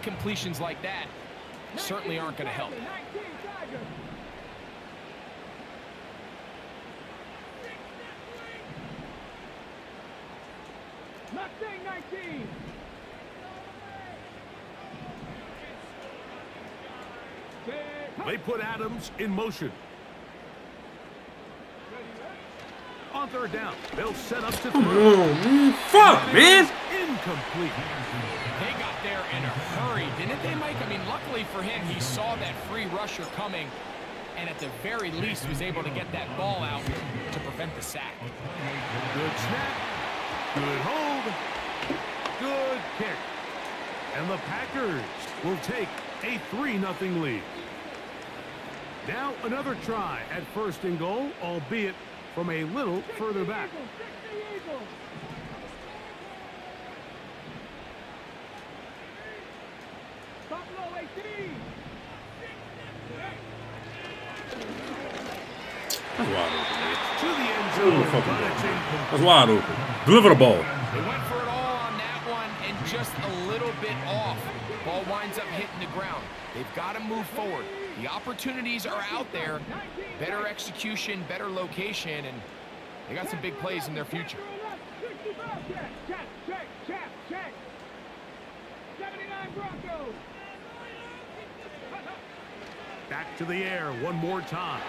incompletions like that certainly aren't going to help. 19 Tigers. Mustang 19. They put Adams in motion. On third down, they'll set up to throw. Oh, man. Fuck, man. Incomplete. They got there in a hurry, didn't they, Mike? I mean, luckily for him, he saw that free rusher coming, and at the very least was able to get that ball out to prevent the sack. Good snap. Good hold. Good kick. And the Packers will take a 3-0 lead. Now another try at first and goal, albeit from a little further back. 60 Eagles. Buffalo 18. That's wide open, man. To the end Deliver zone, the fucking but ball. it's incomplete. That's wide open. Deliver the ball. They went for it all on that one and just a little bit off. Ball winds up hitting the ground. They've got to move forward. The opportunities are out there. Better execution, better location, and they got some big plays in their future. 65 check, check. 79 Broncos. Back to the air one more time.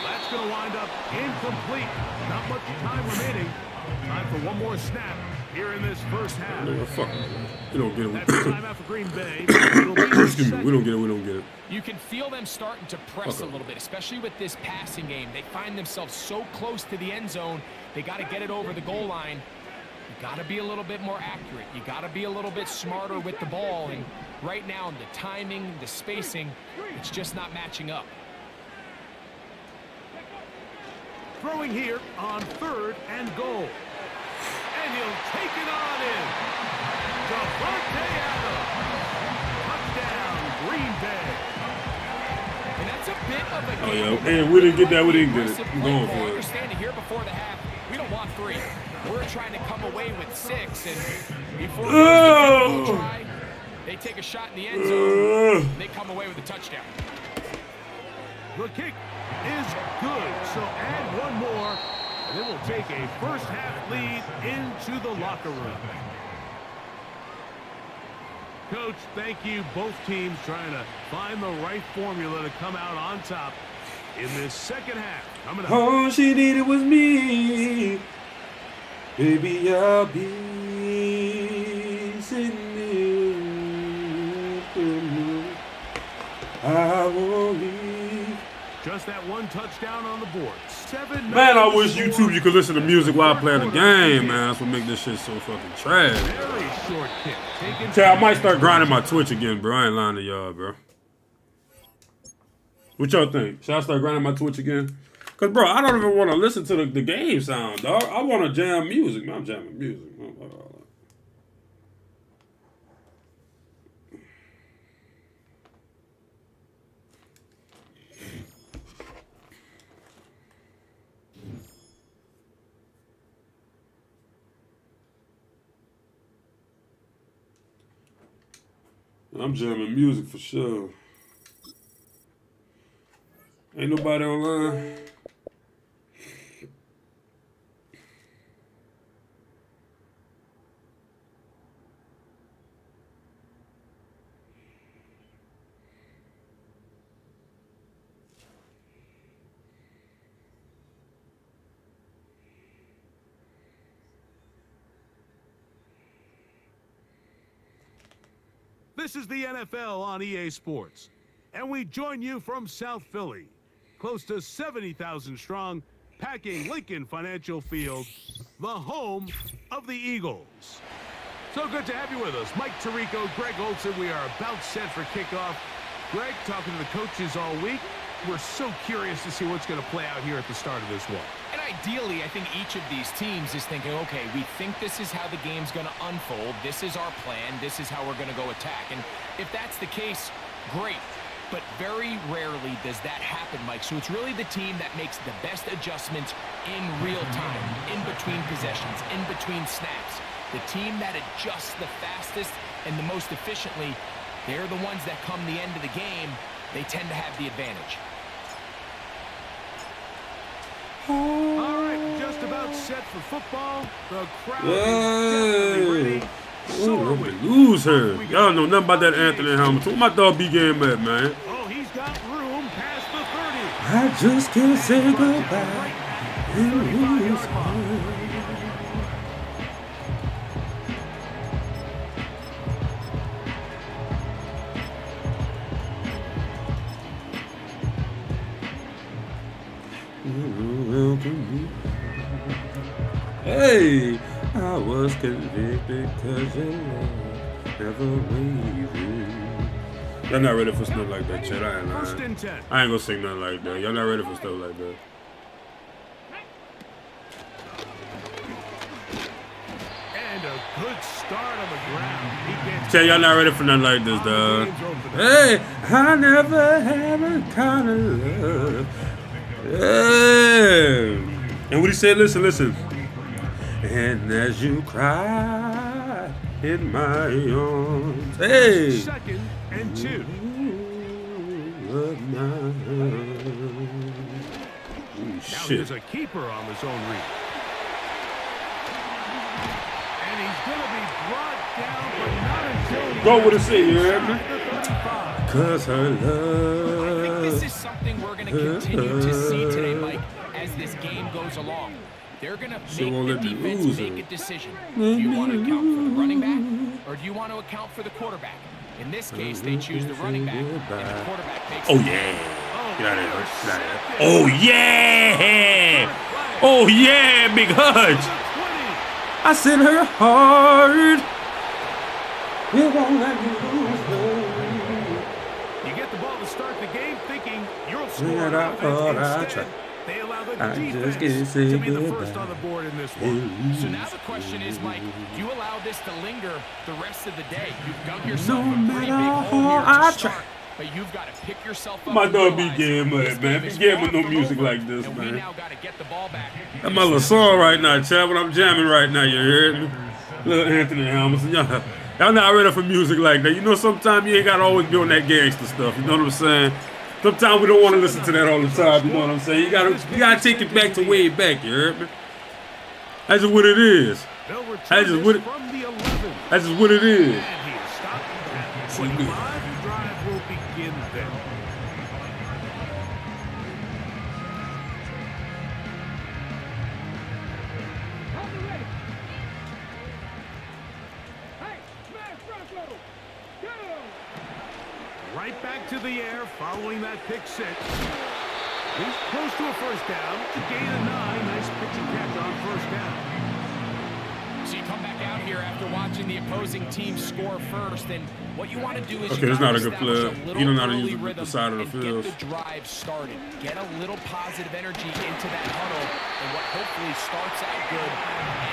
That's going to wind up incomplete. Not much time remaining. Time for one more snap here in this first half. No, fuck. We don't get That's a it. timeout for Green Bay. It'll be the Excuse me. We don't get it. We don't get it. You can feel them starting to press a little bit, especially with this passing game. They find themselves so close to the end zone, they got to get it over the goal line. You got to be a little bit more accurate. You got to be a little bit smarter with the ball. And right now, the timing, the spacing, it's just not matching up. Throwing here on third and goal. And he'll take it on in. Davante Adams. Touchdown, Green Bay. And that's a bit of a Oh, game. yeah. And we didn't get that. We didn't get it. Aggressive I'm play going call. for it. Understand it here before the half. We don't want 3. We're trying to come away with 6. And before Oh! they try, they take a shot in the end zone. And they come away with a touchdown. The kick is good, so add one more, and it will take a first-half lead into the locker room. Coach, thank you. Both teams trying to find the right formula to come out on top in this second half. Coming up. All she needed was me. Baby, I'll be sitting there. I won't leave. Just that one touchdown on the board. 7-0 Man, I wish score. YouTube you could listen to music while I play the game, man. That's what make this shit so fucking trash. Very short kick. Taken Okay, I might start grinding my Twitch again, bro. I ain't lying to y'all, bro. What y'all think? Should I start grinding my Twitch again? Cause, bro, I don't even want to listen to the game sound, dog. I want to jam music, man. I'm jamming music. I'm jamming music for sure. Ain't nobody online. This is the NFL on EA Sports, and we join you from South Philly, close to 70,000 strong, packing Lincoln Financial Field, the home of the Eagles. So good to have you with us. Mike Tirico, Greg Olson. We are about set for kickoff. Greg, talking to the coaches all week. We're so curious to see what's going to play out here at the start of this one. And ideally, I think each of these teams is thinking, okay, we think this is how the game's going to unfold. This is our plan. This is how we're going to go attack. And if that's the case, great. But very rarely does that happen, Mike. So it's really the team that makes the best adjustments in real time, in between possessions, in between snaps. The team that adjusts the fastest and the most efficiently, they're the ones that come the end of the game. They tend to have the advantage. All right, just about set for football. The crowd is definitely ready. So are we. Lose her. Y'all know nothing about that Anthony Hamilton. Where my dog B game at, man? Oh, he's got room past the 30. I just can't say goodbye. Hey, I was convicted because your love never wavering. Y'all not ready for stuff like that, Chad. I ain't First and 10. I ain't gonna say nothing like that. Y'all not ready for stuff like that. And a good start on the ground. He gets Chad, y'all not ready for nothing like this, dog. Hey, I never had a kind of love. Hey. And what he said, listen. And as you cry in my arms, hey. Second and 2. Now Shit. here's a keeper on the zone read. And he's going to be brought down, but not until Go with a C, you heard me? the 35. Cause her I think this love. is something we're going to continue to see today, Mike, as this game goes along. They're going to She make won't the let me defense lose make her. a decision. Do you want to account for the running back, or do you want to account for the quarterback? In this case, they choose the running back, and the quarterback makes Oh the yeah. Get out of here. Get out of here. Oh yeah. Oh yeah, Big Hudge. I sent her hard. You won't let me lose her. You get the ball to start the game thinking you'll score Yeah, on I offense. thought I'd Instead, try. they allow the I just defense can't say to be the goodbye. first on the board in this one. So now the question is, Mike, do you allow this to linger the rest of the day? You've dug yourself No a pretty big matter hole here how I to try. start, but you've got to pick yourself up. My and dog be realize game with this it, man. game Be is game with far no from music over, like this, and we man. now got to get the ball back. That's my little song right now, Chad. What I'm jamming right now, you heard me? Little Anthony Hamilton. Y'all not ready for music like that. You know, sometimes you ain't got to always be on that gangster stuff. You know what I'm saying? Sometimes we don't want to listen to that all the time. You know what I'm saying? You gotta take it back to way back. You heard me? That's just what it is. They'll return That's just what this it, from the 11. that's just what it is. And he is stopped at 25. The drive will begin then. Hold it ready. Hey, smash Bronco. Go. Right back to the air following that pick six. He's close to a first down. To gain a 9. Nice pitch and catch on first down. So you come back out here after watching the opposing team score first, and what you want to do is Okay, you that's gotta not a good establish play. a little You don't know how to early use the rhythm side of the and field. get the drive started. Get a little positive energy into that huddle, and what hopefully starts out good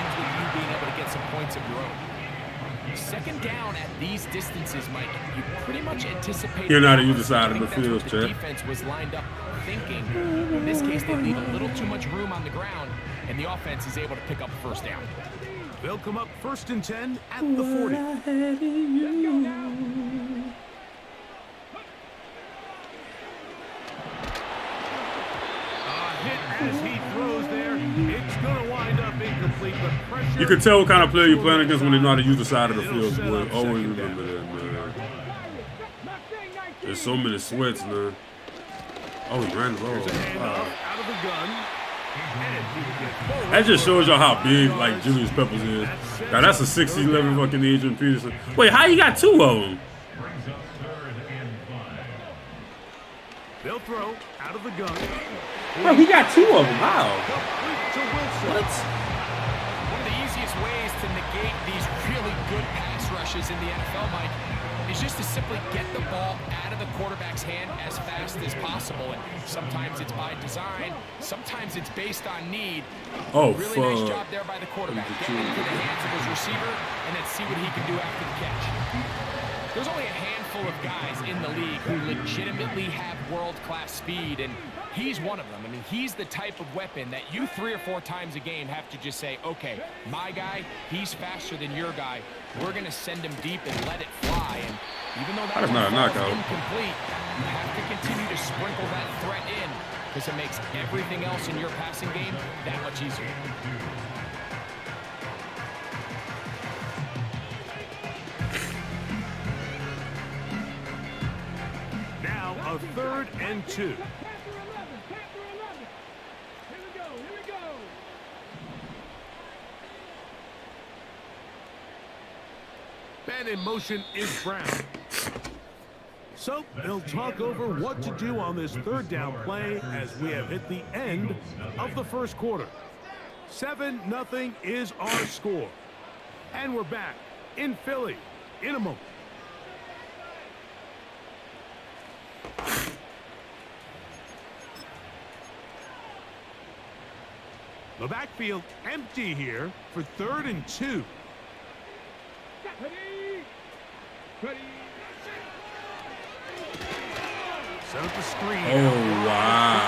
ends with you being able to get some points of your own. Second down at these distances, Mike, you pretty much anticipate. You're not use the side of I the think that's field, what the Chad. defense was lined up thinking. In this case, they leave a little too much room on the ground, and the offense is able to pick up a first down. They'll come up first and 10 at the 40. Let's go now. It's going to wind up incomplete. The pressure. You can tell what kind of player you're playing against when they know how to use the side of the field, boy. Always remember that, man. There's so many sweats, man. Oh, he ran the ball. Out of the gun. That just shows y'all how big, like, Julius Peppers is. God, that's a 6'11" fucking Adrian Peterson. Wait, how you got 2 of them? They'll throw out of the gun. Bro, he got 2 of them. How? What? One of the easiest ways to negate these really good pass rushes in the NFL, Mike, is just to simply get the ball out of the quarterback's hand as fast as possible. And sometimes it's by design, sometimes it's based on need. Oh, really fuck. nice job there by the quarterback. Get into the hands of his receiver and then see what he can do after the catch. There's only a handful of guys in the league who legitimately have world-class speed, and he's one of them. I mean, he's the type of weapon that you 3 or 4 times a game have to just say, okay, my guy, he's faster than your guy. We're going to send him deep and let it fly. And even though That is not a knockout. incomplete, you have to continue to sprinkle that threat in because it makes everything else in your passing game that much easier. Now a 3rd and 2. Here we go. Man in motion is Brown. So they'll talk over what to do on this 3rd down play as we have hit the end of the first quarter. 7-0 is our score. And we're back in Philly in a moment. The backfield empty here for 3rd and 2. Ready. Set up the screen. Oh, wow.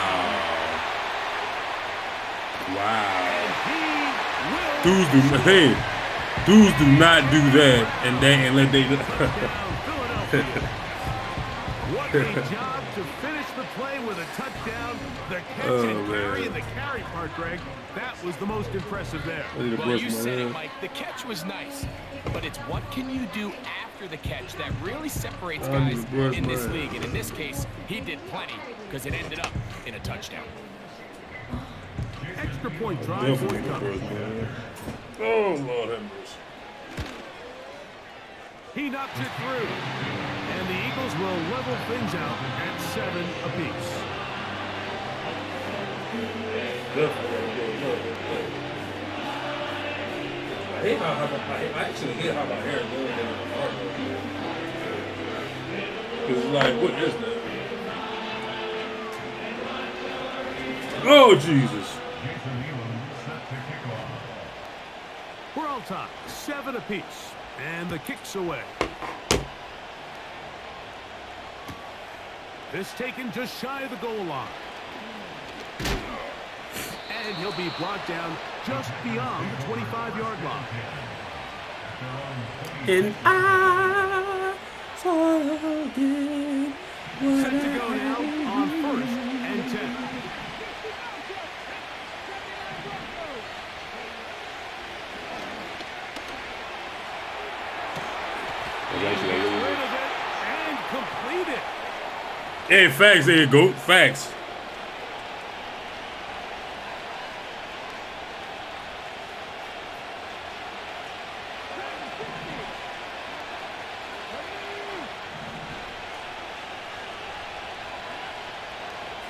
Wow. Dudes do not do that and let they. What a job to finish the play with a touchdown. The catch and carry and the carry part, Greg, that was the most impressive there. Well, you said it, Mike. The catch was nice, but it's what can you do after the catch that really separates guys in this league. And in this case, he did plenty because it ended up in a touchdown. Extra point drive forthcoming. Oh, Lord have mercy. He knocks it through. And the Eagles will level things out at 7 apiece. I actually hate how my hair is doing in the car. It's like, what is that? Oh, Jesus. We're all tied, 7 apiece. And the kick's away. This taken just shy of the goal line. And he'll be brought down just beyond the 25-yard line. And I forget Set to go now on 1st and 10. Gets rid of it and complete it. Hey, facts, there you go. Facts.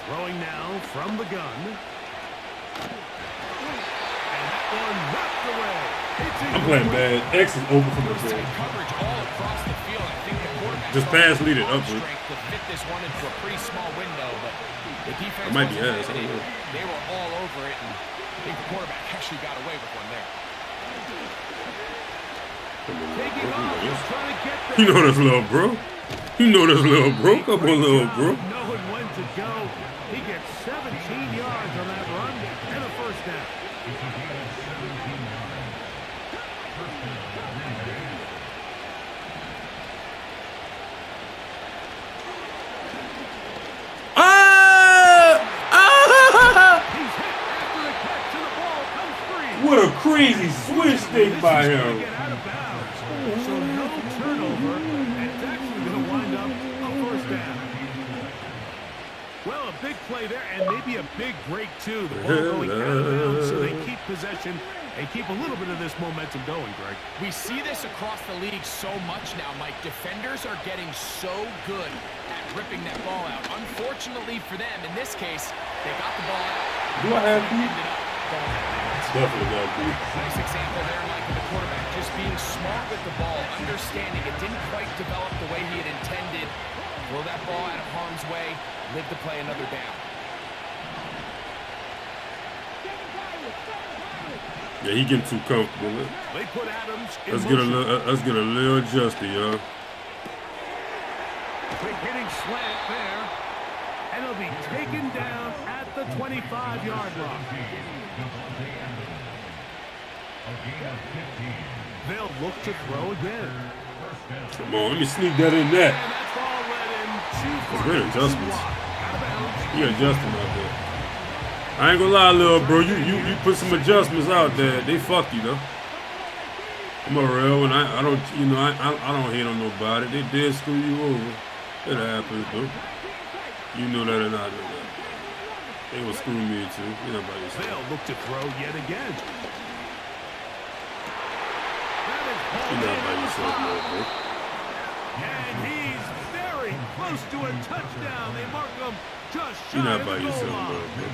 Throwing now from the gun. And that one knocked away. I'm playing bad. X is open from the field. Coverage all across the field. I think the quarterback Just pass lead it upward. strength to fit this one into a pretty small window, but the defense It might be wasn't ass, I don't having it. know. They were all over it, and I think the quarterback actually got away with one there. Taking off, he's trying to get You know this little bro. You know this little bro. Come on, little bro. Knowing when to go. He gets 17 yards on that run and a 1st down. He's hit after the catch, and the ball crazy switch stick by him. Get out of bounds. So no turnover, and it's actually going to wind up a first down. Well, a big play there, and maybe a big break, too. The ball going out of bounds, so they keep possession and keep a little bit of this momentum going, Greg. We see this across the league so much now, Mike. Defenders are getting so good at ripping that ball out. Unfortunately for them, in this case, they got the ball out. Do I have beat? Ended up going out. Definitely got beat. Nice example there, Mike, of the quarterback just being smart with the ball, understanding it didn't quite develop the way he had intended. Throw that ball out of harm's way, live to play another down. Yeah, he getting too comfortable. They put Adams in Let's get a little adjusted, y'all. Quick hitting slant there, and it'll be taken down at the 25-yard line. They'll look to throw again. Come on, let me sneak that in there. And that ball led him too far. Great adjustments. Out of bounds. He adjusting out there. I ain't gonna lie, little bro. You put some adjustments out there. They fuck you though. I'm a real, and I don't, you know, I don't hate on nobody. They did screw you over. It happens, though. You know that or not know that. They will screw me too. You know about yourself. They'll look to throw yet again. You know about yourself, little bro. And he's very close to a touchdown. They mark him just You know shy of about the goal yourself, line. little bro.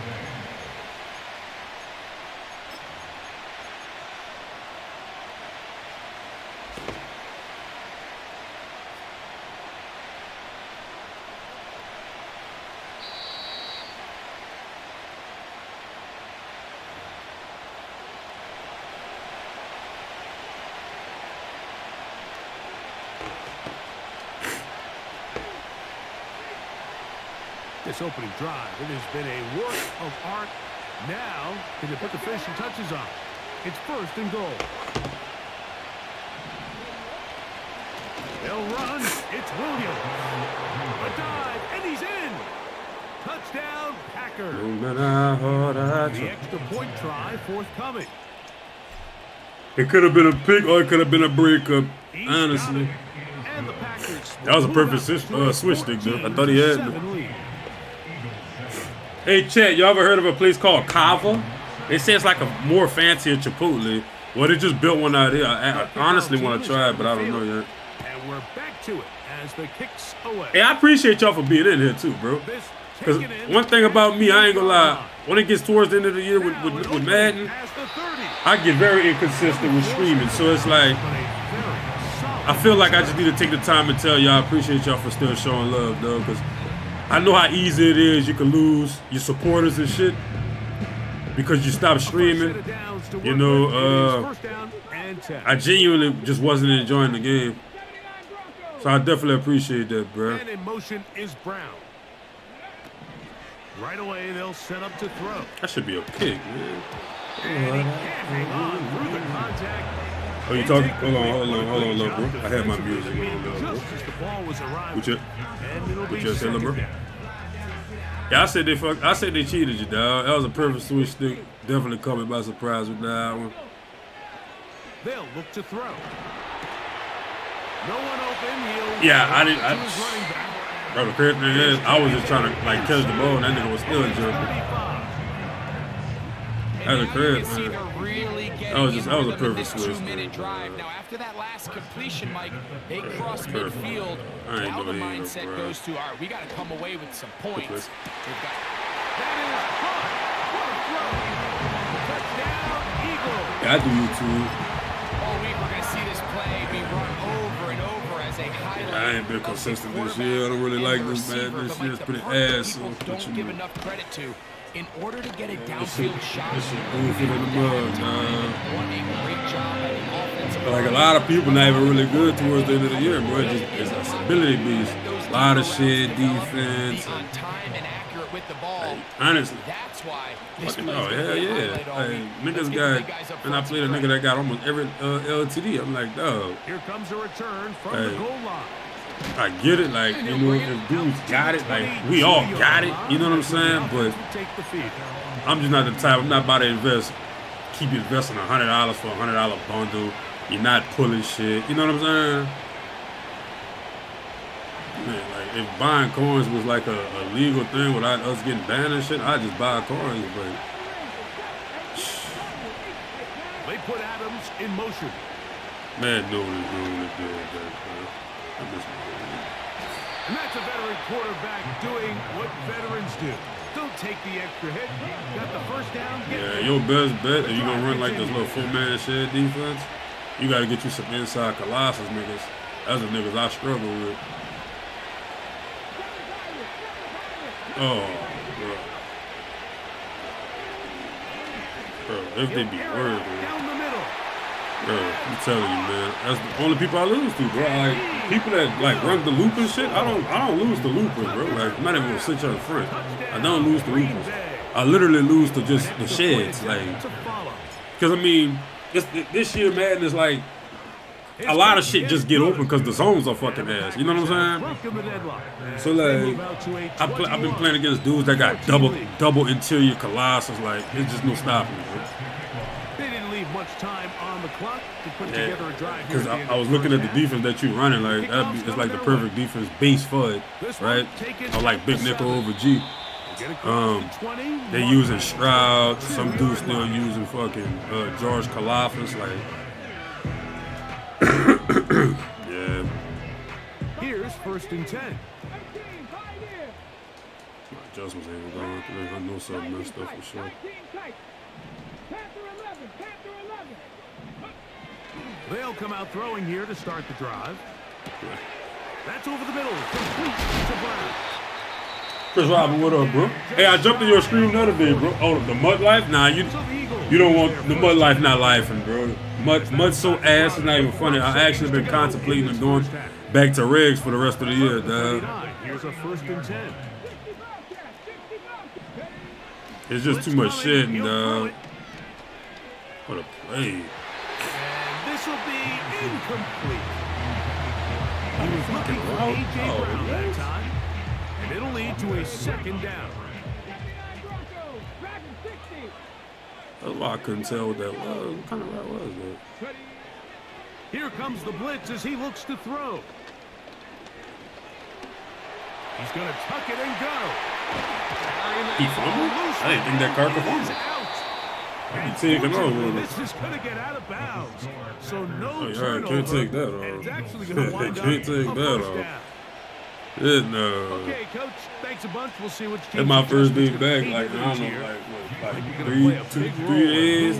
This opening drive, it has been a work of art. Now, can they put the finishing touches on? It's first and goal. They'll run. It's Williams. A dive, and he's in. Touchdown, Packers. No matter how hard I The try. extra point try forthcoming. It could have been a pick or it could have been a breakup. He's Honestly, got it. And the Packers that was a move perfect out to a switch stick, though. I thought he had it. 14-7 lead. Hey, Chet, you ever heard of a place called Kava? They say it's like a more fancier Chipotle. Well, they just built one out here. I honestly want to try it, but I don't know yet. And we're back to it as the kicks away. Hey, I appreciate y'all for being in here too, bro. This Because taken in one thing about me, I ain't gonna lie. When it gets towards the end of the year with Madden, as the 30. I get very inconsistent with streaming. So it's like, But a very solid I feel like I just need to take the time and tell y'all I appreciate y'all for still showing love, though. Because I know how easy it is. You can lose your supporters and shit because you stop streaming. You know, first down and 10. I genuinely just wasn't enjoying the game. So I definitely appreciate that, bro. And in motion is Brown. Right away, they'll set up to throw. That should be a pick, man. And he can't hang on through the contact. Oh, you talking? Hold on, little bro. I have my music on, little bro. Just as the ball was arriving. What you And say, second little bro? down. Yeah, I said they cheated you, dog. That was a perfect switch stick. Definitely caught me by surprise with that one. They'll look to throw. No one open. He'll Yeah, I didn't. to his running back. Bro, the crazy thing is, I was just trying to like catch the ball, and that nigga was still jumping. 35. That was crazy, See man. they're really getting That was a in perfect this switch. 2-minute drive. Now, after that last completion, Mike, they cross perfect. midfield. I ain't Now the believe it, mindset bro. goes to, all right, we got to come away with some points. Quick. They've got That is caught. What a throw. Touchdown, Eagles. Yeah, I do YouTube. all week. We're going to see this play be run over and over as a highlight. I ain't been consistent this year. I don't really like this, man. This year's pretty ass. So People what don't you give mean? enough credit to. In order to get a This downfield shit, shot, this shit goofy in the mud, man. won a great job at the offensive Like a lot of people not even really good towards the end of the year, bro. It's a ability beast. A lot of shit, defense. on time and accurate with the ball. Honestly. That's why this Fucking, was oh, the hell great yeah. highlight all Like, week. niggas Let's give the got, big guys up and I front played a some nigga that got almost every LTD. I'm like, dog, Here comes a return from Hey. the goal line. I get it. Like, you know, if dudes got it, like, we all got it. You know what I'm saying? But Take the feed. I'm just not the type. I'm not about to invest keep investing $100 for a $100 bundle. You're not pulling shit. You know what I'm saying? Man, like if buying coins was like a legal thing without us getting banned and shit, I'd just buy coins. But They put Adams in motion. man, no one is doing it good. I miss my And that's a veteran quarterback doing what veterans do. Don't take the extra hit. Got the first down. Yeah, your best bet if you're gonna run like this little 4-man shed defense, you gotta get you some inside Colossus niggas. That's the niggas I struggle with. Oh, bro, if they be worried, bro, I'm telling you, man, that's the only people I lose to, bro. Like people that like run the loop and shit, I don't lose to loopers, bro. Like I'm not even gonna sit you in front. I don't lose to loopers. I literally lose to just the sheds, like, cause I mean, this year, man, is like a lot of shit just get open because the zones are fucking ass. You know what I'm saying? So like, I've been playing against dudes that got double interior Colossus. Like, there's just no stopping it, bro. They didn't leave much time on the clock to put together a drive. Because I was looking at the defense that you're running. Like, it's like the perfect defense base for it, right? I like big nickel over G. They using Stroud. Some dudes still using fucking George Kalafis. Like, yeah. Here's 1st and 10. My adjustments ain't going through. I know something messed up for sure. They'll come out throwing here to start the drive. That's over the middle. Complete to Brown. Chris Robin, what up, bro? Hey, I jumped in your stream the other day, bro. Oh, the mud life? Nah, you don't want the mud life not lifing, bro. Mud's so ass, it's not even funny. I actually been contemplating on going back to Regs for the rest of the year, dog. Here's a 1st and 10. It's just too much shit, dog. What a play. And this will be incomplete. He was looking for A.J. Brown that time. And it'll lead to a 2nd down. That's why I couldn't tell what that was. What kind of route was that? Here comes the blitz as he looks to throw. He's going to tuck it and go. He fumbled? I didn't think that car could fumble. He taking over. This is going to get out of bounds. So no turnover. Can't take that off. And it's actually going to wind up Can't take a that first off. down. Okay, Coach, thanks a bunch. We'll see which team. That's my first day back. Like, I don't know, like 3 days.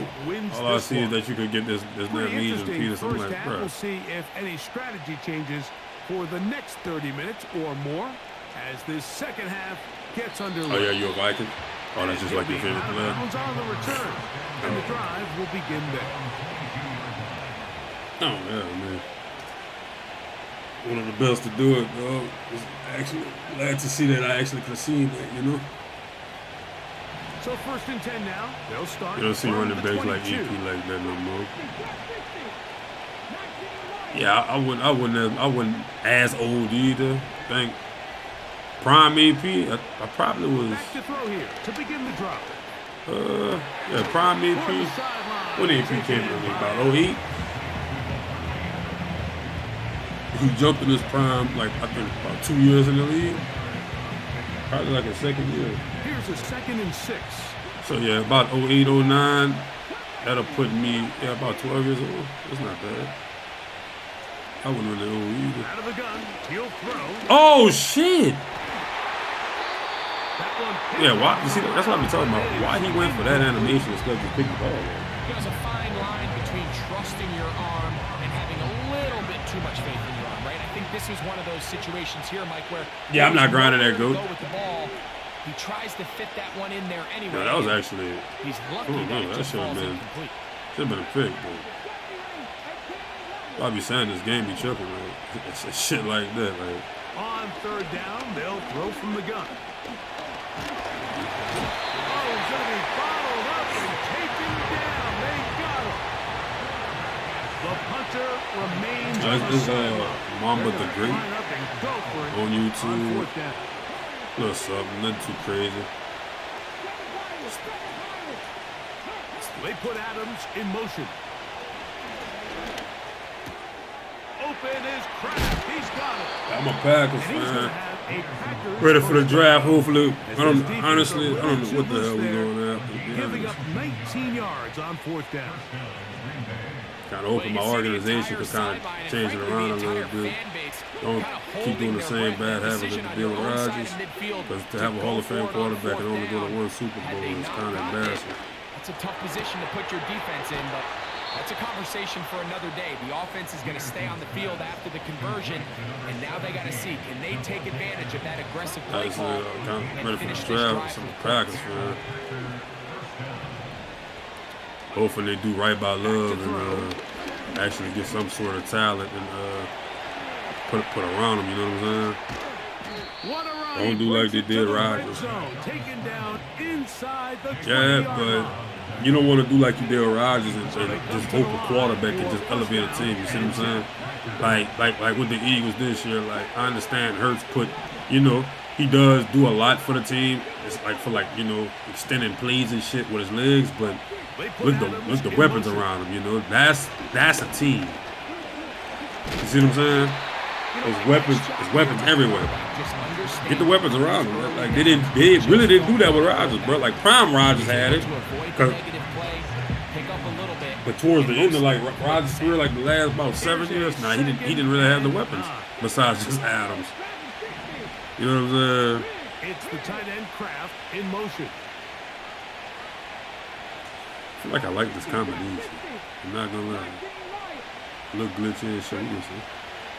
All I see is that you could get this damn Legion Peterson. I'm like, bro. We'll see if any strategy changes for the next 30 minutes or more as this second half gets underway. Oh yeah, you a Viking? Oh, that's just like your favorite player. On the return, and the drive will begin there. Oh yeah, man. One of the best to do it, dog. It's actually glad to see that I actually could see that, you know. So 1st and 10 now. They'll start. You don't see running backs like EP like that no more. Yeah, I wouldn't as old either. I think prime AP, I probably was. Back to throw here to begin the drop. Yeah, prime AP. When AP came to me, about 08. He jumped in his prime, like I think about 2 years in the league. Probably like a 2nd year. Here's a 2nd and 6. So yeah, about 08, 09. That'll put me about 12 years old. That's not bad. I wouldn't really old either. Out of the gun, he'll throw. Oh shit! Yeah, why? You see, that's what I've been talking about. Why he went for that animation instead of just picking the ball up. There's a fine line between trusting your arm and having a little bit too much faith in your arm, right? I think this is one of those situations here, Mike, where yeah, I'm not grinding that goat. Go with the ball. He tries to fit that one in there anyway. Yeah, that was actually. He's lucky that it just falls incomplete. Should have been a pick, but I be saying this game be tripping, man. It's shit like that, like. On 3rd down, they'll throw from the gun. Oh, he's going to be followed up and taken down. They got him. The punter remains on the sideline. Mamba the Great on YouTube. Little something, nothing too crazy. They put Adams in motion. Open is Kraft. He's got it. I'm a Packers And he's going to fan. have a Packers Ready for the draft, hopefully. Honestly, I don't know what the hell we're doing now. Giving up 19 yards on 4th down. Kind of open my organization to kind of change it around a little bit. Don't keep doing the same bad habits that you did with Rodgers. Because to have a Hall of Fame quarterback and only go to one Super Bowl is kind of embarrassing. That's a tough position to put your defense in, but that's a conversation for another day. The offense is going to stay on the field after the conversion, and now they got to see, can they take advantage of that aggressive play call Kind of and ready for finish the this draft drive with some with Packers fan. Hopefully they do right by Love and actually get some sort of talent and put around him, you know what I'm saying? Don't do like they did Rodgers. Yeah, but you don't want to do like you did Rodgers and just hope a quarterback can just elevate a team, you see what I'm saying? Like with the Eagles this year, like I understand Hurts put, you know, he does do a lot for the team. It's like for you know, extending plays and shit with his legs, but look the weapons around him, you know. That's a team. You see what I'm saying? There's weapons everywhere. Get the weapons around him. Like they really didn't do that with Rodgers, bro. Like prime Rodgers had it. But towards the end of like Rodgers' career, like the last about 7 years, he didn't really have the weapons besides just Adams. You know what I'm saying? It's the tight end Kraft in motion. I feel like I like this combination. I'm not gonna lie. Look glitchy and shit.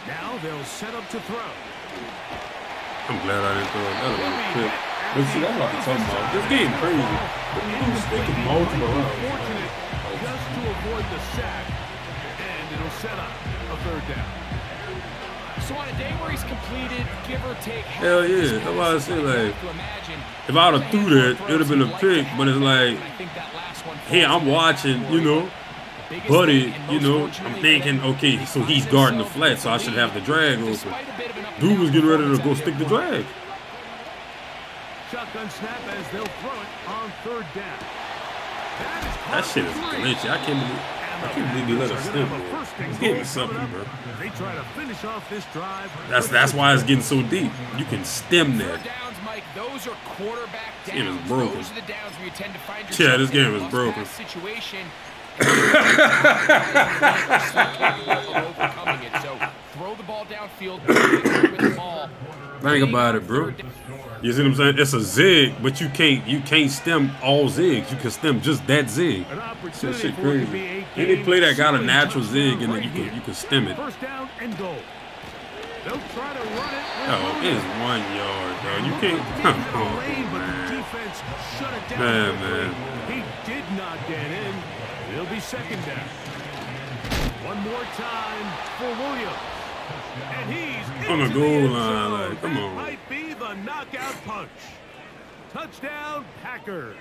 Now they'll set up to throw. I'm glad I didn't throw it. That was a quick. But see, that's what I'm talking about. This game crazy. Dude's sticking multiple rounds. Just to avoid the sack, and it'll set up a 3rd down. So on a day where he's completed, give or take. Hell yeah. That's why I say, like, if I would have threw that, it would have been a pick. But it's like, hey, I'm watching, you know, Buddy, you know, I'm thinking, okay, so he's guarding the flat, so I should have the drag open. Dude was getting ready to go stick the drag. Shotgun snap as they'll throw it on 3rd down. That shit is glitchy. I can't believe they let us stem, bro. It's getting something, bro. They try to finish off this drive. That's why it's getting so deep. You can stem that. Downs, Mike, those are quarterback downs. This game is broken. Those are the downs where you tend to find yourself Yeah, this game in a is broken. lost pass situation. So throw the ball downfield with the ball. Think about it, bro. You see what I'm saying? It's a zig, but you can't stem all zigs. You can stem just that zig. That shit crazy. Any play that got a natural zig in it, you can stem it. 1st down and goal. They'll try to run it. Oh, it's 1 yard, bro. You can't. Come on, man. Defense shut it down. Man. He did not get in. It'll be 2nd down. One more time for Williams. And he's On the goal line, like, come on. Might be the knockout punch. Touchdown, Packers.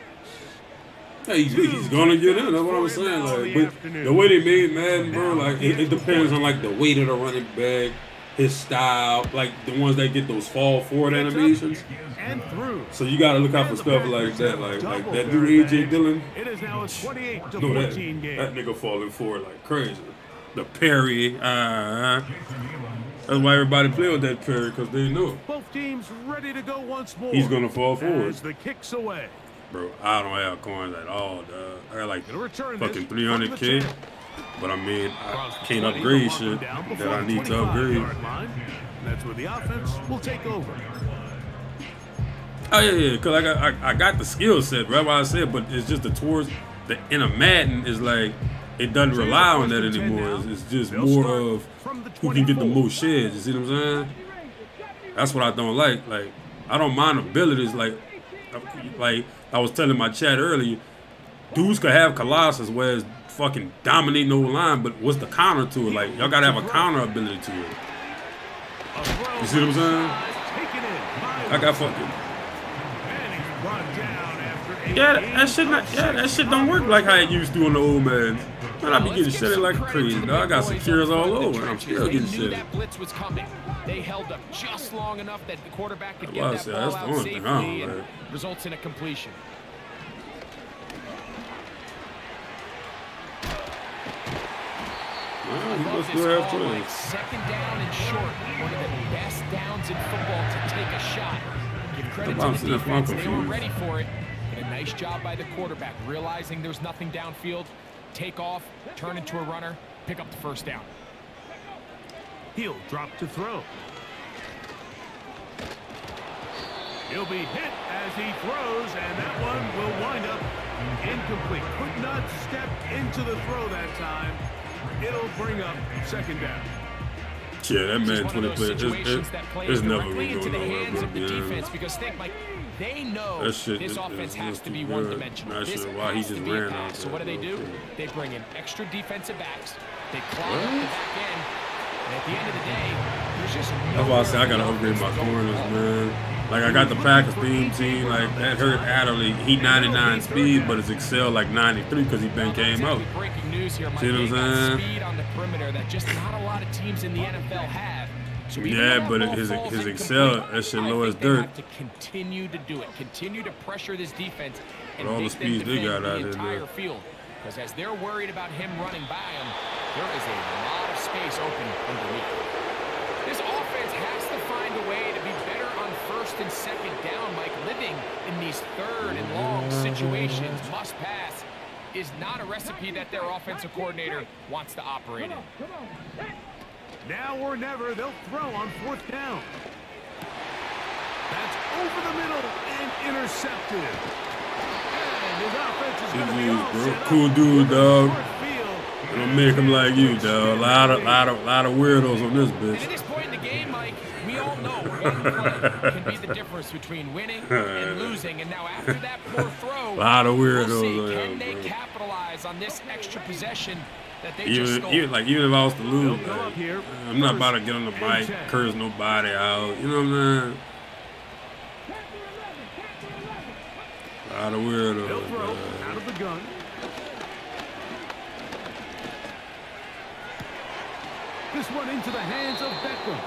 Hey, he's gonna get in. That's what I'm saying. Like, but the way they made Madden, bro, like it depends on like the weight of the running back, his style, like the ones that get those fall forward animations. And through. So you gotta look out for stuff like that, like that dude AJ Dillon. It is now a 28 to No, 14 game. that nigga falling forward like crazy. The parry, that's why everybody play with that parry, because they know Both teams ready to go once more. he's gonna fall forward. As the kicks away. Bro, I don't have coins at all, dog. I got like Return fucking this 300K, but I mean, I can't upgrade shit that I need to upgrade. That's where the offense will take over. Oh yeah, because I got the skill set, right? What I said, but it's just the towards the inner Madden is like it doesn't rely on that anymore. It's just more of who can get the most sheds. You see what I'm saying? That's what I don't like. Like I don't mind abilities. Like I was telling my chat earlier, dudes could have Colossus where it's fucking dominate no line, but what's the counter to it? Like y'all gotta have a counter ability to it. You see what I'm saying? I got fucking. That shit don't work like how it used to on the old man. Man, I be getting shitted like crazy, dog. I got secures all over, and I'm still getting They knew shitted. that blitz was coming. They held up just long enough that the quarterback could get Well, I that said, ball that's the out only safely thing I don't and like. results in a completion. I love this call, like second down and short. One of the best downs in football to take a shot. Give credit to the defense. They were ready for it. And a nice job by the quarterback, realizing there's nothing downfield. Take off, turn into a runner, pick up the first down. He'll drop to throw. He'll be hit as he throws, and that one will wind up incomplete. Could not step into the throw that time. It'll bring up second down. Yeah, that man 20 players. It's never directly going into the to hands of the go defense because think, Mike, they know this offense has to be one-dimensional. This has to be a pass. So what do? They bring in extra defensive backs. They clog up the back end. And at the end of the day, there's just no. That's why I say I gotta upgrade my corners, man. Like I got the Packers team, like that hurt Adderley. He 99 speed, but his Excel like 93 because he been came out. Breaking news here, Mike. See what I'm saying? Speed on the perimeter that just not a lot of teams in the NFL have. So yeah, but his Excel, that shit low as dirt. Have to continue to do it. Continue to pressure this defense and all the make speeds them they defend got out the there. entire field. Because as they're worried about him running by him, there is a lot of space open underneath. This offense has to find a way to be better on first and second down, Mike. Living in these third and long situations, must pass, is not a recipe that their offensive coordinator wants to operate in. Now or never, they'll throw on fourth down. That's over the middle and intercepted. And his offense is going to be all set up. Cool dude, dog. Don't make him like you, dog. A lot of weirdos on this bitch. And at this point in the game, Mike, we all know one play can be the difference between winning and losing. And now after that poor throw, a lot of weirdos. We'll see, can they capitalize on this extra possession that they even, just stole? even if I was to lose, like, I'm not about to get on the mic, curse nobody out. You know what I'm saying? A lot of weirdos. They'll throw out of the gun. This one into the hands of Beckham.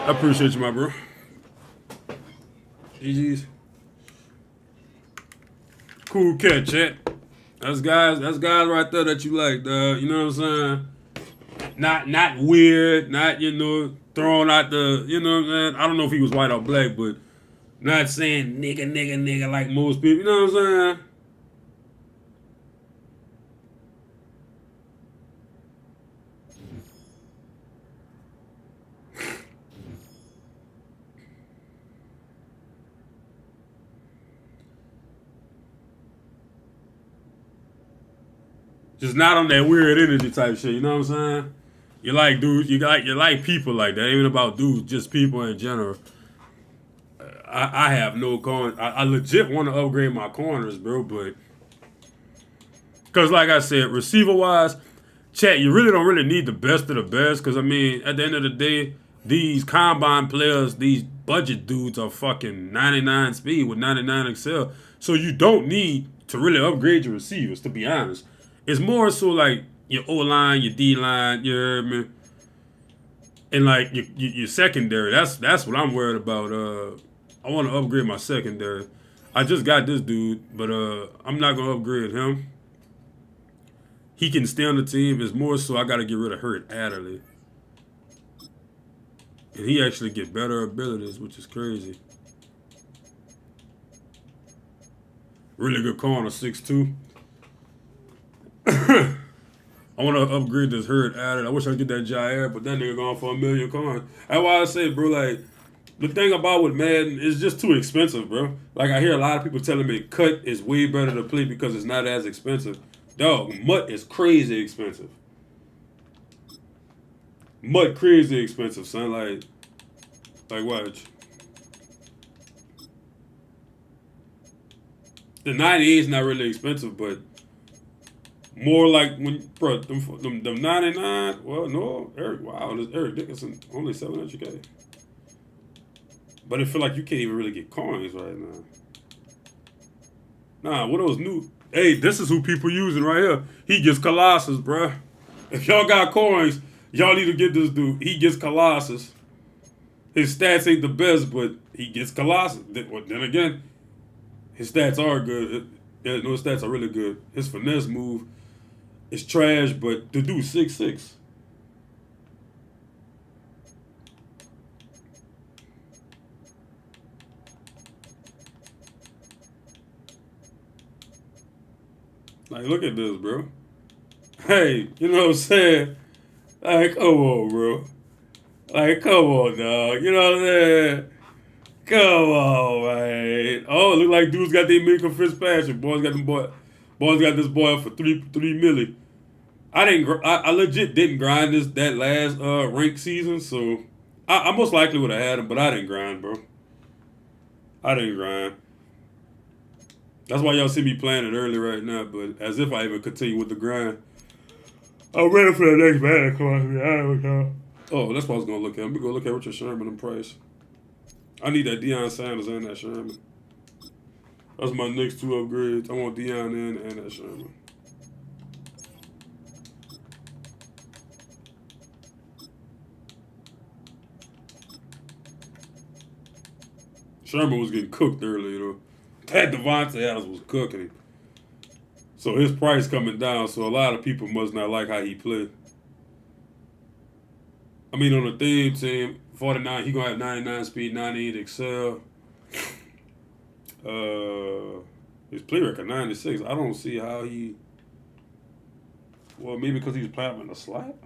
I appreciate you, my bro. GG's. Cool catch, chat. That's guys right there that you like, dog. You know what I'm saying? Not weird, not, throwing out the, you know what I'm saying? I don't know if he was white or black, but not saying nigga like most people. You know what I'm saying? Just not on that weird energy type shit, you know what I'm saying? You like dudes, you like people like that. Even about dudes, just people in general. I have no corner. I legit want to upgrade my corners, bro, but because like I said, receiver wise, chat, you really don't need the best of the best. Because I mean, at the end of the day, these combine players, these budget dudes are fucking 99 speed with 99 Excel. So you don't need to really upgrade your receivers, to be honest. It's more so like your O-line, your D-line, you heard me? And like your secondary. That's what I'm worried about. I want to upgrade my secondary. I just got this dude, but I'm not gonna upgrade him. He can stay on the team. It's more so I gotta get rid of Hurt Adderley. And he actually get better abilities, which is crazy. Really good corner, 6'2". I want to upgrade this Hurt Adderley. I wish I could get that Jair, but that nigga going for $1 million coins. That's why I say, bro, like, the thing about with Madden is just too expensive, bro. Like, I hear a lot of people telling me cut is way better to play because it's not as expensive. Dog, MUT is crazy expensive. MUT crazy expensive, son. Like watch. The 98 is not really expensive, but more like when, bro, them 99, well, no, this Eric Dickerson, only 700K. But it feel like you can't even really get coins right now. Nah, what those new? Hey, this is who people using right here. He gets Colossus, bruh. If y'all got coins, y'all need to get this dude. He gets Colossus. His stats ain't the best, but he gets Colossus. Then again, his stats are good. His stats are really good. His finesse move. is trash, but the dude's 6'6". Like, look at this, bro. Hey, you know what I'm saying? Like, come on, bro. Like, come on, dog. You know what I'm saying? Come on, man. Oh, look like dudes got their Minka Fitzpatrick. Boys got this boy for $3 million. I legit didn't grind that last ranked season, so I most likely would have had him, but I didn't grind, bro. I didn't grind. That's why y'all see me playing it early right now, but as if I even continue with the grind. I'm ready for the next man to come out. Oh, that's what I was going to look at. Let me go look at Richard Sherman and Price. I need that Deion Sanders and that Sherman. That's my next 2 upgrades. I want Deion and that Sherman. Sherman was getting cooked earlier, though. That Devontae Adams was cooking him. So his price coming down, so a lot of people must not like how he played. I mean, on the theme team, 49, he going to have 99 speed, 98 excel. His play record, 96. I don't see how he... Well, maybe because he's playing in the slot?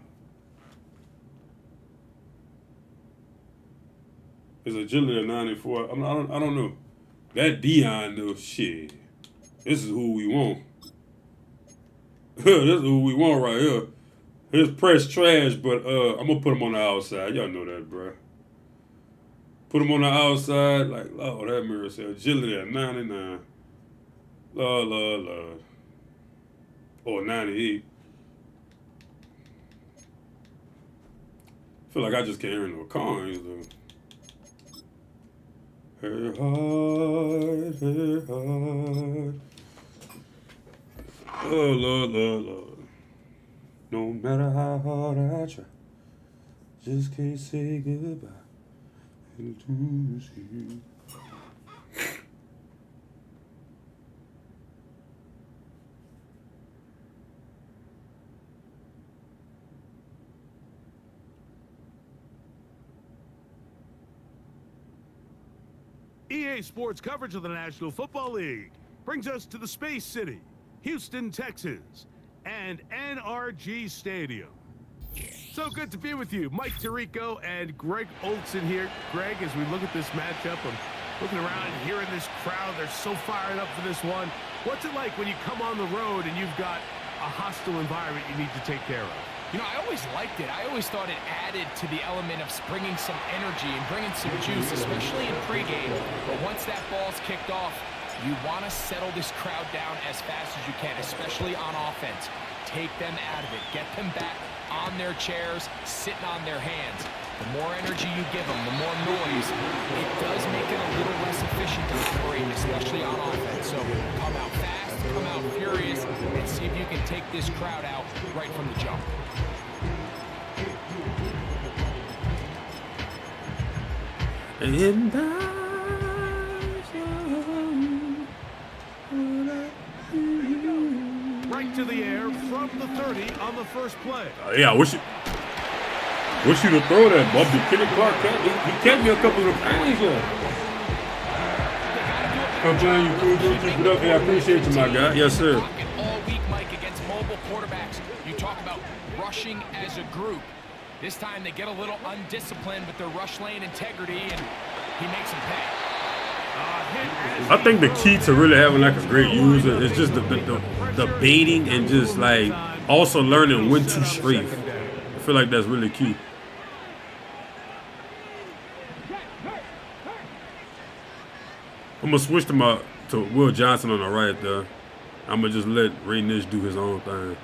His agility at 94. I don't know. That Deion, though, shit. This is who we want. This is who we want right here. His press trash, but I'm going to put him on the outside. Y'all know that, bro. Put him on the outside. Like, Lord, that mirror said agility at 99. Lord. Or 98. I feel like I just can't hear no coins, though. Hey, hard. Oh, Lord. No matter how hard I try, just can't say goodbye. EA Sports coverage of the National Football League brings us to the Space City, Houston, Texas, and NRG Stadium. So good to be with you. Mike Tirico and Greg Olson here. Greg, as we look at this matchup, I'm looking around and hearing this crowd. They're so fired up for this one. What's it like when you come on the road and you've got a hostile environment you need to take care of? You know, I always liked it. I always thought it added to the element of bringing some energy and bringing some juice, especially in pregame. But once that ball's kicked off, you want to settle this crowd down as fast as you can, especially on offense. Take them out of it. Get them back on their chairs, sitting on their hands. The more energy you give them, the more noise, it does make it a little less efficient to operate, especially on offense. So come out fast, come out furious, and see if you can take this crowd out right from the jump. Right to the air from the 30 on the first play. Yeah, I wish you'd have thrown that, Bob. Kenny Clark, he kept me a couple of times. I'm playing you cool, dude. Keep it up. Yeah, I appreciate you, my guy. Yes, sir. All week, Mike, against mobile quarterbacks, you talk about rushing as a group. This time they get a little undisciplined with their rush lane integrity, and he makes them pay. I think the key to really having like a great user is just the baiting and just like also learning when to strafe. I feel like that's really key. I'm gonna switch to Will Johnson on the right there. I'm gonna just let Ray Nish do his own thing.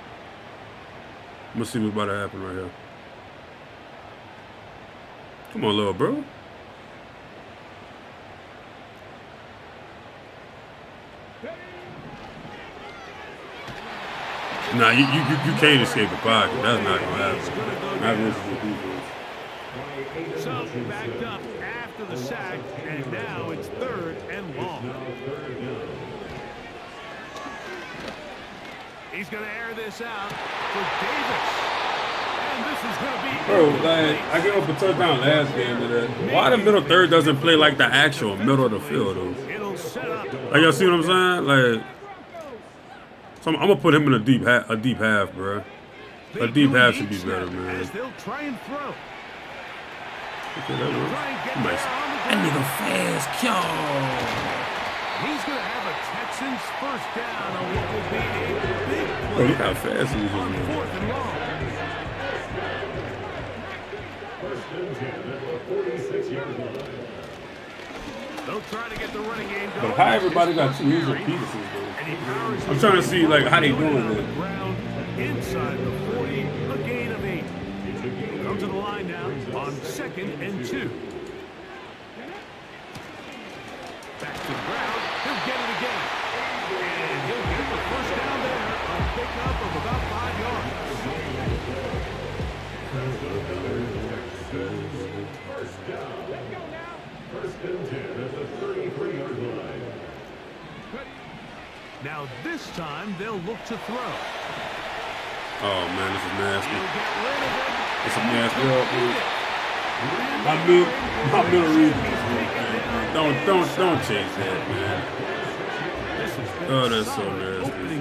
I'm gonna see what's about to happen right here. Come on, little bro. Nah, you can't escape the pocket. That's not gonna happen. Not versus the defense. So backed up after the sack, and now it's 3rd and long. He's going to air this out for Davis. And this is going to be... Bro, like, I gave up a touchdown last game to that. Why the middle third doesn't play like the actual middle of the field, though? Like, y'all see what I'm saying? Like, so I'm going to put him in a deep half, bro. A deep half should be better, man. They'll try and throw. Okay, that works. Nice. That nigga fast, yo. He's going to have a Texans first down on what will be a big play. Oh, look how fast he was. On 4th and long. They'll try to get the running game going. But how everybody got 2 user Petersons, though? I'm trying to see, like, how they doing it. Inside the 40, a gain of 8. Come to the line now on 2nd and 2. Back to the ground. He'll get it again. And he'll get the first down there. A pickup of about 5 yards. First down. First and 10 at the 33-yard line. Now this time they'll look to throw. Oh man, this is nasty. It's a nasty up, my middle read. Don't change that, man. Oh, that's so nasty.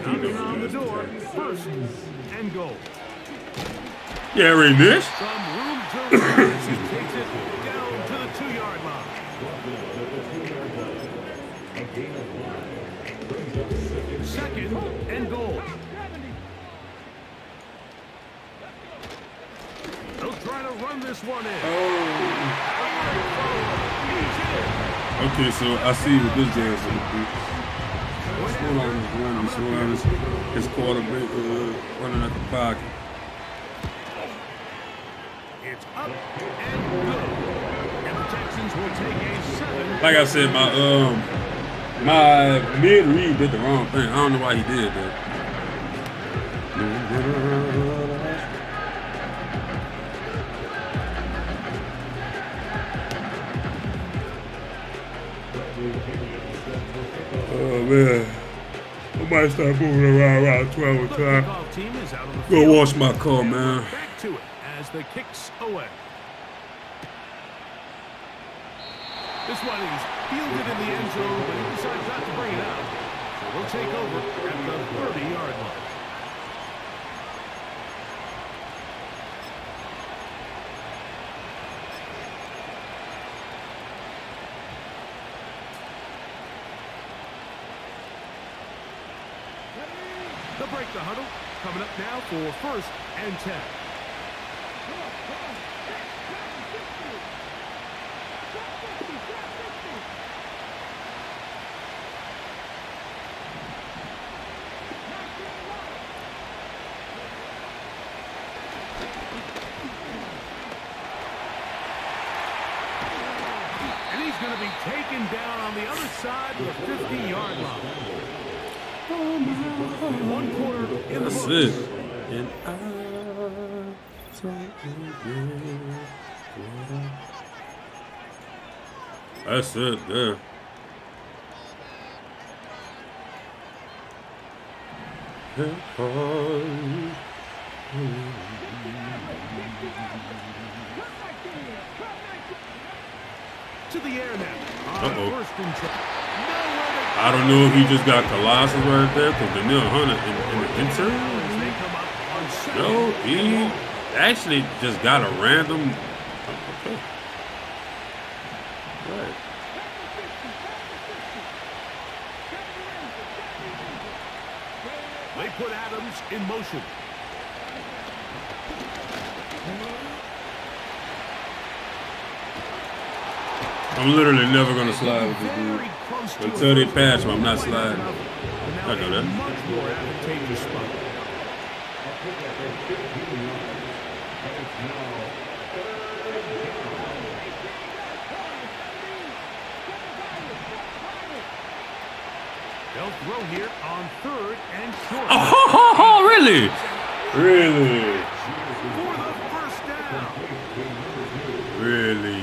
Knocking on the door. First and goal. Yeah, Ray Nish. Some room to run. He takes it down to the 2-yard line. Second and goal. They'll try to run this one in. Okay, so I see what this dance is. What's going on with running? So his quarterback running at the pocket. It's up and good. And the Texans will take a 7. Like I said, my mid read did the wrong thing. I don't know why he did that. Oh man, I might start moving around 12 o'clock. Go wash my car, man. Back to it as the kicks away. This one is fielded in the end zone, but he decides not to bring it out. So we'll take over at the 30-yard line. They'll break the huddle. Coming up now for 1st and 10. And he's going to be taken down on the other side of the 50-yard line. 1 quarter in the That's books. it. And that's it there. To the air now. Uh-oh. 1st and 10. I don't know if he just got Colossus right there because Daniel Hunter in the insert. No, he actually just got a random. Okay. Right. They put Adams in motion. I'm literally never going to slide with this dude. Until they pass him, I'm not sliding. I know that. Much more advantageous spot. They'll throw here on 3rd and short. Oh, really? Really? For the first down. Really?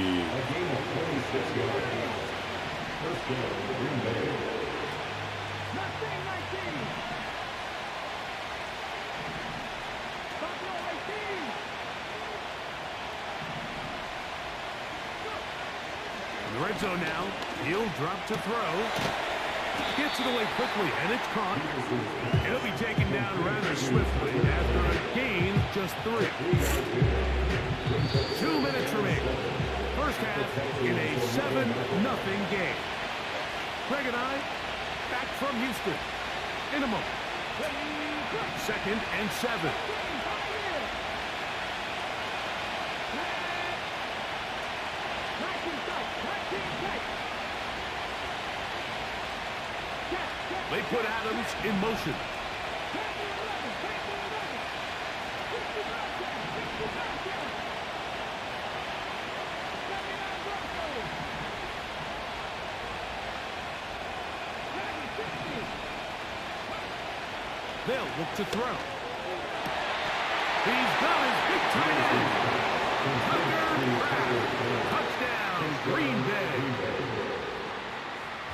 In the red zone now, he'll drop to throw. Gets it away quickly, and it's caught. It'll be taken down rather swiftly after a gain of just 3. 2 minutes remaining. First half in a 7-0 game. Greg and I back from Houston in a moment. 2nd and 7. They put Adams in motion. They'll look to throw. He's got his big tight end. Touchdown, Green Bay.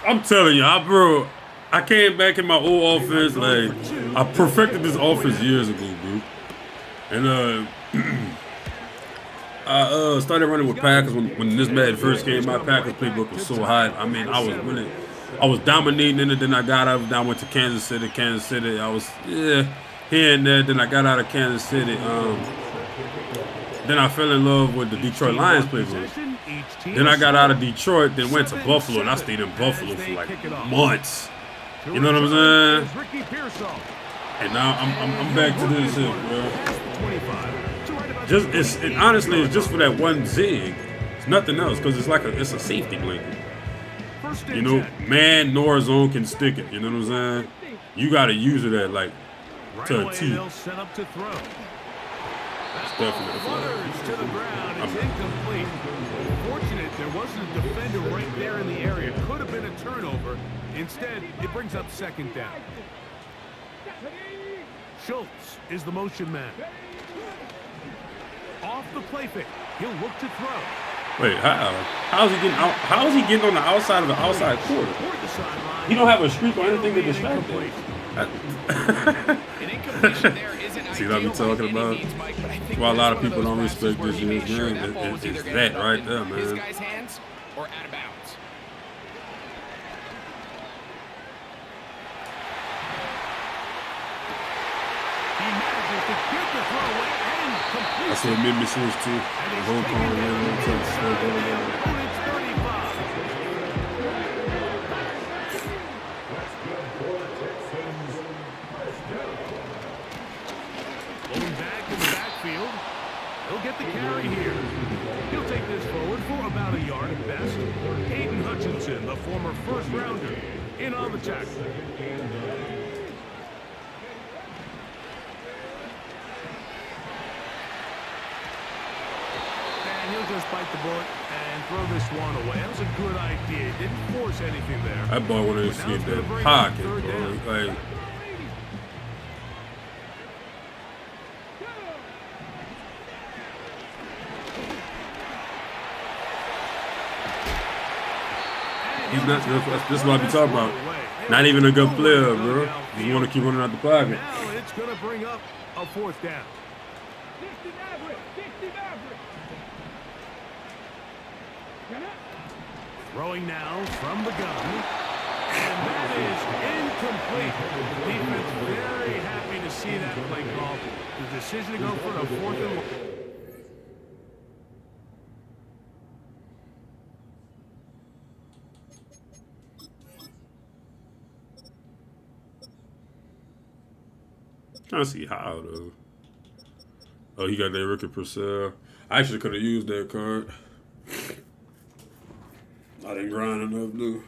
I'm telling you, bro, I came back in my old offense. Like, I perfected this offense years ago, bro. And I started running with Packers when this Madden first came. My Packers playbook was so hot. I mean, I was dominating in it. Then I got out. Then I went to Kansas City. I was here and there. Then I got out of Kansas City. Then I fell in love with the Detroit Lions playbook. Then I got out of Detroit. Then went to Buffalo, and I stayed in Buffalo for like months. You know what I'm saying? And now I'm back to this shit, bro. Honestly, it's just for that one zig. It's nothing else, because it's a safety blanket. You know, man nor zone can stick it. You know what I'm saying? You got to use it at like to a T. It's definitely to the ground. It's incomplete. Fortunate there wasn't a defender right there in the area. Could have been a turnover. Instead, it brings up 2nd down. Schultz is the motion man. Off the play fake. He'll look to throw. Wait, how's he getting out? How is he getting on the outside of the outside court? He don't have a streak or anything to distract him. See what I be talking about? Well, a lot of people don't respect this year's game. It's that right there, man. This guy's hands or out of bounds. He manages to get the throw away and complete. That's what made me switch to the whole corner. He'll get the carry here. He'll take this forward for about a yard at best. Aiden Hutchinson, the former first-rounder, in on the tackle. And he'll just bite the bullet and throw this one away. That was a good idea. Didn't force anything there. That ball wanted to get that pocket, bro. Like, this is what I be talking about. Not even a good player, bro. You want to keep running out the pocket. Now it's going to bring up a 4th down. Throwing now from the gun. And that is incomplete. Defense very happy to see that play call. The decision to go for a 4th and 1. Trying to see how though. Oh, he got that Ricky Purcell. I actually could have used that card. I didn't grind enough, dude.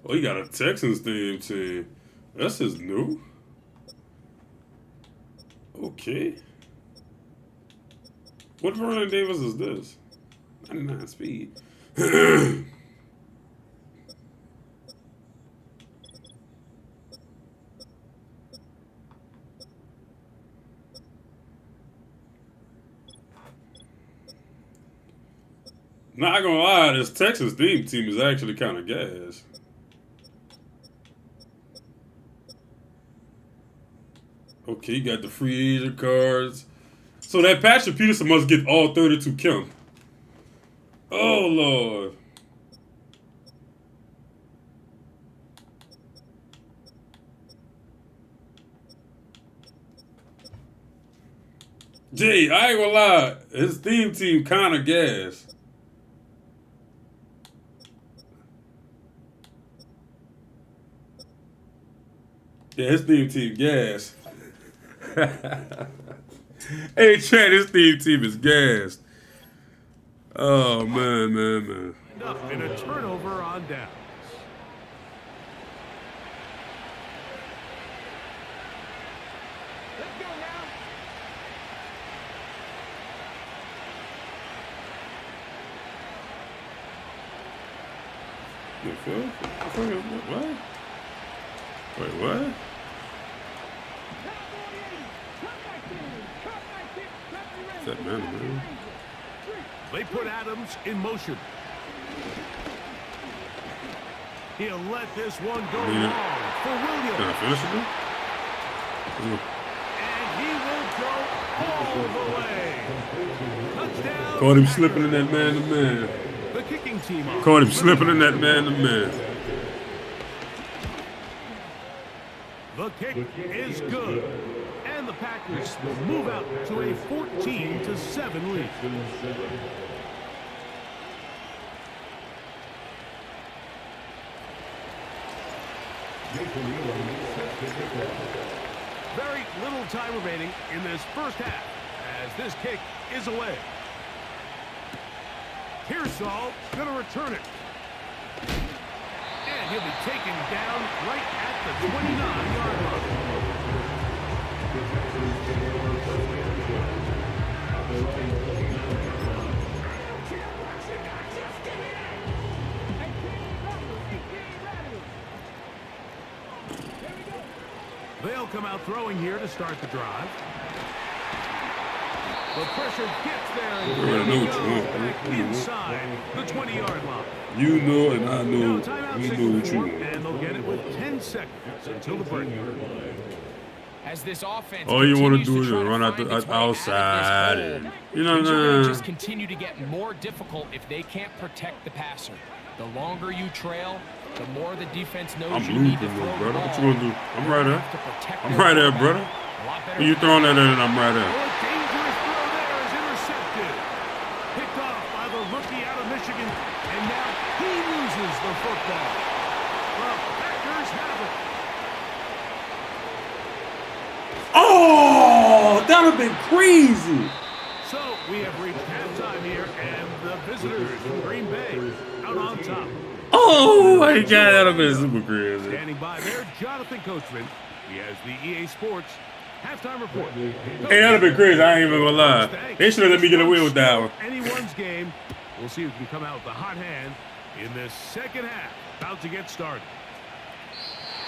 Oh, he got a Texans theme team. That's his new. Okay. What Vernon Davis is this? 99 speed. Not gonna lie, this Texas theme team is actually kind of gas. Okay, you got the free agent cards. So that Patrick Peterson must get all 32 count. Oh, Lord. Jay, I ain't gonna lie. His theme team kind of gas. Yeah, his theme team gas. Hey, Chad, his theme team is gas. Oh, man. Up in a turnover on downs. Let's go now. What? Wait, what? Is that man? They put Adams in motion. He'll let this one go long for Williams. Can I finish it? And he will go all the way. Touchdown. Caught him slipping in that man-to-man. The kicking team. Caught him slipping in that man-to-man. The kick is good. And the Packers will move out to a 14-7 lead. Very little time remaining in this first half as this kick is away. Pearsall going to return it. And he'll be taken down right at the 29-yard line. They'll come out throwing here to start the drive. The pressure gets there and back inside the 20-yard line. You know and I know. You know what you want. And they'll get it with 10 seconds until the break. As this offense all you want to do is run out the outside. And, you know what I'm saying? Just continue to get more difficult if they can't protect the passer. The longer you trail, the more the defense knows I'm you need to losing, throw brother. the What ball. you gonna do? I'm right there. I'm right there, brother. When you throwing that in, I'm right there. A dangerous throw there is intercepted. Picked off by the rookie out of Michigan, and now he loses the football. The Packers have it. Oh, that would have been crazy. So we have reached halftime here, and the visitors from Green Bay out on top. Oh my God, that would have been super crazy. Standing by there, Jonathan Coachman. He has the EA Sports halftime report. Hey, that would have been crazy. I ain't even gonna lie. They should have let me get away with that one. Anyone's game. We'll see who can come out with the hot hand in this second half. About to get started.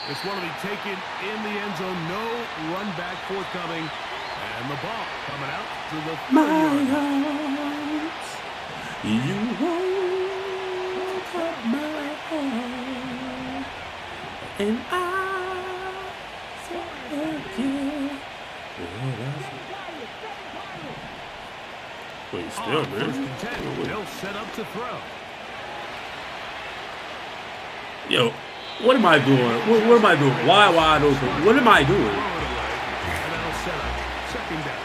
This one will be taken in the end zone. No run back forthcoming. And the ball coming out to the 30-yard line. You won't cut my heart, and I again. Wait, still, man. First and 10. They'll set up to throw. Yo, what am I doing? What am I doing? Why wide open? What am I doing? And that'll set up second down.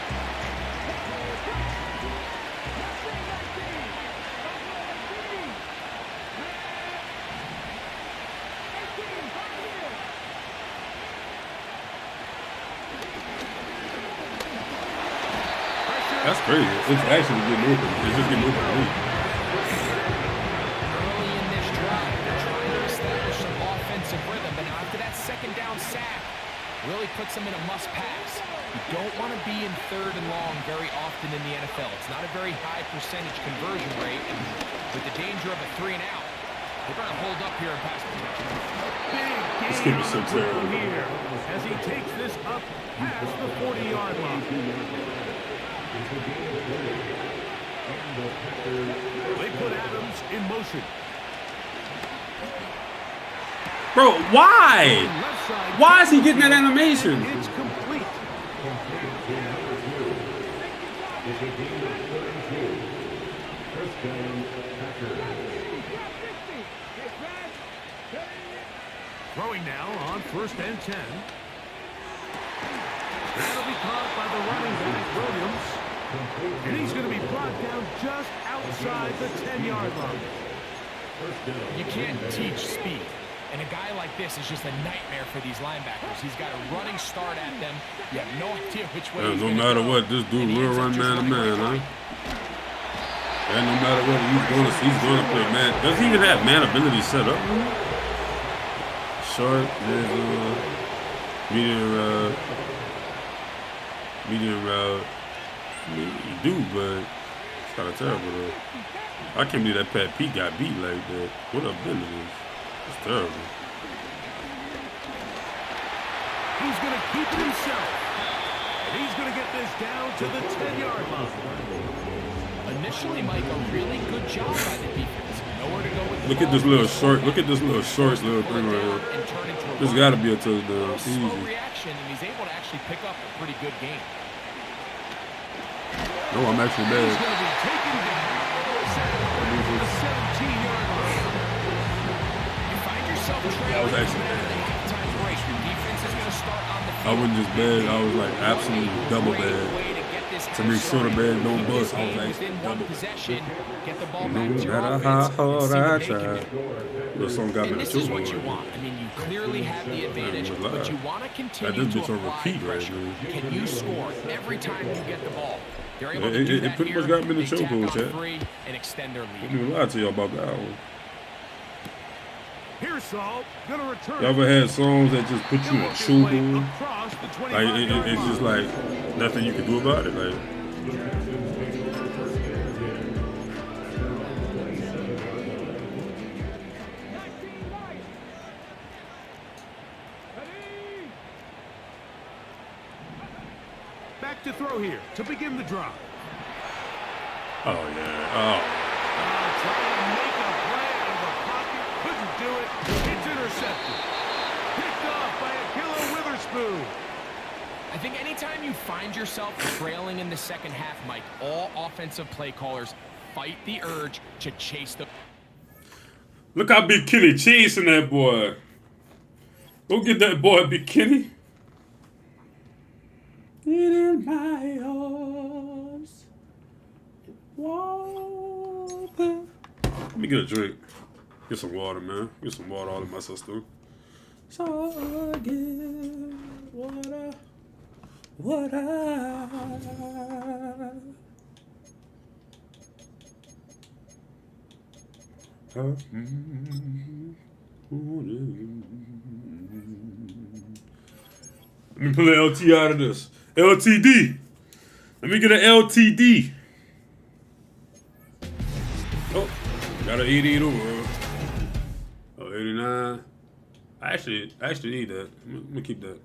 That's crazy. It's actually getting open. It's just getting open. Early in this drive, they're trying to establish some offensive rhythm, but now after that second down sack, really puts them in a must-pass. You don't want to be in third and long very often in the NFL. It's not a very high percentage conversion rate, and with the danger of a 3 and out, they're going to hold up here in pass protection. This kid is so terrible. Here as he takes this up past the 40-yard line. They put Adams in motion. Bro, why? Why is he getting that animation? It's complete. Throwing now on 1st and 10. That'll be caught by the running back, Williams. And he's going to be brought down just outside the 10-yard line. You can't teach speed. And a guy like this is just a nightmare for these linebackers. He's got a running start at them. You have no idea which way he's no going to matter go. what, this dude will run man to man, huh? And no matter what, he's gonna play man. Does he even have man ability set up? Short, medium route. I mean, you do, but it's kind of terrible though. I can't believe that Pat Pete got beat like that. What abilities? It's terrible. He's going to keep it himself. And he's going to get this down to the 10-yard line. Initially, Mike, a really good job by the defense. Nowhere to go with the Look at this little short. Look at this little short little thing right here. This got to be a touchdown. Slow Easy. reaction, and he's able to actually pick up a pretty good game. No, I'm actually He's bad. going to be taken down. The 17-yard line. You find yourself trailing That was actually at the halftime break. Your defense is going to start on the field. I wasn't just bad. I was like absolutely double bad. To me, short of bad, no bust. I was actually double. Possession, get the ball You back know to your that offense, how and see hard I what they can tried. do. The song got me And the this is choke what you on. want. I mean, you clearly have the advantage, but you want to continue this to bitch on apply repeat right pressure. now. Can you score every time you get the ball? They're able It- to do it that pretty here. much got me in the They tack chokehold, on Chad. 3 and extend their I lead. didn't even lie to y'all about that one. Here's Saul. Going to return. You ever had songs that just put you in a chokehold? Across the Like 25-yard it's just line. like nothing you can do about it. Like Back to throw here to begin the drive. oh yeah, Trying to make a play out of the pocket. Couldn't do it. It's intercepted. Picked off by Ahkello Witherspoon. I think anytime you find yourself trailing in the second half, Mike, all offensive play callers fight the urge to chase the... look how Big Kenny chasing that boy. Go get that boy, Big Kenny. Get in my arms. Water. Let me get a drink. Get some water, man. Get some water all in my system. So again, water. Let me pull an LT out of this. LTD. Let me get an LTD. Oh, got an 80 in the world. Oh, 89. I actually need that. Let me keep that.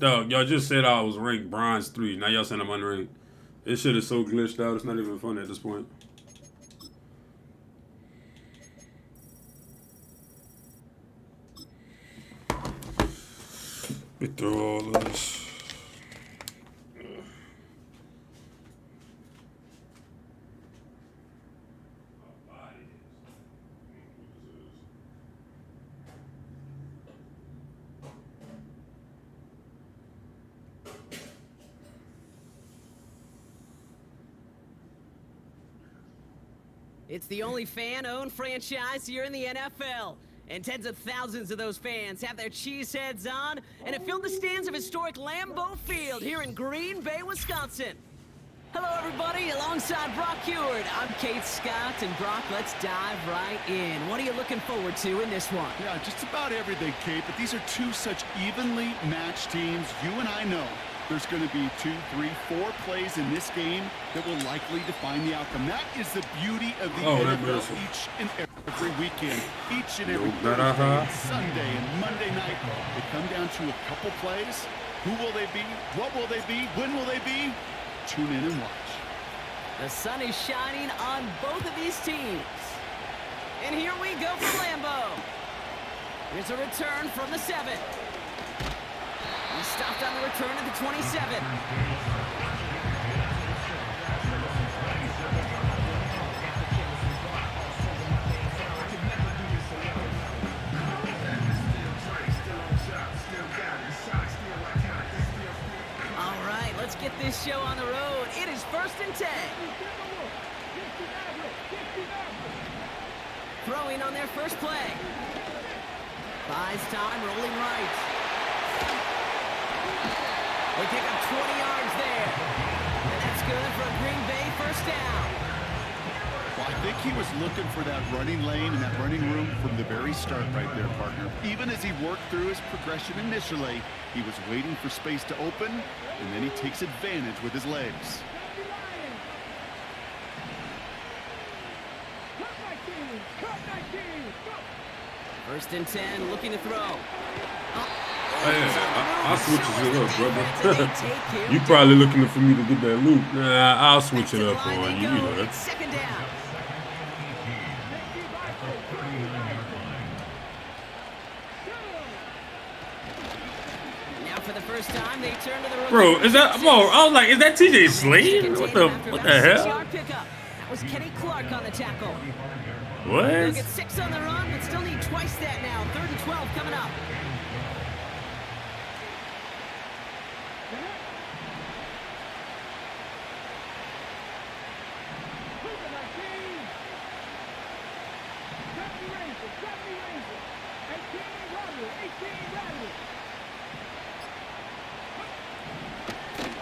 Dog, y'all just said I was ranked bronze 3. Now y'all saying I'm unranked. This shit is so glitched out. It's not even funny at this point. Get through all of this. It's the only fan-owned franchise here in the NFL. And tens of thousands of those fans have their cheese heads on and have filled the stands of historic Lambeau Field here in Green Bay, Wisconsin. Hello, everybody. Alongside Brock Heward, I'm Kate Scott. And Brock, let's dive right in. What are you looking forward to in this one? Yeah, just about everything, Kate, but these are two such evenly matched teams. You and I know there's going to be 2, 3, 4 plays in this game that will likely define the outcome. That is the beauty of the NFL each and every weekend. Each and every Thursday, Sunday, and Monday night. They come down to a couple plays. Who will they be? What will they be? When will they be? Tune in and watch. The sun is shining on both of these teams. And here we go for Lambeau. Here's a return from the 7. He stopped on the return at the 27. going on their first play. Buys time, rolling right. They pick up 20 yards there. And that's good for a Green Bay first down. Well, I think he was looking for that running lane and that running room from the very start right there, partner. Even as he worked through his progression initially, he was waiting for space to open, and then he takes advantage with his legs. First and 10, looking to throw. I'll switch it up, brother. You probably looking for me to get that loop. Nah, I'll switch it up on you. You know that. Second down. Now for the first time, they turn to the bro, is that bro? I was like, is that TJ Slade? What the hell? That was Kenny Clark on the tackle. What? They'll get 6 on the run, but still need twice that now. 3rd and 12 coming up.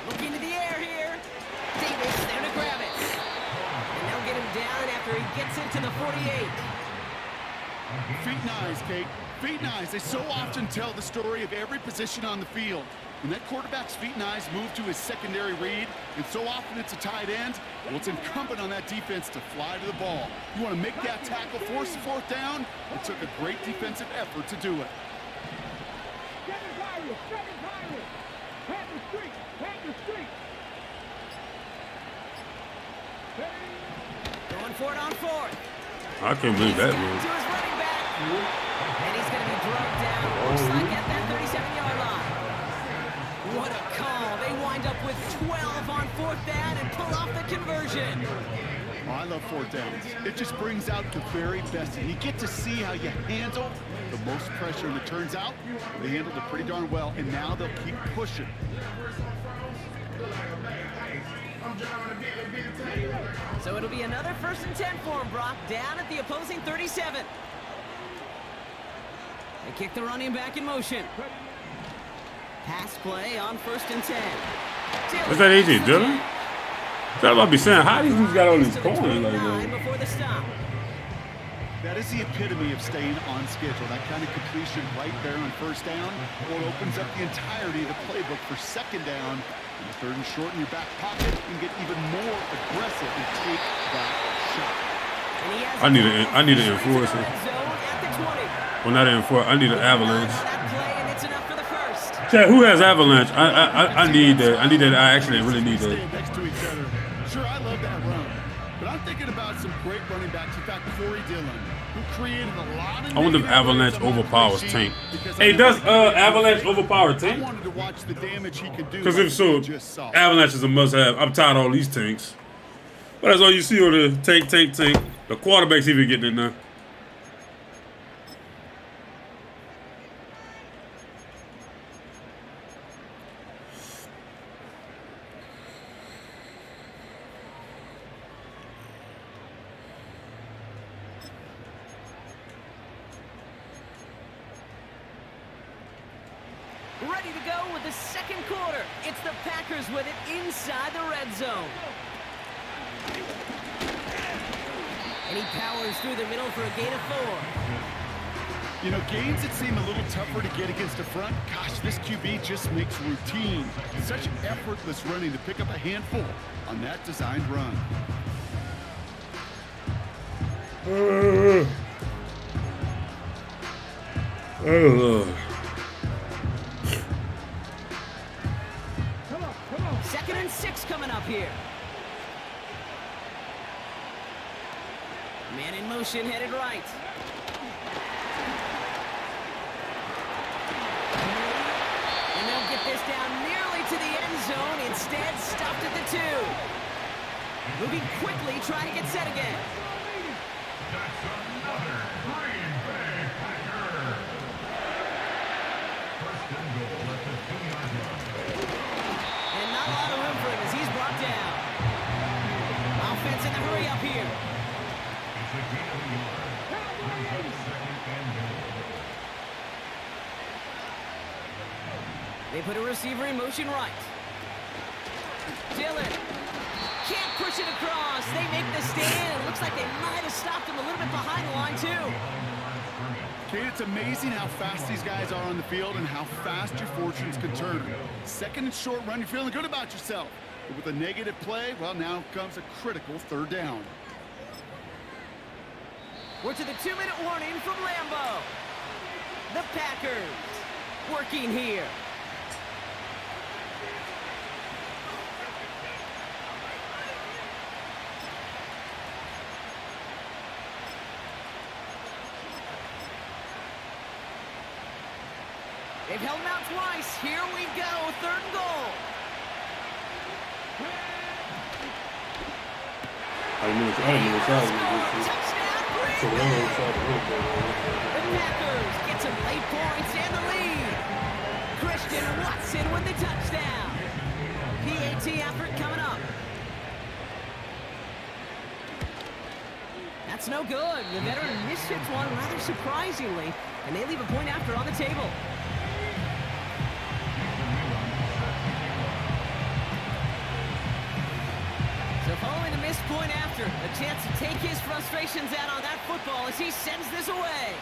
Looking to the air here. Davis there to grab it. And they'll get him down after he gets into the 48. Feet and eyes, Kate. Feet and eyes. They so often tell the story of every position on the field. When that quarterback's feet and eyes move to his secondary read, and so often it's a tight end, well, it's incumbent on that defense to fly to the ball. You want to make that tackle, force the 4th down. It took a great defensive effort to do it. Going for it on 4th. I can't believe that, man. To his running back. And he's going to be drugged down. Looks like at that 37-yard line. What a call. They wind up with 12 on 4th down and pull off the conversion. Oh, I love 4th downs. It just brings out the very best. And you get to see how you handle the most pressure. And it turns out they handled it pretty darn well. And now they'll keep pushing. So it'll be another 1st and 10 for him, Brock, down at the opposing 37. They kick the running back in motion. Pass play on 1st and 10. What's that, AJ Dillon? That's what I'll be saying. How these dudes got all these corners like that? Before the stop. That is the epitome of staying on schedule. That kind of completion right there on 1st down, or opens up the entirety of the playbook for 2nd down. And 3rd and short in your back pocket, and get even more aggressive and take that shot. I need an enforcer. Well, not an enforcer. I need an avalanche. Chad, who has avalanche? I need that. I need that. I actually really need that. Next to each other. Sure, I love that run. But I'm thinking about some great running backs. In fact, Corey Dillon, who created a lot of. I wonder if Avalanche overpowers Tank. Hey, does Avalanche overpower Tank? I wanted to watch the damage he could do. Because if so, Avalanche is a must-have. I'm tired of all these tanks. But that's all you see on the tank. The quarterback's even getting in there. Ready to go with the 2nd quarter. It's the Packers with it inside the red zone. And he powers through the middle for a gain of 4. You know, games that seem a little tougher to get against the front, gosh, this QB just makes routine. Such effortless running to pick up a handful on that designed run. Oh, 2nd and 6 coming up here. Man in motion, headed right. And they'll get this down nearly to the end zone. Instead, stopped at the 2. Moving quickly, trying to get set again. That's another Green Bay Packer. 1st and goal at the 2-yard line. And not a lot of room for him as he's brought down. Offense in the hurry up here. It's a gain of 1. They put a receiver in motion right. Dillon can't push it across. They make the stand. It looks like they might have stopped him a little bit behind the line, too. Kate, it's amazing how fast these guys are on the field and how fast your fortunes can turn. Second and short run, you're feeling good about yourself. But with a negative play, well, now comes a critical third down. We're to the 2-minute warning from Lambeau. The Packers working here. They've held him out twice. Here we go, third and goal. I didn't know Touchdown, Green Bay. The Packers get some late points and the lead. Christian Watson with the touchdown. PAT effort coming up. That's no good. The veteran mishits one rather surprisingly, and they leave a point after on the table. So following a missed point after, a chance to take his frustrations out on that football as he sends this away.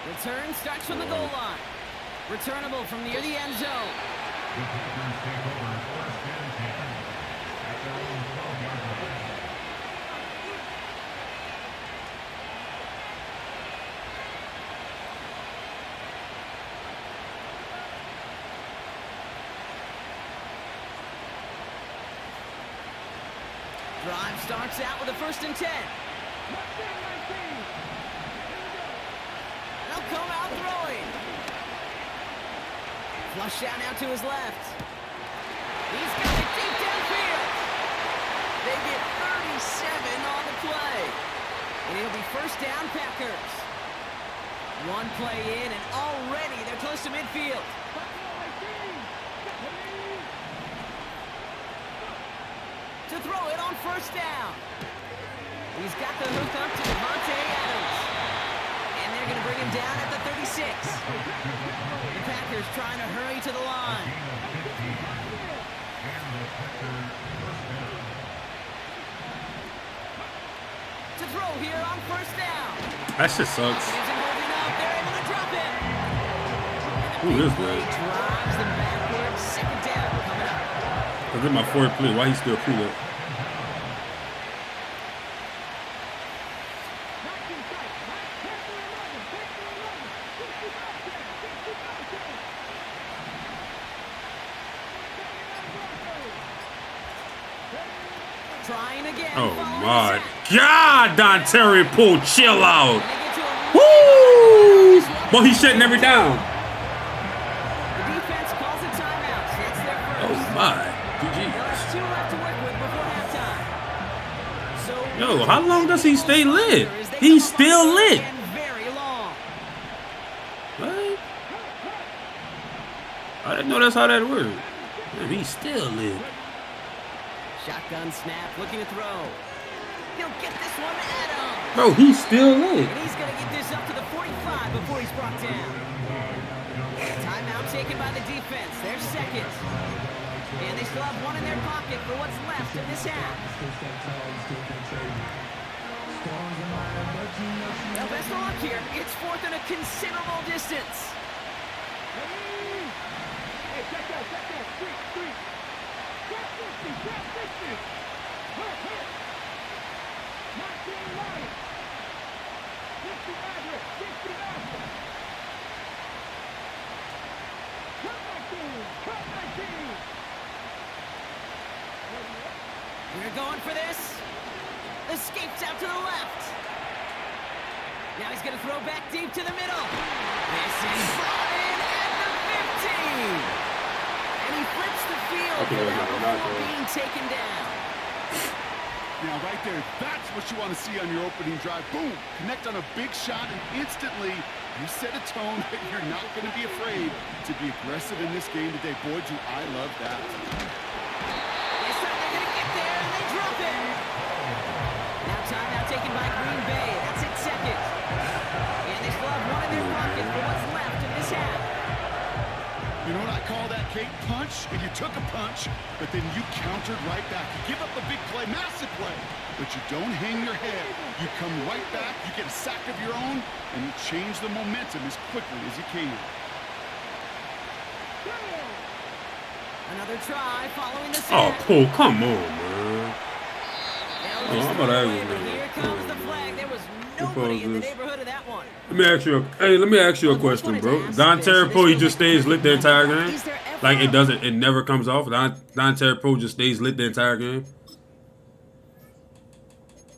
Return starts from the goal line. Returnable from near the end zone. The Packers take over first and 10 at their own 12-yard line. Drive starts out with a 1st and 10. They'll come out throwing. Flush out now to his left. He's got it deep downfield. They get 37 on the play. And it'll be first down Packers. One play in and already they're close to midfield. To throw it on first down. He's got the hook up to Devontae Adams. And they're going to bring him down at the 36. The Packers trying to hurry to the line. To throw here on first down. That shit sucks. Isn't holding up. They're able to drop it. Who is that? Drives them backwards. Second down coming up. Look at my forward play. Why he still cool up? Trying again. Oh following my the sack. God, Don Terry Poole, chill out. Woo! Well, he's shutting every down. The defense calls a timeout. That's their first. Oh my. There's 2 left to work with before halftime. So Yo, how long does he stay lit? He's still lit. and very long. What? I didn't know that's how that worked. Man, he's still lit. Shotgun snap, looking to throw. He'll get this one to Adams. Bro, he's still lit. And he's going to get this up to the 45 before he's brought down. Timeout taken by the defense. Their second. And they still have one in their pocket for what's left of this half. Now, best of luck here. It's fourth and a considerable distance. Hey, check that. Street. Trap 50. Hurt. Not being right. 60 Maverick. Cut 19. We're going for this. Escapes out to the left. Now he's going to throw back deep to the middle. This is brought in at the 15. And he flips the field before being taken down. Now, right there, that's what you want to see on your opening drive. Boom! Connect on a big shot, and instantly you set a tone that you're not going to be afraid to be aggressive in this game today. Boy, do I love that. They they're going to get there, and they drop it. Now timeout taken by Green Bay. That's it second. seconds for what's left of this half. You know what I call that, Kate? Punch, and you took a punch, but then you countered right back. You give up a big play, massive play, but you don't hang your head. You come right back, you get a sack of your own, and you change the momentum as quickly as you can. Another try following the Oh, sack. Cole, come on, man. Now Oh, just how the about that play, one, but man? here comes the flag. There was nobody in the neighborhood of that one. Let me ask you a question, bro. Don Terry Poe, he just stays lit the entire game? Like, it never comes off? Don Terry Poe just stays lit the entire game?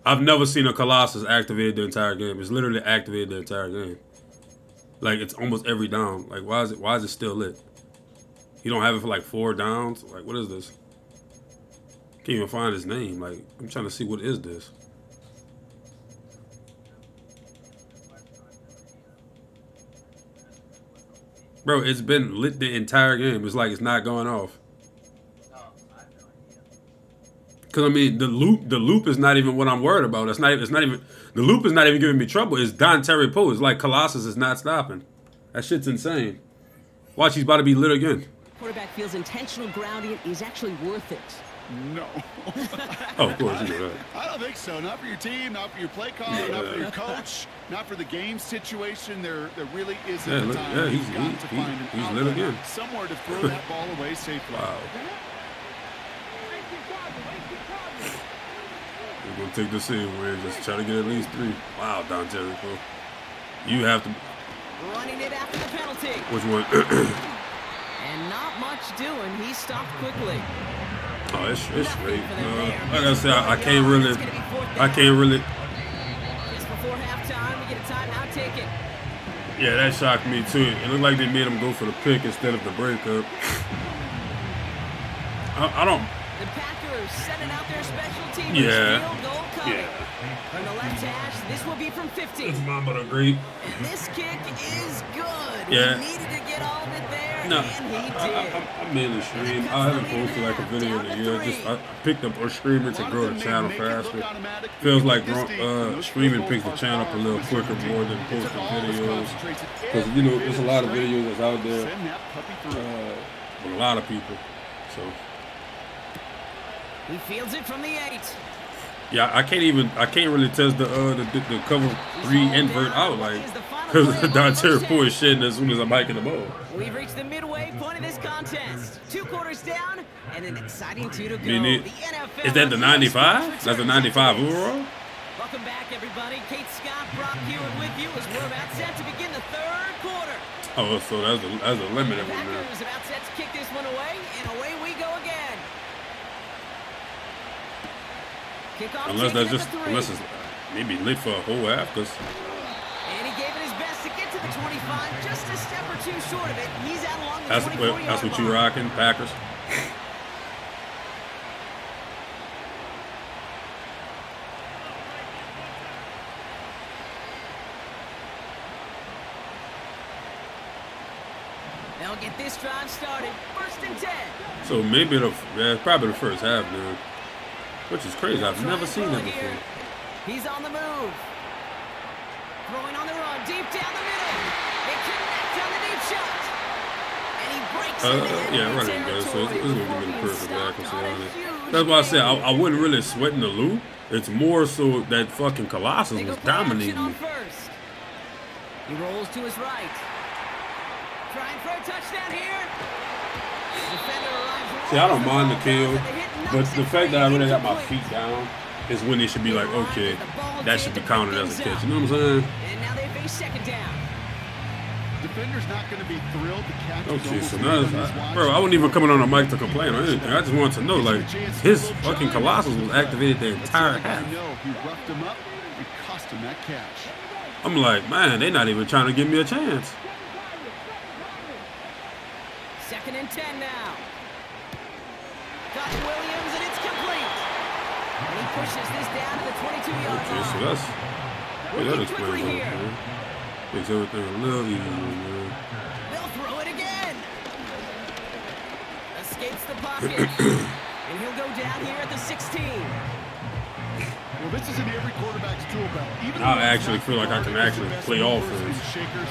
I've never seen a Colossus activated the entire game. It's literally activated the entire game. Like, it's almost every down. Like, why is it still lit? You don't have it for like 4 downs? Like, what is this? Can't even find his name. Like, I'm trying to see what is this. Bro, it's been lit the entire game. It's like it's not going off. Cause I mean, the loop is not even what I'm worried about. It's not even the loop is not even giving me trouble. It's Don Terry Poe. It's like Colossus is not stopping. That shit's insane. Watch, he's about to be lit again. Quarterback feels intentional grounding is actually worth it. No. Oh, of course, you know that. I don't think so. Not for your team, not for your play caller, not for your coach, not for the game situation. There really isn't a time. Yeah, You've got to find an he's lit outlet again. somewhere to throw that ball away safely. Wow. We're gonna take this in where just try to get at least 3. Wow, Don Terry Poe. You have to. Running it after the penalty. Which one? And not much doing. He stopped quickly. Oh, it's straight. Like I said, I can't really. Just before halftime, we get a timeout taken. Yeah, that shocked me too. It looked like they made him go for the pick instead of the breakup. I don't. The Packers sending out their special teams. Yeah. Field goal coming. Yeah. From the left hash, this will be from 50. It's Mama to agree. And this kick is good. Yeah. He needed to get all of it there, No, and he did. I mainly stream. I haven't posted like a video in a year. I picked up streaming to grow the channel faster. Feels like streaming picks the channel up a little quicker more than posting videos. Because, you know, there's a lot of videos that's out there with a lot of people. So. He fields it from the 8. Yeah, I can't really test the cover 3 invert out, like, because Don Terry Poe is shitting as soon as I'm hiking the ball. We've reached the midway point of this contest. 2 quarters down and an exciting 2 to go. The NFL is that the 95? That's the 95 overall? Welcome back, everybody. Kate Scott, Brock Hewitt with you as we're about set to begin the 3rd quarter. Oh, so that's a limited one there. Packers about set to kick this one away, and away we go again. Unless it's maybe lit for a whole half, because. And he gave it his best to get to the 25, just a step or 2 short of it. He's out along the 24-yard That's what you rocking, Packers. They'll get this drive started. 1st and 10. So maybe probably the first half, man. Which is crazy. I've never seen that before. He's on the move. Throwing on the run, deep down the middle. They connect on the deep shot. And he breaks into yeah, running good. So it's going to give me the perfect accuracy on it. That's why I said I wasn't really sweating the loop. It's more so that fucking Colossus was dominating me. He rolls to his right. Trying for a touchdown here. See, I don't mind the kill, but the fact that I really got my feet down is when it should be like, okay, that should be counted as a catch. You know what I'm saying? And now they face 2nd down. Defender's not going to be thrilled to catch. Okay, so now, bro, I wasn't even coming on the mic to complain or anything. I just wanted to know, like, his fucking Colossus was activated the entire half. He roughed him up and cost him that catch. I'm like, man, they're not even trying to give me a chance. 2nd and 10 now. Got Williams, and it's complete. And he pushes this down to the 22-yard line. Okay, so that explains it, man. Makes everything a little easier, man. They'll throw it again. Escapes the pocket. And he'll go down here at the 16. Well, this is in every quarterback's tool belt. Even I actually feel like I can actually play offense.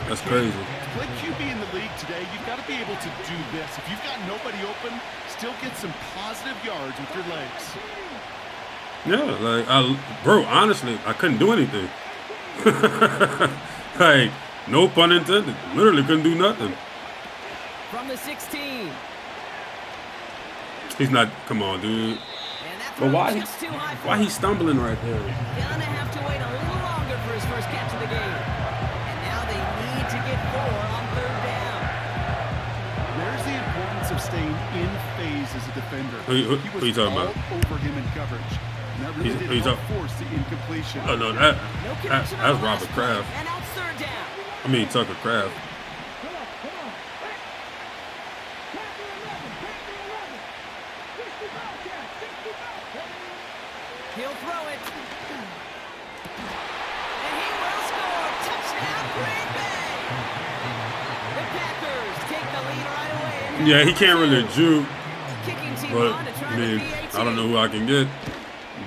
That's crazy. To play QB in the league today, you've got to be able to do this. If you've got nobody open, still get some positive yards with your legs. Yeah, like, bro, honestly, I couldn't do anything. Like, no pun intended. Literally couldn't do nothing. From the 16. He's not, come on, dude. But why he stumbling right there? Gonna have to wait a little longer for his first catch of the game. And now they need to get 4 on 3rd down. There's the importance of staying in phase as a defender. Who you talking about? Over him in coverage. And that really did help force the incompletion. Oh, no, that's Robert Kraft. And out 3rd down. I mean, Tucker Kraft. He'll throw it. And he will score. Touchdown, Green Bay. The Packers take the lead right away. Yeah, he can't really juke. Kicking team But, on to try I mean, the PAT. I don't know who I can get.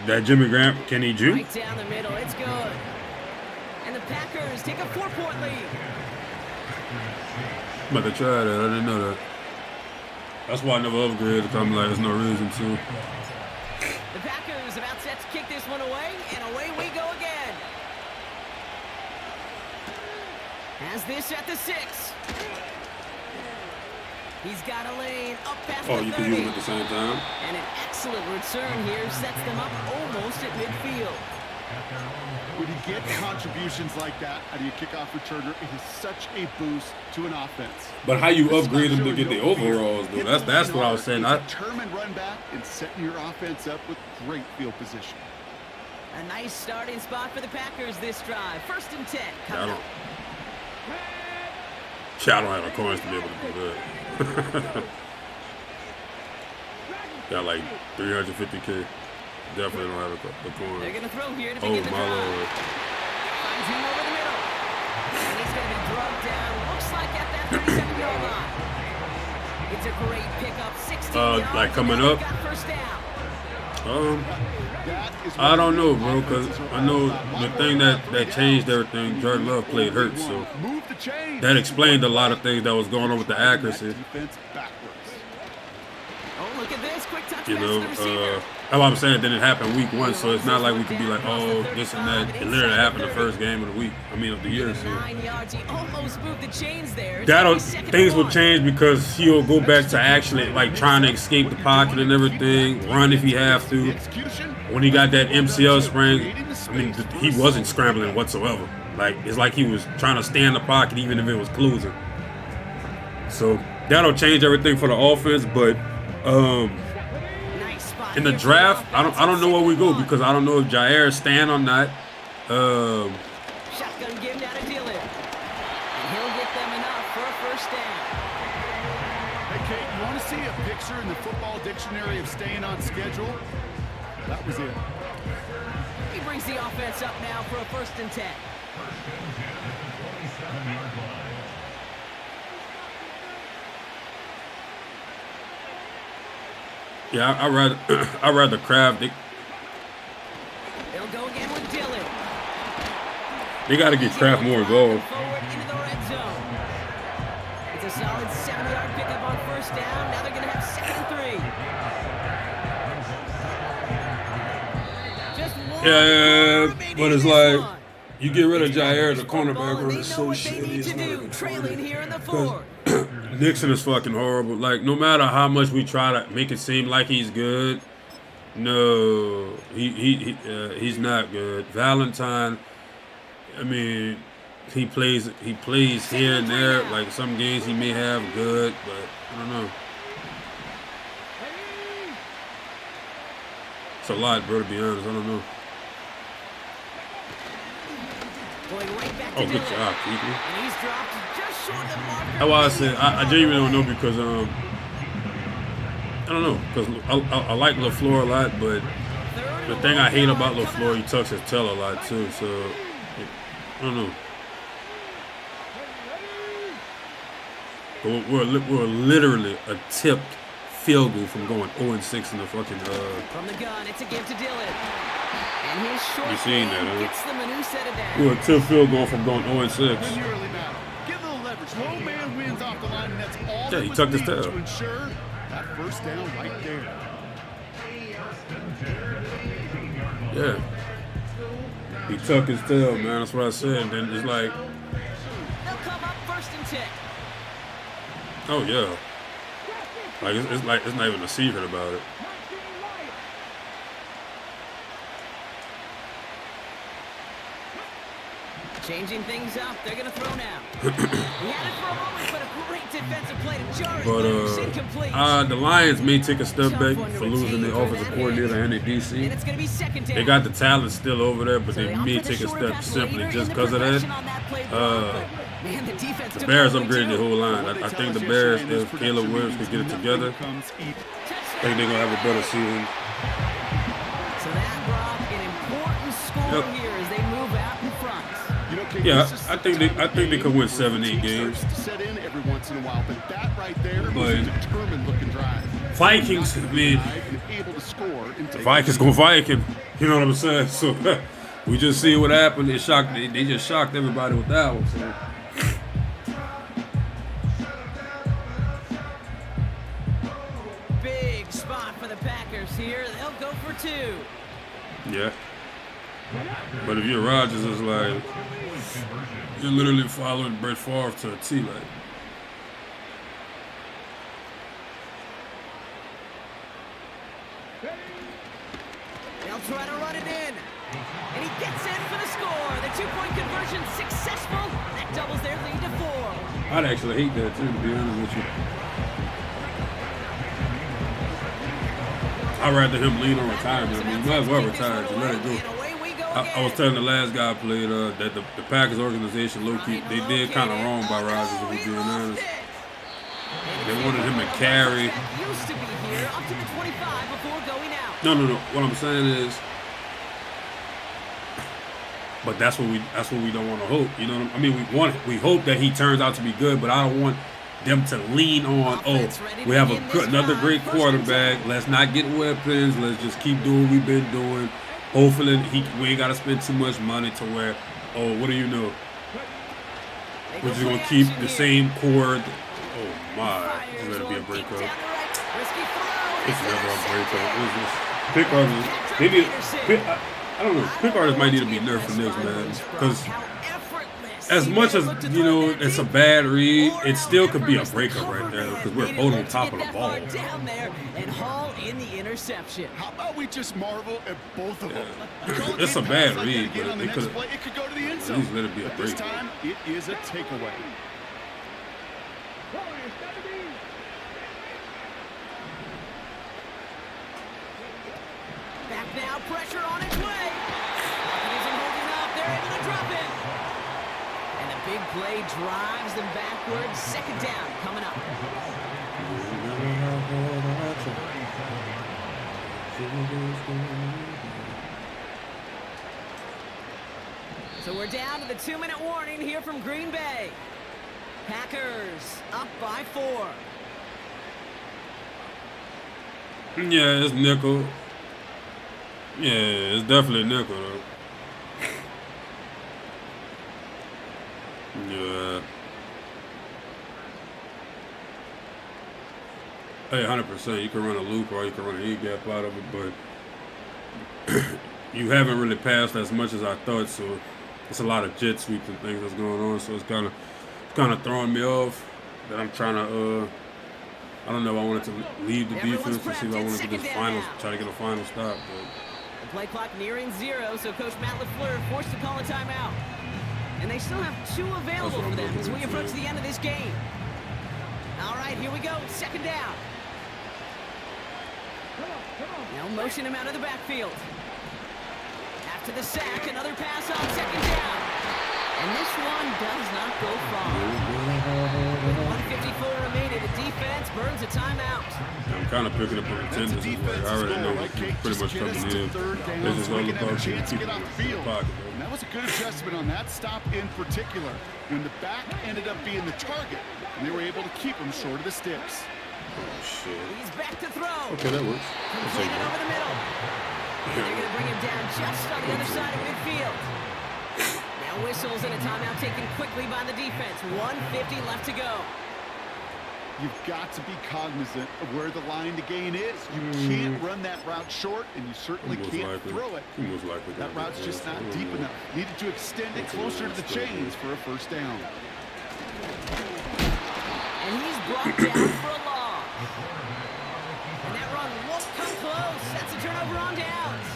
That Jimmy Graham, can he juke? Right down the middle. It's good. And the Packers take a 4-point lead. I'm about to try that. I didn't know that. That's why I never upgraded, because I'm like, there's no reason to. The Packers about set to kick this one away, and away we go again. Has this at the 6. He's got a lane up past the 30. You can use them at the same time? And an excellent return here sets them up almost at midfield. When you get contributions like that out of your kickoff returner, it is such a boost to an offense. But how you upgrade them to get the overalls, though? That's what I was saying. Determined run back and setting your offense up with great field position. A nice starting spot for the Packers this drive. 1st and 10. Coming up. I don't have the coins to be able to do that. Got like 350K. Definitely don't have the coins. They're going to throw here to begin the drive. Lord. Finds him over the middle. And he's going to be drugged down. Looks like at that 37-yard line. It's a great pickup. 16 yards. Like coming up? Got 1st down. I don't know, bro, because I know the thing that changed everything, Jordan Love played hurt, so that explained a lot of things that was going on with the accuracy. Oh, look at this. Quick touch You pass to the receiver. know, that's what I'm saying. It didn't happen week 1, so it's not like we could be like, oh, this and that. It literally happened the first game of the week. I mean, of the year. So 9 yards. He almost moved the chains there. things will change because he'll go back to actually like trying to escape the pocket and everything, run if he have to. When he got that MCL sprain, I mean, he wasn't scrambling whatsoever. Like, it's like he was trying to stay in the pocket even if it was closing. So that'll change everything for the offense, but in the draft, I don't know where we go because I don't know if Jair is staying or not. Shotgun give down to Dillon. And he'll get them enough for a 1st down. Hey, Kate, you want to see a picture in the football dictionary of staying on schedule? That was it. He brings the offense up now for a 1st and 10. Yeah, I rather Kraft. They'll go again with Dillon. They got to get Kraft more involved. Forward into the red zone. It's a solid 7-yard pickup on 1st down. Now they're going to have 2nd and 3. Just one. Yeah, but it's like you get rid of Jair, the cornerback, is so shitty. Trailing here in the 4th. Nixon is fucking horrible. Like, no matter how much we try to make it seem like he's good, no, he's not good. Valentine, I mean, he plays here and there. Like, some games he may have good, but I don't know. It's a lot, bro, to be honest. I don't know. Oh, good job, Keeper. And he's dropped just short of the marker. That's why I said I genuinely don't know because I don't know because I like LaFleur a lot, but the thing I hate about LaFleur, he tucks his tail a lot too. So I don't know. But we're literally a tipped field goal from going 0-6 in the fucking. From the gun, it's a give to Dillon. And his short You seen game that, huh? gets them a new set of downs. Well, Tim Field going from going 0-6. When you really matter. Give a little leverage. Low man wins off the line, and that's all Yeah, that he was tucked his needed tail. to ensure that first down right there. Yeah. He tucked his tail, man. That's what I said. And then it's like, They'll come up 1st and 10. oh yeah. Like it's not even a secret about it. Changing things up. They're going to throw now. He had it for a moment, but a great defensive play to jar it loose, incomplete. The Lions may take a step back for losing their offensive coordinator and their And DC. it's going to be 2nd down. They got the talent still over there, but So they opt may for the take a shorter step pass simply later just in the because of progression that. on that play block, but, man, the defense The took Bears over upgraded the too. whole line. I think the Bears, if Caleb Williams could get it together, I think they're going to have a better season. So that brought an important score here as they move out in front. You know, Kate, Yeah, this is I think they could win 7-8 games. starts to set in every once in a while, but that right there was But a determined looking drive. Vikings, I mean, And able to score and the take Vikings gonna Viking. You know what I'm saying? So we just see what happened. They shocked. They just shocked everybody with that one. So. Big spot for the Packers here. They'll go for 2. Yeah. But if you're Rodgers, it's like you're literally following Brett Favre to a T. Like, They'll try to run it in. And he gets in for the score. The 2-point conversion successful. That doubles their lead to 4. I'd actually hate that too, to be honest with you. I'd rather him lean on retirement. I mean, you might as well retire. Just let it go. I was telling the last guy I played that the Packers organization, low-key, they did kind of wrong by Rodgers, if we're being honest. They wanted him to carry. Used to be here up to the 25 before going out. No. What I'm saying is, but that's what we don't want to hope. You know what I mean? We hope that he turns out to be good, but I don't want them to lean on. Oh, we have another great quarterback. Let's not get weapons. Let's just keep doing what we've been doing. Hopefully, we ain't got to spend too much money to where, oh, what do you know? We're just gonna keep the same core. Oh my, it's gonna be a breakup. It's never a breakup. It's just pick artists. Maybe I don't know. Pick artists might need to be nerfed for this, man. Because as much as you know, it's a bad read. It still could be a breakup right there because we're both on top of the ball. Down there and haul in the interception. How about we just marvel at both of them? It's a bad read, but on the it next could play, it could go to the end at zone. least let it be a But this breakup. time, it is a takeaway. Back now, pressure on its way. It isn't holding up. They're able to drop it. And the big play drives them backwards. 2nd down coming up. So we're down to the 2-minute warning here from Green Bay. Packers up by 4. Yeah, it's nickel. Yeah, it's definitely nickel though. Yeah. Hey, 100%. You can run a loop or you can run an E-gap out of it, but you haven't really passed as much as I thought, so it's a lot of jet sweeps and things that's going on, so it's kind of throwing me off that I'm trying to, I don't know if I wanted to leave the defense to see if I wanted to just try to get a final stop, but The play clock nearing 0, so Coach Matt LaFleur forced to call a timeout. And they still have 2 available for them as we approach the end of this game. All right, here we go. 2nd down. Now motion him out of the backfield. After the sack, another pass on 2nd down. And this one does not go far. With 1:54 remaining, the defense burns a timeout. I'm kind of picking up on the tendencies. Like, I already know it's pretty much coming in. They just all about chance to keep get on the it in field. the pocket. And that was a good adjustment on that stop in particular, when the back ended up being the target, and they were able to keep him short of the sticks. Oh, shit. He's back to throw. Okay, that works. I'll take Completed over that. the middle. And they're going to bring him down just on the other side of midfield. Now whistles and a timeout taken quickly by the defense. 1:50 left to go. You've got to be cognizant of where the line to gain is. You can't run that route short, and you certainly can't throw it. That route's just not deep enough. Needed to extend it closer to the chains for a first down. And he's brought down for a loss. And that run won't come close. That's a turnover on downs.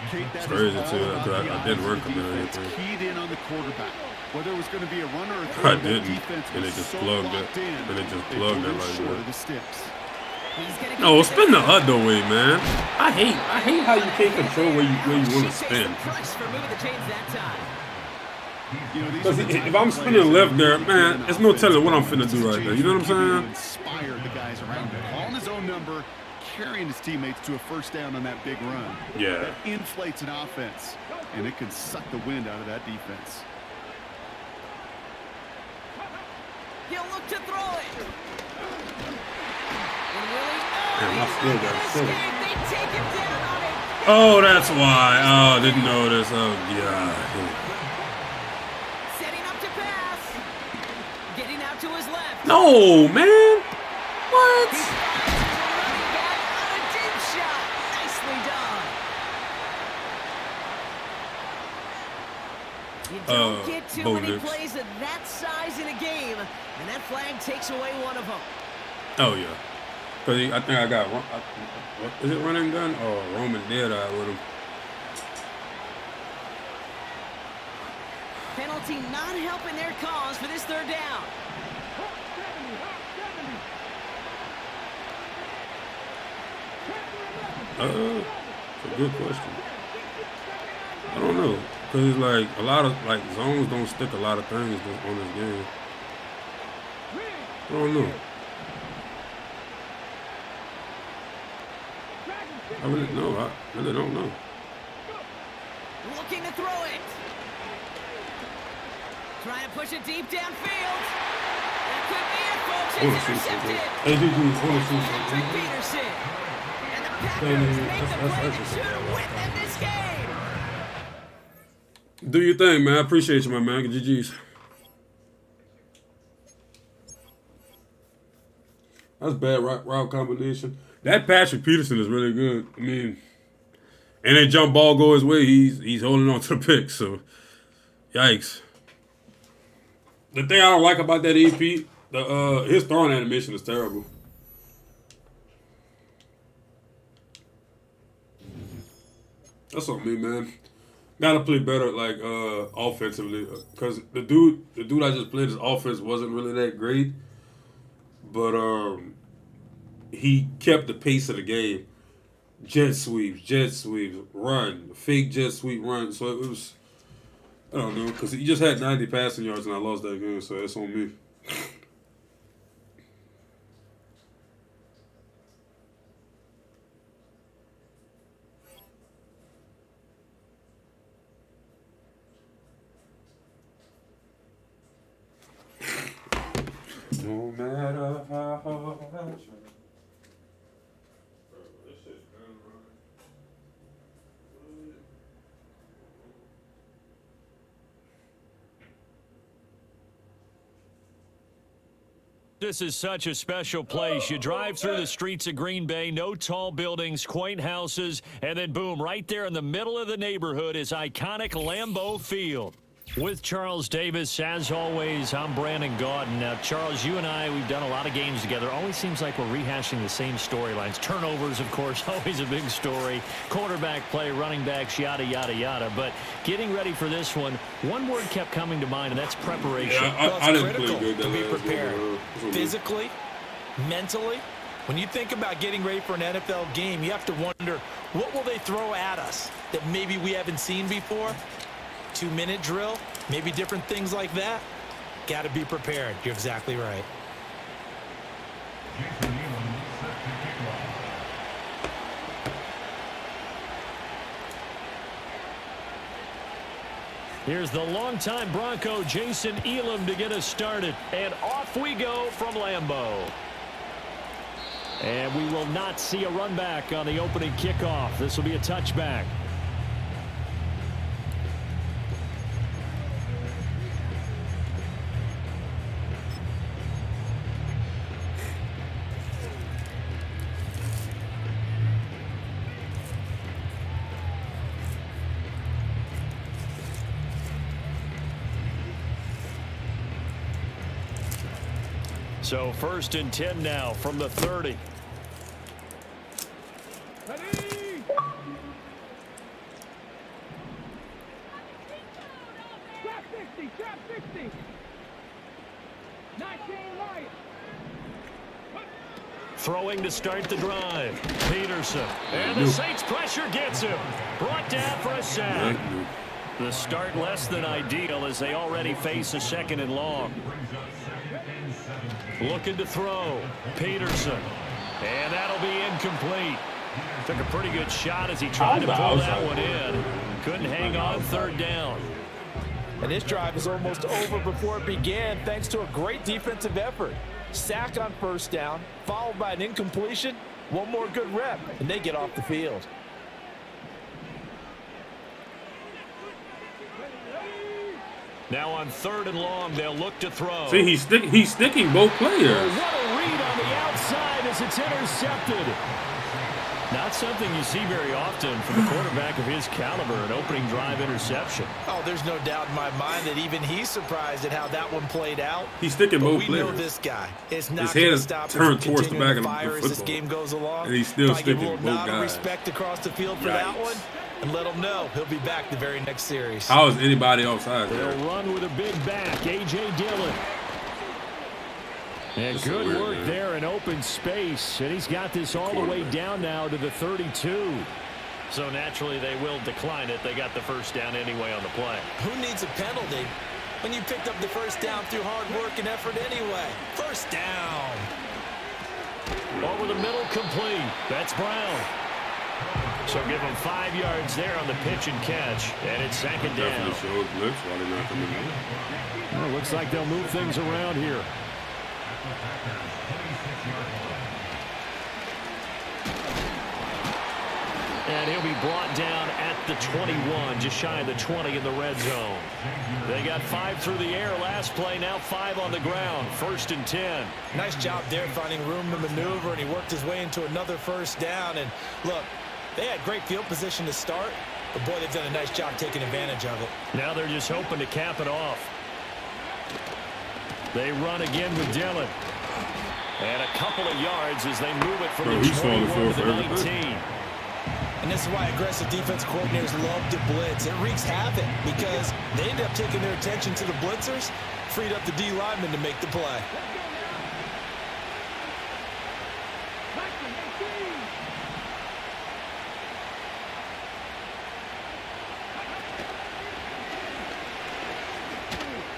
Kate, It's crazy too. I didn't work him or anything. Keyed in on the quarterback. Whether it was going to be a runner or throw, I didn't, defense and they was just so plugged it. locked in, And they just they plugged put it him like short that. of the sticks. No, spin the other way, man. I hate how you can't control where you want to spin. Because if I'm spinning left there, man, there's no telling what I'm finna do right there. You know what I'm saying? Inspire the guys around him. Calling his own number, carrying his teammates to a first down on that big run. Yeah. That inflates an offense, and it can suck the wind out of that defense. He'll look to throw it. Damn, I still got it. They take him down on it. Oh, that's why. Oh, didn't notice. Oh, God. Setting up to pass. Getting out to his left. No, man. What? Running back on a deep shot. Nicely done. You don't get too many plays of that size in a game, and that flag takes away one of them. Oh, yeah. Because I think I got, what is it, running gun? Oh, Roman did with him. Penalty not helping their cause for this third down. It's a good question. I don't know. Because it's like a lot of, like, zones don't stick a lot of things on this game. I don't know. I really don't know. Looking to throw it. Trying to push it deep downfield. That could be it, folks. It's intercepted. Hey, Patrick Peterson. And the Packers make the play to win this game. Do your thing, man. I appreciate you, my man. GG's. That's bad route combination. That Patrick Peterson is really good. I mean, and that jump ball go his way, he's holding on to the pick. So, yikes. The thing I don't like about that EP, his throwing animation is terrible. That's on me, man. Gotta play better, like offensively, because the dude I just played, his offense wasn't really that great, but he kept the pace of the game. Jet sweeps, run, fake jet sweep, run. So it was, I don't know, because he just had 90 passing yards and I lost that game, so that's on me. No matter how I try. This is such a special place. You drive through the streets of Green Bay, no tall buildings, quaint houses, and then boom, right there in the middle of the neighborhood is iconic Lambeau Field. With Charles Davis, as always, I'm Brandon Gaudin. Now, Charles, you and I, we've done a lot of games together. Always seems like we're rehashing the same storylines. Turnovers, of course, always a big story. Quarterback play, running backs, yada, yada, yada. But getting ready for this one word kept coming to mind, and that's preparation. Yeah, I didn't critical play good that to be last prepared game. physically, mentally. When you think about getting ready for an NFL game, you have to wonder, what will they throw at us that maybe we haven't seen before? 2-minute drill, maybe different things like that. Got to be prepared. You're exactly right. Jason Elam set to kick off. Here's the longtime Bronco, Jason Elam, to get us started. And off we go from Lambeau. And we will not see a run back on the opening kickoff. This will be a touchback. So 1st and 10 now from the 30. Ready? Trap 60, trap 60. 19 Lions. Throwing to start the drive. Peterson. And the Saints pressure gets him. Brought down for a sack. The start less than ideal as they already face a 2nd and long. Looking to throw. Peterson. And that'll be incomplete. Took a pretty good shot as he tried to pull that one in. Couldn't hang on 3rd down. And this drive is almost over before it began thanks to a great defensive effort. Sack on 1st down, followed by an incompletion. One more good rep, and they get off the field. Now on 3rd and long, they'll look to throw. See, he's sticking both players. What a read on the outside as it's intercepted. Not something you see very often from a quarterback of his caliber, an opening drive interception. Oh, there's no doubt in my mind that even he's surprised at how that one played out. He's sticking but both we players. know this guy is not His head going to is stop turned towards the back of the fire as this football. game goes along. And he's still Probably give sticking a both little nod of guys. respect across the field for that one, and let him know he'll be back the very next series. How is anybody offside there? They'll run with a big back, A.J. Dillon. And This good is weird, work man. there in open space. And he's got this all the way down now to the 32. So naturally they will decline it. They got the 1st down anyway on the play. Who needs a penalty when you picked up the 1st down through hard work and effort anyway? 1st down. Over the middle, complete. That's Brown. So give him 5 yards there on the pitch and catch. And it's 2nd down. Definitely shows blitz. Why they not coming in? Well, looks like they'll move things around here. And he'll be brought down at the 21, just shy of the 20 in the red zone. They got 5 through the air last play, now 5 on the ground. 1st and 10. Nice job there finding room to maneuver, and he worked his way into another 1st down. And look, they had great field position to start, but boy, they've done a nice job taking advantage of it. Now they're just hoping to cap it off. They run again with Dillon. And a couple of yards as they move it from the 21 to the 19. And this is why aggressive defense coordinators love to blitz. It wreaks havoc because they end up taking their attention to the blitzers, freed up the D lineman to make the play.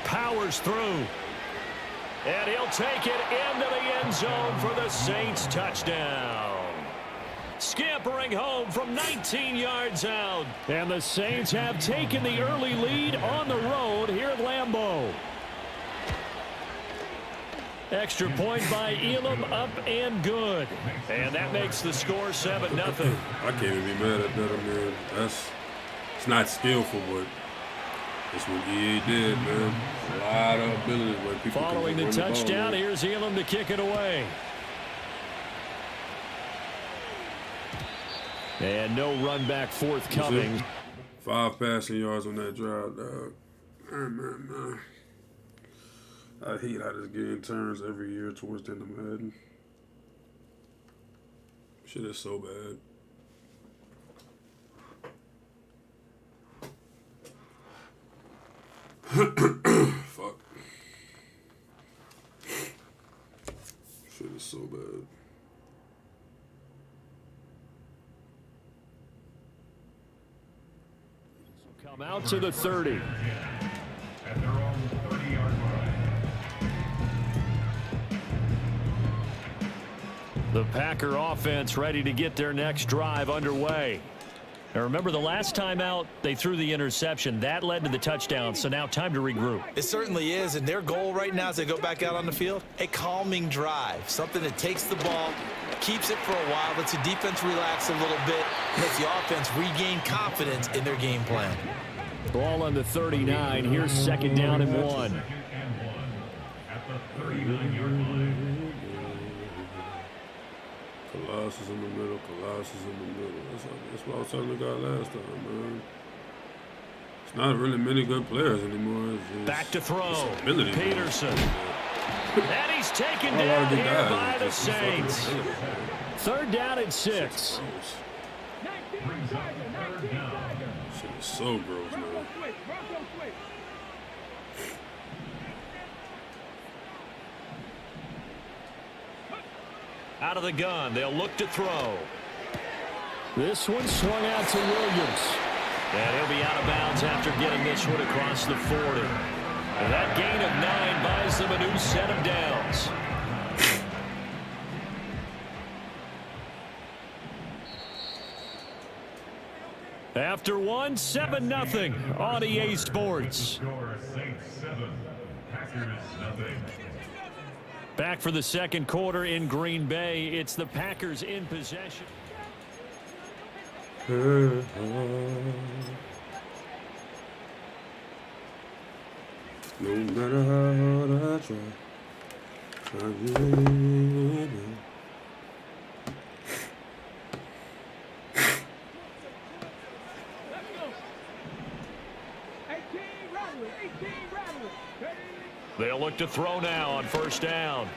Powers through. And he'll take it into the end zone for the Saints touchdown. Scampering home from 19 yards out. And the Saints have taken the early lead on the road here at Lambeau. Extra point by Elam, up and good. And that makes the score 7-0. I can't even be mad at that, man. It's not skillful, but that's what EA did, man. A lot of ability where people Following the touchdown, here's Elam to kick it away. And no run back forthcoming. 5 passing yards on that drive, dog. Man. I hate how this game turns every year towards the end of Madden. Shit is so bad. Fuck. Shit is so bad. Come out to the 30. At their own 30-yard line. The Packer offense ready to get their next drive underway. Now remember, the last time out, they threw the interception. That led to the touchdown, so now time to regroup. It certainly is, and their goal right now as they go back out on the field, a calming drive, something that takes the ball, keeps it for a while, lets the defense relax a little bit, lets the offense regain confidence in their game plan. Ball on the 39. Here's second down and 1. At the 39-yard line. Colossus in the middle. Colossus in the middle. That's what I was telling the guy last time, man. It's not really many good players anymore. It's just, back to throw. Peterson. And he's taken down here by the Saints. Third down and 6. Brings up third down. Shit is so gross, man. Out of the gun, they'll look to throw. This one swung out to Williams. And he'll be out of bounds after getting this one across the 40. And that gain of 9 buys them a new set of downs. After 1, 7-0 on EA Sports. Score Saints 7, Packers 0. Back for the second quarter in Green Bay. It's the Packers in possession. No matter how hard I try. They'll look to throw now on first down.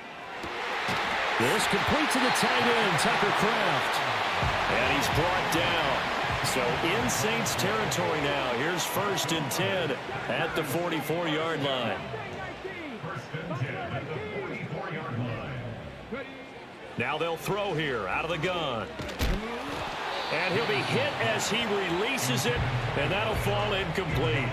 This complete to the tight end, Tucker Kraft. And he's brought down. So in Saints territory now. Here's 1st and 10 at the 44-yard line. 1st and 10 at the 44-yard line. Now they'll throw here out of the gun. And he'll be hit as he releases it, and that'll fall incomplete.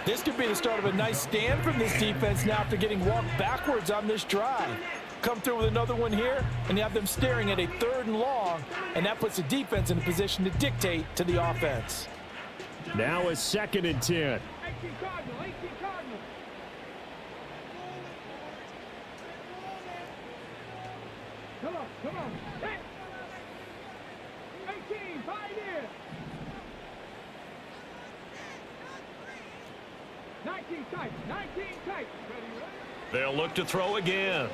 This could be the start of a nice stand from this defense now after getting walked backwards on this drive. Come through with another one here, and you have them staring at a 3rd and long, and that puts the defense in a position to dictate to the offense. Now a 2nd and 10. 18 Cardinal, 18 Cardinal. Come on. Hey. 18, Pioneer. 19 tight. They'll look to throw again.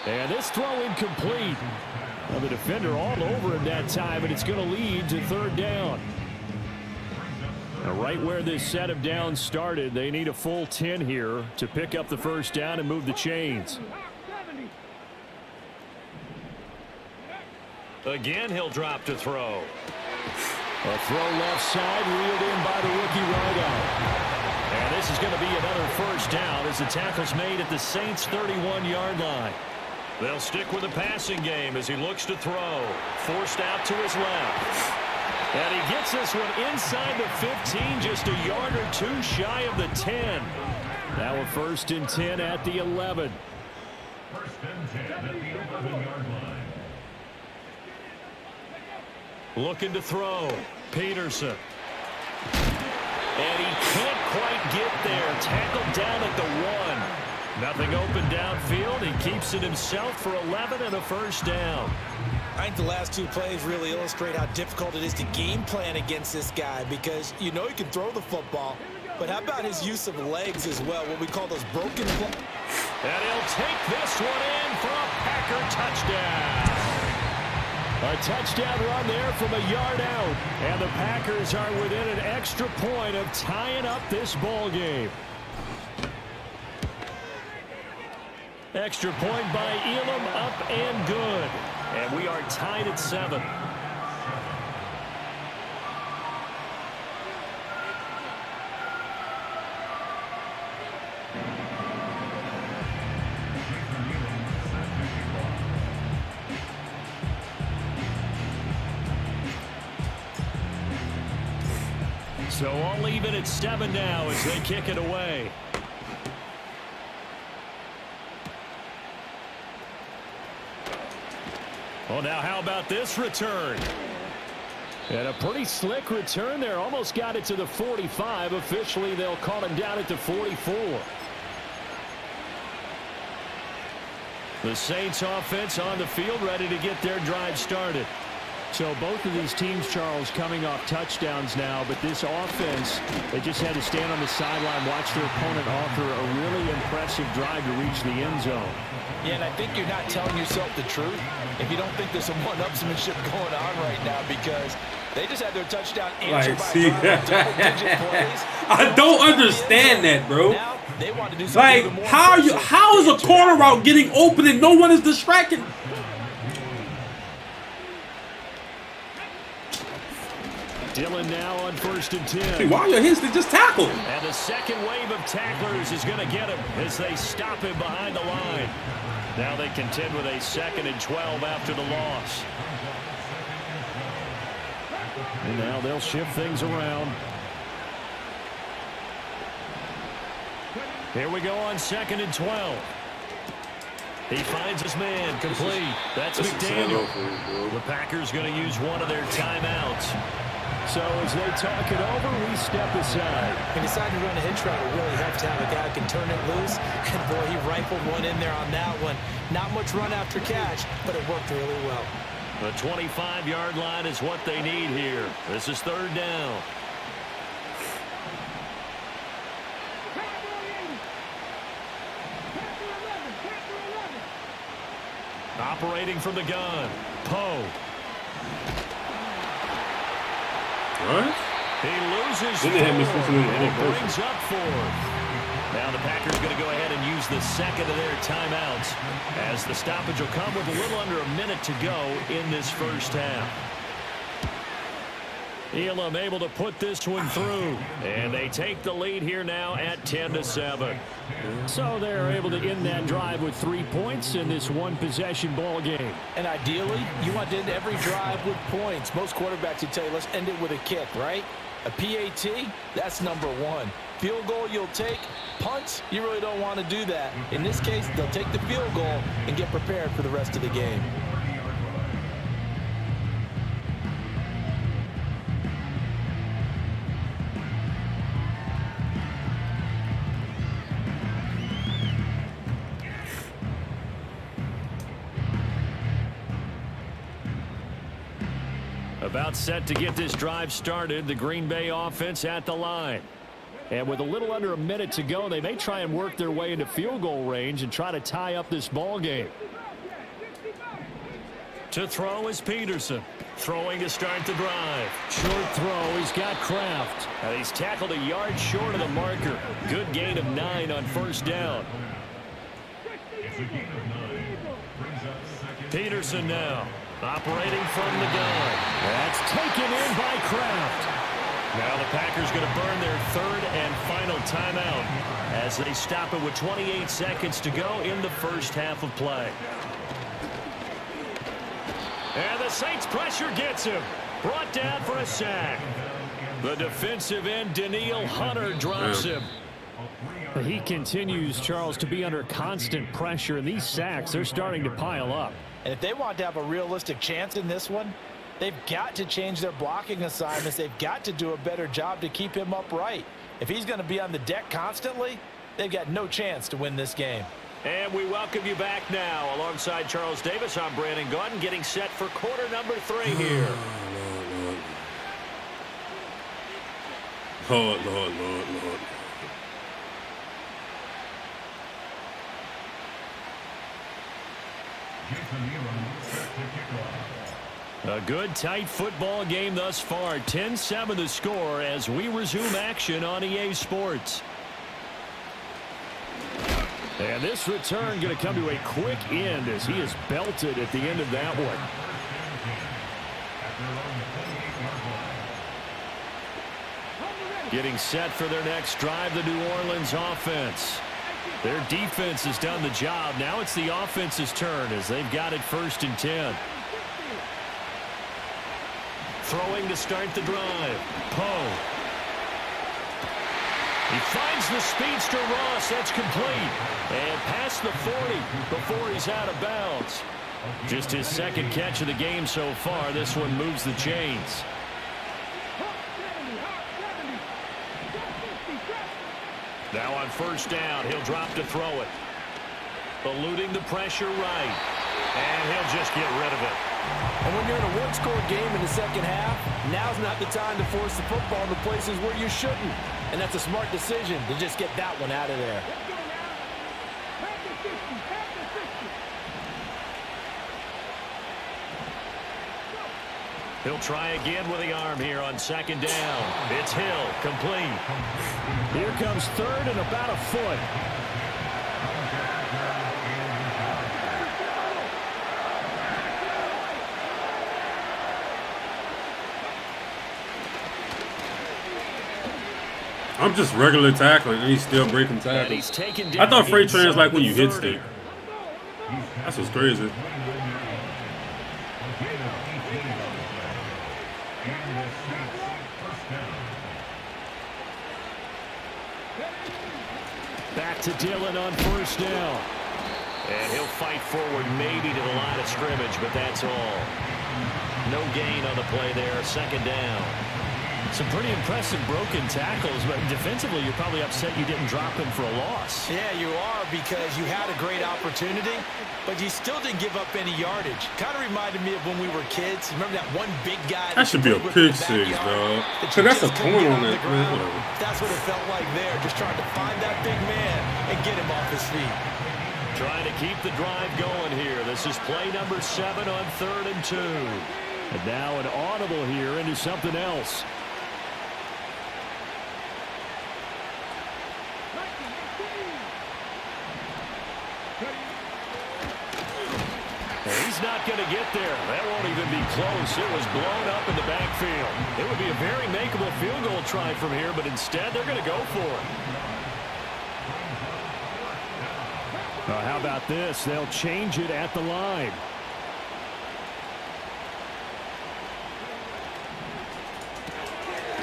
And this throw incomplete. Well, the defender all over him that time, and it's going to lead to 3rd down. Now, right where this set of downs started, they need a full 10 here to pick up the 1st down and move the chains. Again, he'll drop to throw. A throw left side, reeled in by the rookie wideout. And this is going to be another 1st down as the tackle's made at the Saints' 31-yard line. They'll stick with the passing game as he looks to throw. Forced out to his left. And he gets this one inside the 15, just a yard or 2 shy of the 10. Now a 1st and 10 at the 11. 1st and 10 at the 11-yard line. Looking to throw. Peterson. And he can't quite get there. Tackled down at the 1. Nothing open downfield. He keeps it himself for 11 and a 1st down. I think the last 2 plays really illustrate how difficult it is to game plan against this guy because you know he can throw the football, but how about his use of legs as well, what we call those broken plays? And he'll take this one in for a Packer touchdown. A touchdown run there from a yard out, and the Packers are within an extra point of tying up this ball game. Extra point by Elam, up and good. And we are tied at 7. So all even at 7 now as they kick it away. Well, now how about this return? And a pretty slick return there. Almost got it to the 45. Officially, they'll call him down at the 44. The Saints offense on the field, ready to get their drive started. So both of these teams, Charles, coming off touchdowns now, but this offense, they just had to stand on the sideline, watch their opponent offer a really impressive drive to reach the end zone. Yeah, and I think you're not telling yourself the truth if you don't think there's some one-upsmanship going on right now, because they just had their touchdown answered by double-digit plays. I don't understand that, bro. Now they want to do something even more. How is a corner route getting open and no one is distracted? Dillon now on 1st and 10. Hey, why your hands? They just tackled. And the second wave of tacklers is going to get him as they stop him behind the line. Now they contend with a 2nd and 12 after the loss. And now they'll shift things around. Here we go on 2nd and 12. He finds his man, complete. That's McDaniel. The Packers going to use one of their timeouts. So as they talk it over, we step aside. He decided to run a hitch route. It really helps to have a guy who can turn it loose. And boy, he rifled one in there on that one. Not much run after catch, but it worked really well. The 25-yard line is what they need here. This is 3rd down. Operating from the gun, Poe. What? He loses four. He brings up 4th. Now the Packers are going to go ahead and use the 2nd of their timeouts, as the stoppage will come with a little under a minute to go in this first half. Elam able to put this one through, and they take the lead here now at 10-7. So they're able to end that drive with 3 points in this one-possession ball game. And ideally, you want to end every drive with points. Most quarterbacks would tell you, let's end it with a kick, right? A PAT, that's number 1. Field goal you'll take. Punts, you really don't want to do that. In this case, they'll take the field goal and get prepared for the rest of the game. About set to get this drive started, the Green Bay offense at the line. And with a little under a minute to go, they may try and work their way into field goal range and try to tie up this ball game. To throw is Peterson. Throwing to start the drive. Short throw. He's got Kraft. And he's tackled a yard short of the marker. Good gain of 9 on 1st down. Peterson now. Operating from the gun. That's taken in by Kraft. Now the Packers going to burn their 3rd and final timeout as they stop it with 28 seconds to go in the first half of play. And the Saints pressure gets him. Brought down for a sack. The defensive end, Danielle Hunter, drops him. He continues, Charles, to be under constant pressure, and these sacks, they're starting to pile up. And if they want to have a realistic chance in this one, they've got to change their blocking assignments. They've got to do a better job to keep him upright. If he's going to be on the deck constantly, they've got no chance to win this game. And we welcome you back now. Alongside Charles Davis, I'm Brandon Gaudin, getting set for quarter number 3 here. Lord. A good, tight football game thus far. 10-7 the score as we resume action on EA Sports. And this return going to come to a quick end as he is belted at the end of that one. Getting set for their next drive, the New Orleans offense. Their defense has done the job. Now it's the offense's turn as they've got it 1st and 10. Throwing to start the drive. Poe. He finds the speedster Ross. That's complete. And past the 40 before he's out of bounds. Just his 2nd catch of the game so far. This one moves the chains. Now on 1st down, he'll drop to throw it. eluding the pressure right. And he'll just get rid of it. And when you're in a one-score game in the second half, now's not the time to force the football into places where you shouldn't. And that's a smart decision to just get that one out of there. He'll try again with the arm here on second down. It's Hill, complete. Here comes third and about a foot. I'm just regular tackling, and he's still breaking tackles. I thought freight train is like when you hit stick. That's what's crazy. Back to Dillon on first down. And he'll fight forward maybe to the line of scrimmage, but that's all. No gain on the play there, second down. Some pretty impressive broken tackles, but defensively you're probably upset you didn't drop him for a loss. Yeah, you are, because you had a great opportunity, but you still didn't give up any yardage. Kind of reminded me of when we were kids. Remember that one big guy? That should be a pick six, dog. So that's a point on that. That's what it felt like there, just trying to find that big man and get him off his feet. Trying to keep the drive going here. This is play number 7 on 3rd and 2. And now an audible here into something else. He's not going to get there. That won't even be close. It was blown up in the backfield. It would be a very makeable field goal try from here, but instead they're going to go for it. How about this? They'll change it at the line.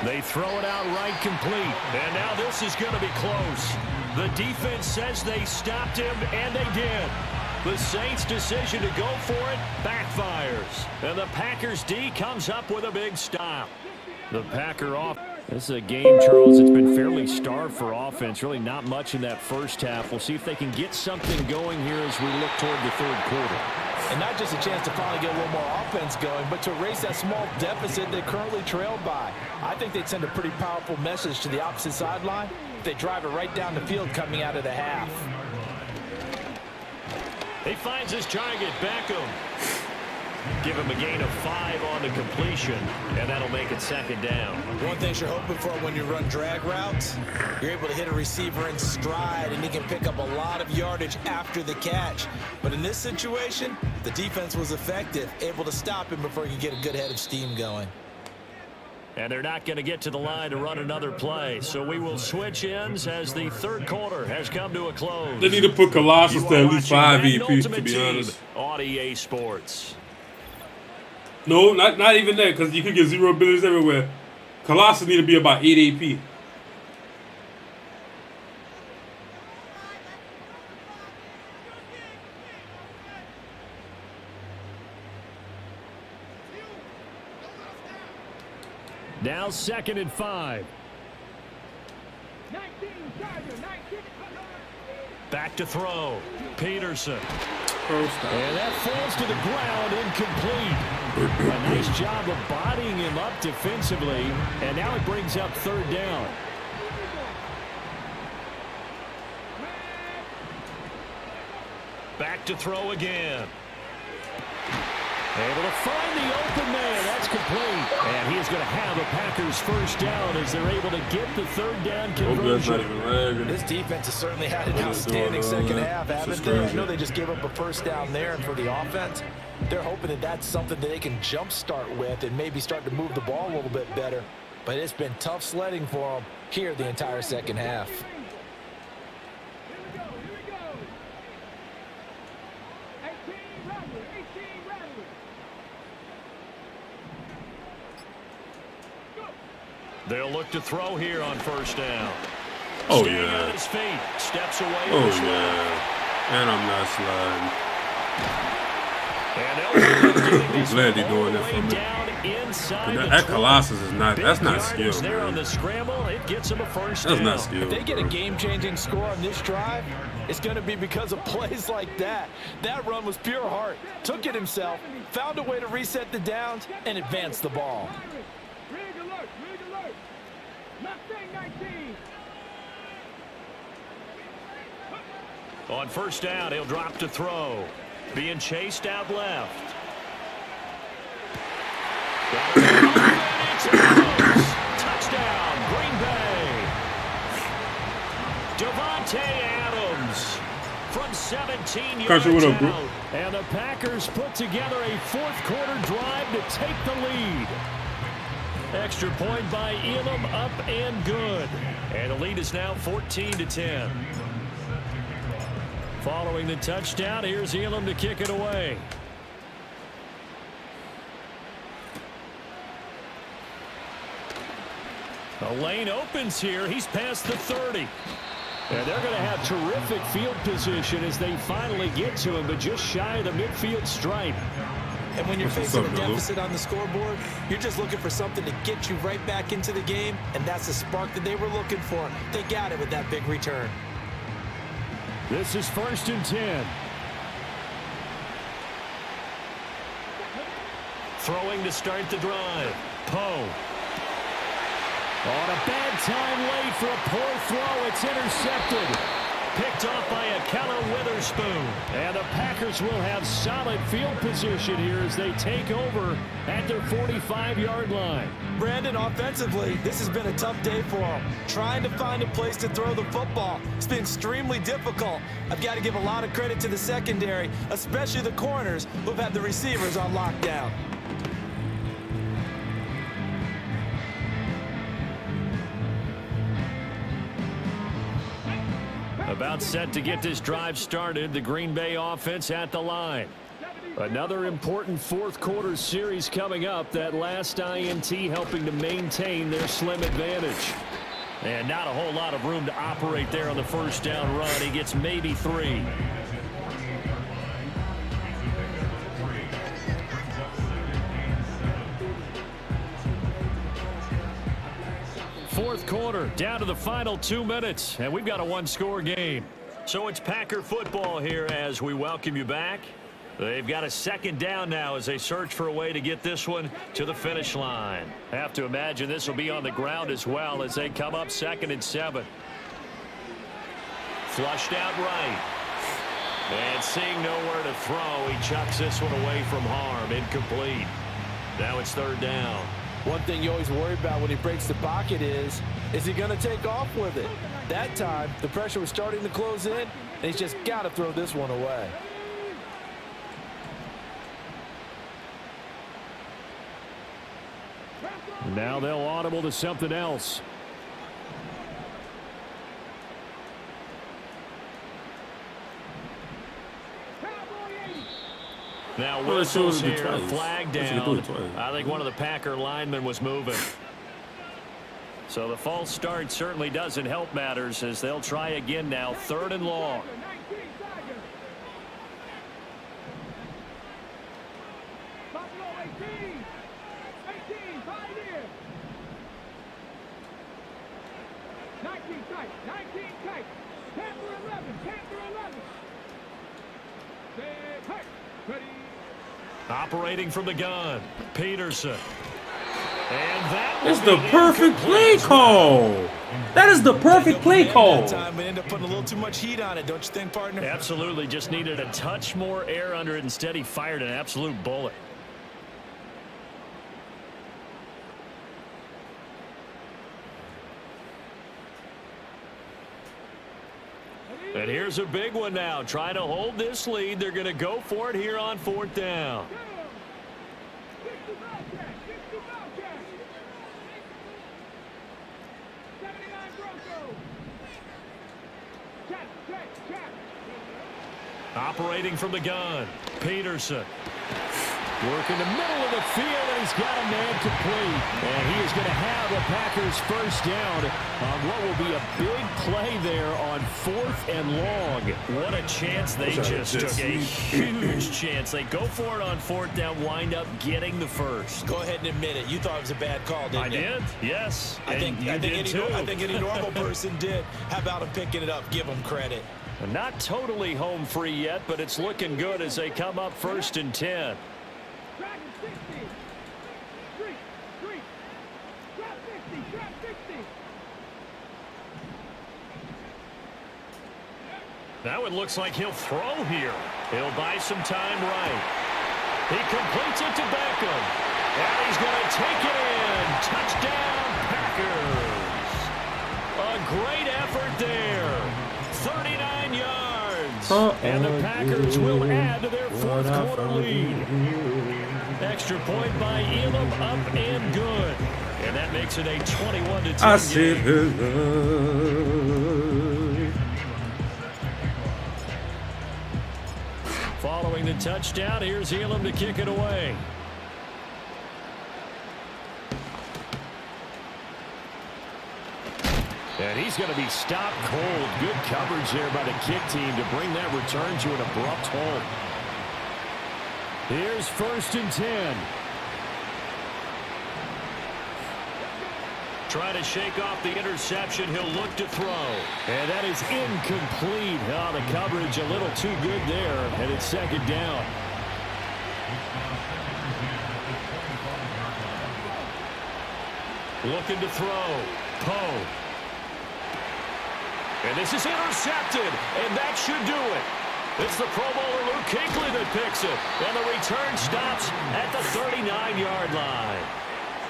They throw it out right complete. And now this is going to be close. The defense says they stopped him, and they did. The Saints' decision to go for it backfires. And the Packers D comes up with a big stop. The Packer off. This is a game, Charles, it's been fairly starved for offense. Really not much in that first half. We'll see if they can get something going here as we look toward the third quarter. And not just a chance to finally get a little more offense going, but to erase that small deficit they currently trailed by. I think they'd send a pretty powerful message to the opposite sideline if they drive it right down the field coming out of the half. He finds his target, Beckham. Give him a gain of 5 on the completion, and that'll make it second down. One thing you're hoping for when you run drag routes, you're able to hit a receiver in stride, and he can pick up a lot of yardage after the catch. But in this situation, the defense was effective, able to stop him before he could get a good head of steam going. And they're not going to get to the line to run another play. So we will switch ends as the third quarter has come to a close. They need to put Colossus to at least 5 EPs, to be honest. On EA Sports. No, not even that, because you could get 0 abilities everywhere. Colossus need to be about 8 AP. Now 2nd and 5. 19, Charger, 19. Back to throw. Peterson. And that falls to the ground, incomplete. A nice job of bodying him up defensively, and now it brings up 3rd down. Back to throw again. Able to find the open man. That's complete. And he is going to have a Packers first down as they're able to get the 3rd down conversion. This defense has certainly had an outstanding second half, haven't they? I know they just gave up a first down there, and for the offense, they're hoping that that's something that they can jumpstart with and maybe start to move the ball a little bit better. But it's been tough sledding for them here the entire second half. They'll look to throw here on first down. Oh, Staying yeah. on his feet. Steps away. Oh, yeah. And I'm not sliding. And I'm glad they're doing that for me. Down inside That, the that 20. Colossus is not. Big That's not yardage skill. there on Man. the scramble. It gets him a first That's down. not skill. If they get a bro. game-changing score on this drive, it's going to be because of plays like that. That run was pure heart. Took it himself, found a way to reset the downs, and advance the ball. Rig alert, rig alert. Mustang 19. On first down, he'll drop to throw. Being chased out left. Touchdown, Green Bay. Devontae Adams from 17 yards Country, what up, bro? out. And the Packers put together a fourth-quarter drive to take the lead. Extra point by Elam, up and good. And the lead is now 14-10. Following the touchdown, here's Elam to kick it away. The lane opens here. He's past the 30. And they're going to have terrific field position as they finally get to him, but just shy of the midfield stripe. And when you're What's facing up, a Lou? deficit on the scoreboard, you're just looking for something to get you right back into the game, and that's the spark that they were looking for. They got it with that big return. This is 1st and 10. Throwing to start the drive. Poe. On a bad time late for a poor throw. It's intercepted. Picked off by Akella Witherspoon. And the Packers will have solid field position here as they take over at their 45-yard line. Brandon, offensively, this has been a tough day for them. Trying to find a place to throw the football. It's been extremely difficult. I've got to give a lot of credit to the secondary, especially the corners who've had the receivers on lockdown. About set to get this drive started, the Green Bay offense at the line. Another important fourth-quarter series coming up. That last INT helping to maintain their slim advantage. And not a whole lot of room to operate there on the first down run. He gets maybe 3. Fourth quarter, down to the final 2 minutes, and we've got a one-score game. So it's Packer football here as we welcome you back. They've got a second down now as they search for a way to get this one to the finish line. Have to imagine this will be on the ground as well as they come up 2nd and 7. Flushed out right. And seeing nowhere to throw, he chucks this one away from harm. Incomplete. Now it's 3rd down. One thing you always worry about when he breaks the pocket is he going to take off with it? That time, the pressure was starting to close in, and he's just got to throw this one away. Now they'll audible to something else. Now whistles here, a flag down. I think one of the Packer linemen was moving. So the false start certainly doesn't help matters as they'll try again now, 3rd and long. Operating from the gun, Peterson. And that It's the perfect play call. That is the perfect play call. That time, we end up putting a little too much heat on it, don't you think, partner? absolutely just needed a touch more air under it. Instead, he fired an absolute bullet. And here's a big one now. Trying to hold this lead. They're going to go for it here on 4th down. Operating from the gun, Peterson. Working the middle of the field, and he's got a man complete. And he is going to have a Packers first down on what will be a big play there on 4th and long. What a chance they just took. A huge chance. They go for it on 4th down, wind up getting the first. Go ahead and admit it. You thought it was a bad call, didn't you? I did, yes. I think any normal person did. How about him picking it up? Give him credit. Not totally home free yet, but it's looking good as they come up 1st and 10. Dragon 60. Street. Drop 60. Now it looks like he'll throw here. He'll buy some time right. He completes it to Beckham. And he's going to take it in. Touchdown, Packers. A great effort there. 39 yards. And the Packers will add to their 4th quarter lead. Extra point by Elam, up and good. And that makes it a 21-10 I said hello. Following the touchdown, here's Elam to kick it away. And he's going to be stopped cold. Good coverage there by the kick team to bring that return to an abrupt halt. Here's 1st and 10. Trying to shake off the interception. He'll look to throw. And that is incomplete. Oh, the coverage a little too good there. And it's 2nd down. Looking to throw. Poe. And this is intercepted. And that should do it. It's the Pro Bowler Luke Kuechly that picks it. And the return stops at the 39-yard line.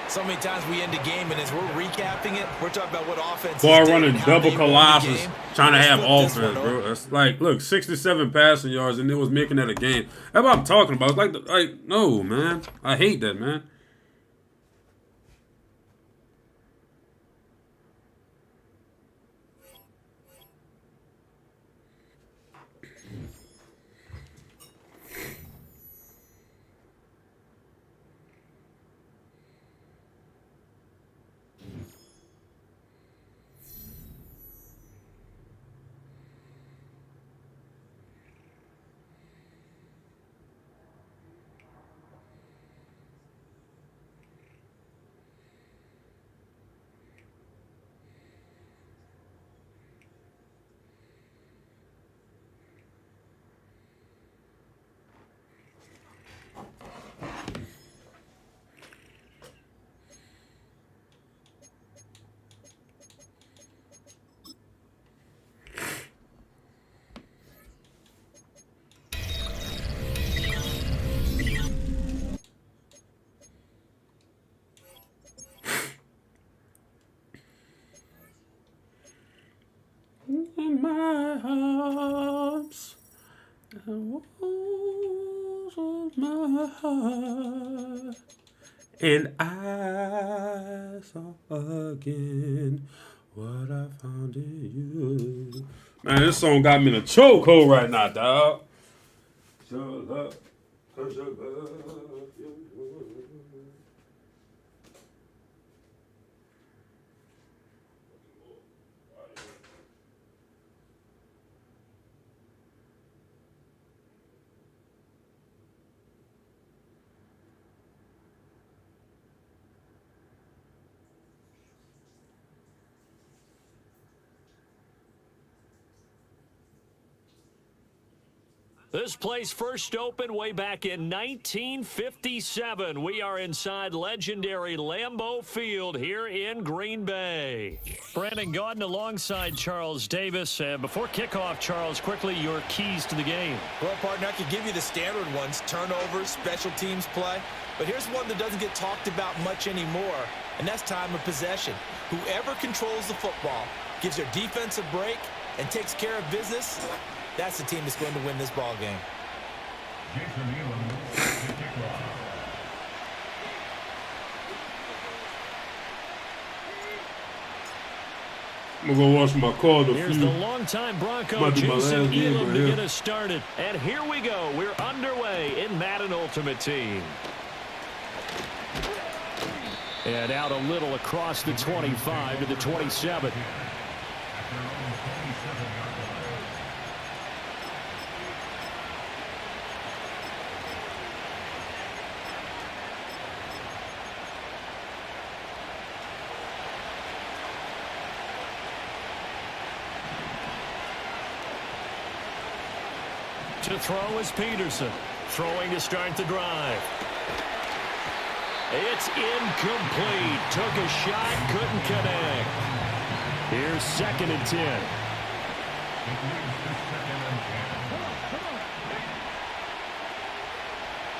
So many times we end the game, and as we're recapping it, we're talking about what offense. Ball running double Colossus, trying to have offense, bro. It's like, look, 67 passing yards, and it was making that a game. That's what I'm talking about. It's like, no, man. I hate that, man. In my arms, the walls of my heart, and I saw again what I found in you. Man, this song got me in a chokehold right now, dog. Your love, 'cause your love. This place first opened way back in 1957. We are inside legendary Lambeau Field here in Green Bay. Brandon Gaudin alongside Charles Davis. Before kickoff, Charles, quickly your keys to the game. Well, partner, I could give you the standard ones, turnovers, special teams play. But here's one that doesn't get talked about much anymore, and that's time of possession. Whoever controls the football, gives their defense a break, and takes care of business, that's the team that's going to win this ball game. Jason Elam to kick off. I'm gonna go watch my call. Here's the longtime Bronco, Might be my Jason last game Elam, right to here. get us started. And here we go. We're underway in Madden Ultimate Team. And out a little across the 25 to the 27. To throw is Peterson. Throwing to start the drive. It's incomplete. Took a shot, couldn't connect. Here's 2nd and 10.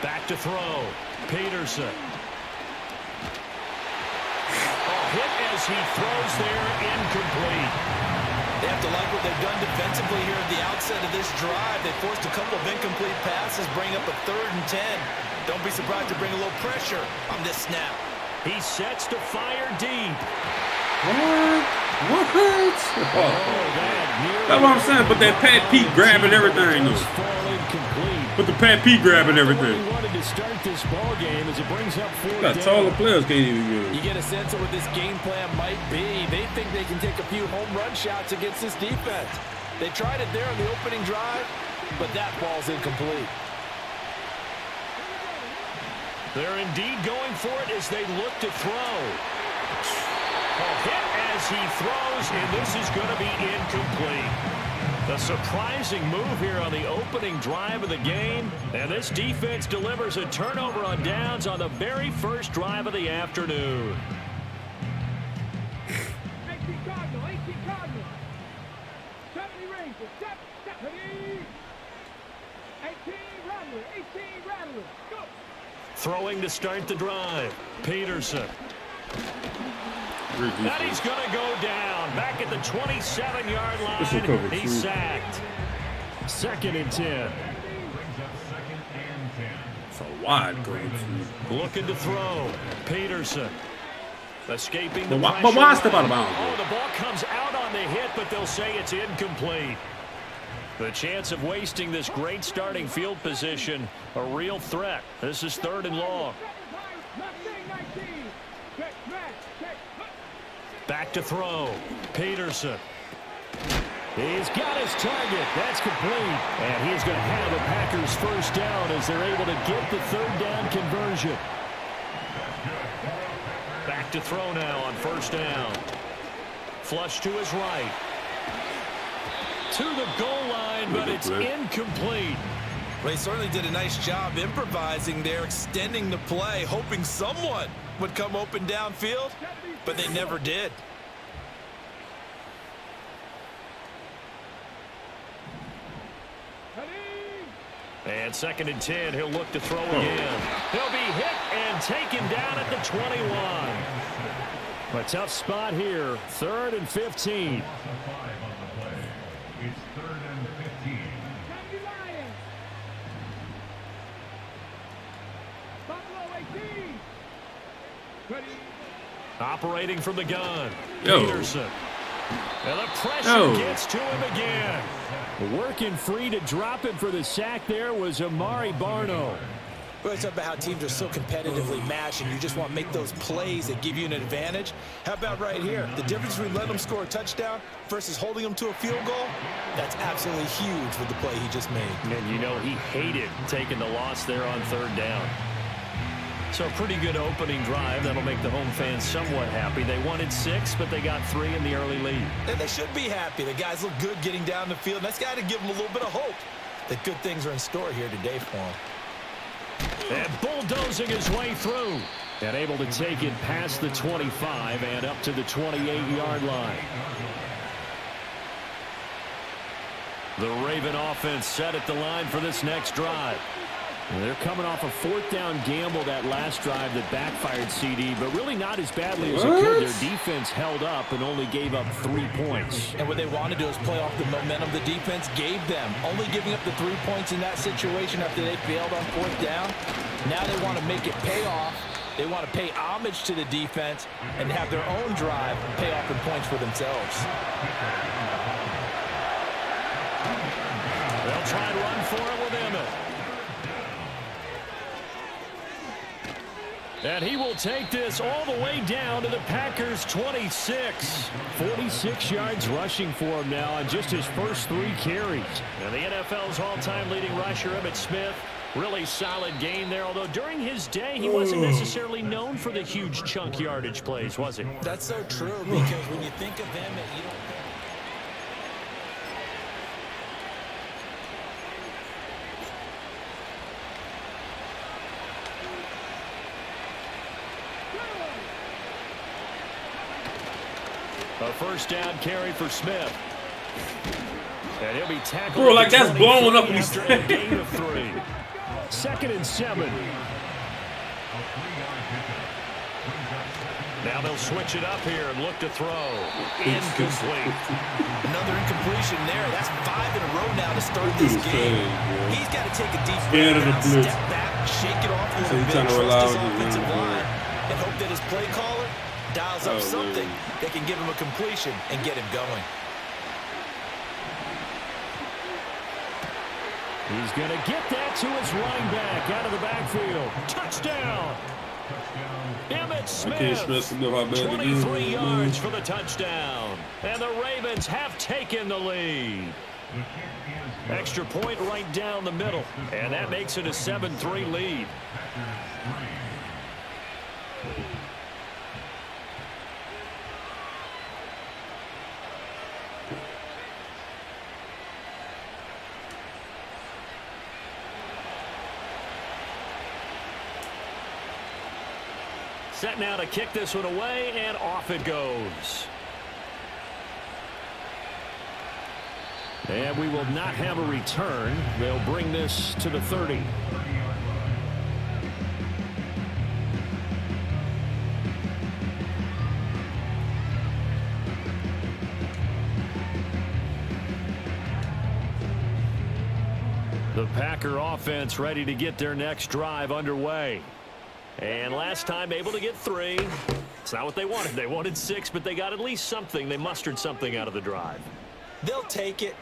Back to throw. Peterson. A hit as he throws there, incomplete. They have to like what they've done defensively here at the outset of this drive. They forced a couple of incomplete passes, bring up a 3rd and 10. Don't be surprised to bring a little pressure on this snap. He sets to fire deep. What? Oh, That's what I'm saying. But that Pat Pete grabbing everything. But the Pat Pete grabbing everything. Wanted to start this ball game as it brings up 4th Got down. taller players can't even get it. You get a sense of what this game plan might be. They think they can take a few home run shots against this defense. They tried it there on the opening drive, but that ball's incomplete. They're indeed going for it as they look to throw. A hit as he throws, and this is going to be incomplete. A surprising move here on the opening drive of the game, and this defense delivers a turnover on downs on the very first drive of the afternoon. 18 Cardinal, 18 Cardinal. 70 Rangers, 70. 18 Rattler, 18 Rattler. Go. Throwing to start the drive. Peterson. And he's going to go down. Back at the 27-yard line. He's sacked. 2nd and 10. It's a wide going. Looking to throw. Peterson. Escaping the But pressure. why step out of bounds? Oh, the ball comes out on the hit, but they'll say it's incomplete. The chance of wasting this great starting field position, a real threat. This is 3rd and long. Back to throw. Peterson. He's got his target. That's complete. And he's going to have the Packers first down as they're able to get the 3rd down conversion. Back to throw now on 1st down. Flush to his right. To the goal line, but it's incomplete. Well, they certainly did a nice job improvising there, extending the play, hoping someone would come open downfield, but they never did. And 2nd and 10, he'll look to throw again. He'll be hit and taken down at the 21. A tough spot here, 3rd and 15. It's 3rd and 15. Operating from the gun. Yo. Peterson. And the pressure gets to him again. Working free to drop him for the sack there was Amari Barno. Well, it's about how teams are so competitively matched, and you just want to make those plays that give you an advantage. How about right here? The difference between letting them score a touchdown versus holding them to a field goal, that's absolutely huge with the play he just made. And you know he hated taking the loss there on 3rd down. So a pretty good opening drive. That'll make the home fans somewhat happy. They wanted 6, but they got 3 in the early lead. And they should be happy. The guys look good getting down the field. That's got to give them a little bit of hope that good things are in store here today for them. And bulldozing his way through. And able to take it past the 25 and up to the 28-yard line. The Raven offense set at the line for this next drive. And they're coming off a 4th down gamble that last drive that backfired, CD, but really not as badly as it could. Their defense held up and only gave up 3 points. And what they want to do is play off the momentum the defense gave them. Only giving up the 3 points in that situation after they failed on 4th down. Now they want to make it pay off They want to pay homage to the defense and have their own drive pay off in points for themselves. They'll try to run for it with Emmett. And he will take this all the way down to the Packers' 26. 46 yards rushing for him now on just his first 3 carries. And the NFL's all-time leading rusher, Emmitt Smith, really solid game there, although during his day he wasn't necessarily known for the huge chunk yardage plays, was he? That's so true, because when you think of Emmett, you don't... A first down carry for Smith. And he'll be tackled. Bro, like that's blowing up in these after a gain of 3. 2nd and 7. Now they'll switch it up here and look to throw. Incomplete. Another incompletion there. That's 5 in a row now to start this game. He's got to take a deep breath, step back, shake it off a little bit, trust his offensive line, and hope that his play caller dials up something that can give him a completion and get him going. He's going to get that to his running back out of the backfield. Touchdown! Emmitt Smith, 23 yards for the touchdown. And the Ravens have taken the lead. Extra point right down the middle. And that makes it a 7-3 lead. Set now to kick this one away, and off it goes. And we will not have a return. They'll bring this to the 30. The Packer offense ready to get their next drive underway. And last time able to get 3. It's not what they wanted. They wanted 6, but they got at least something. They mustered something out of the drive. They'll take it.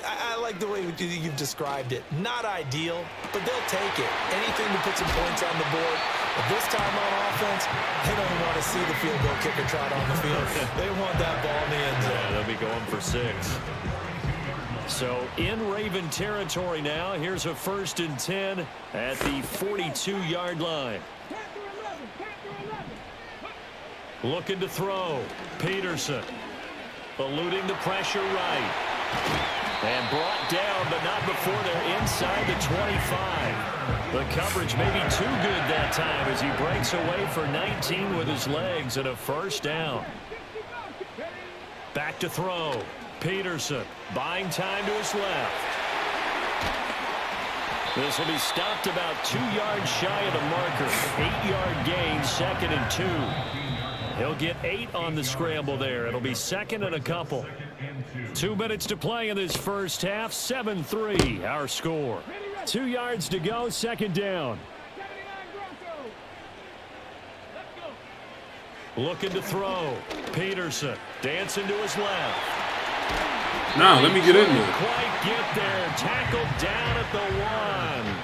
I like the way you've described it. Not ideal, but they'll take it. Anything to put some points on the board. But this time on offense, they don't want to see the field goal kicker trot on the field. They want that ball in the end zone. Yeah, they'll be going for 6. So in Raven territory now. Here's a 1st and 10 at the 42-yard line. Looking to throw. Peterson eluding the pressure right. And brought down, but not before they're inside the 25. The coverage may be too good that time as he breaks away for 19 with his legs and a 1st down. Back to throw. Peterson buying time to his left. This will be stopped about 2 yards shy of the marker. 8-yard gain, 2nd and 2. He'll get 8 on the scramble there. It'll be 2nd and a couple. 2 minutes to play in this first half. 7-3 our score. 2 yards to go, 2nd down. Looking to throw. Peterson dancing to his left. Now, let me get in there. Quite get there. Tackled down at the 1.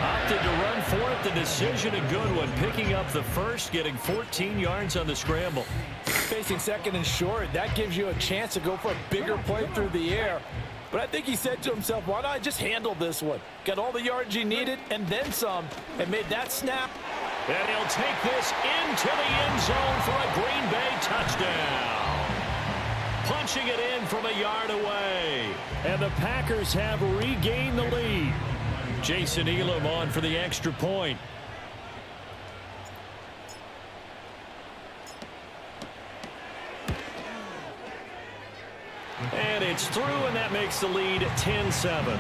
Opted to run for it. The decision, a good one. Picking up the 1st, getting 14 yards on the scramble. Facing 2nd and short, that gives you a chance to go for a bigger play through the air. But I think he said to himself, why not just handle this one? Got all the yards he needed and then some, and made that snap. And he'll take this into the end zone for a Green Bay touchdown. Punching it in from a yard away. And the Packers have regained the lead. Jason Elam on for the extra point. And it's through, and that makes the lead 10-7.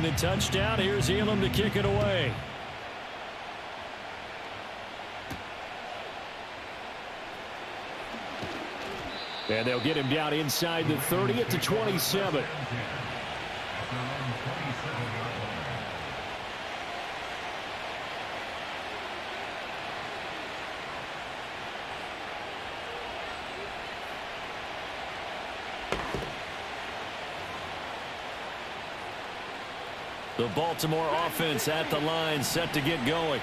the touchdown, here's Elam to kick it away. And they'll get him down inside the 30 at the 27. The Baltimore offense at the line, set to get going.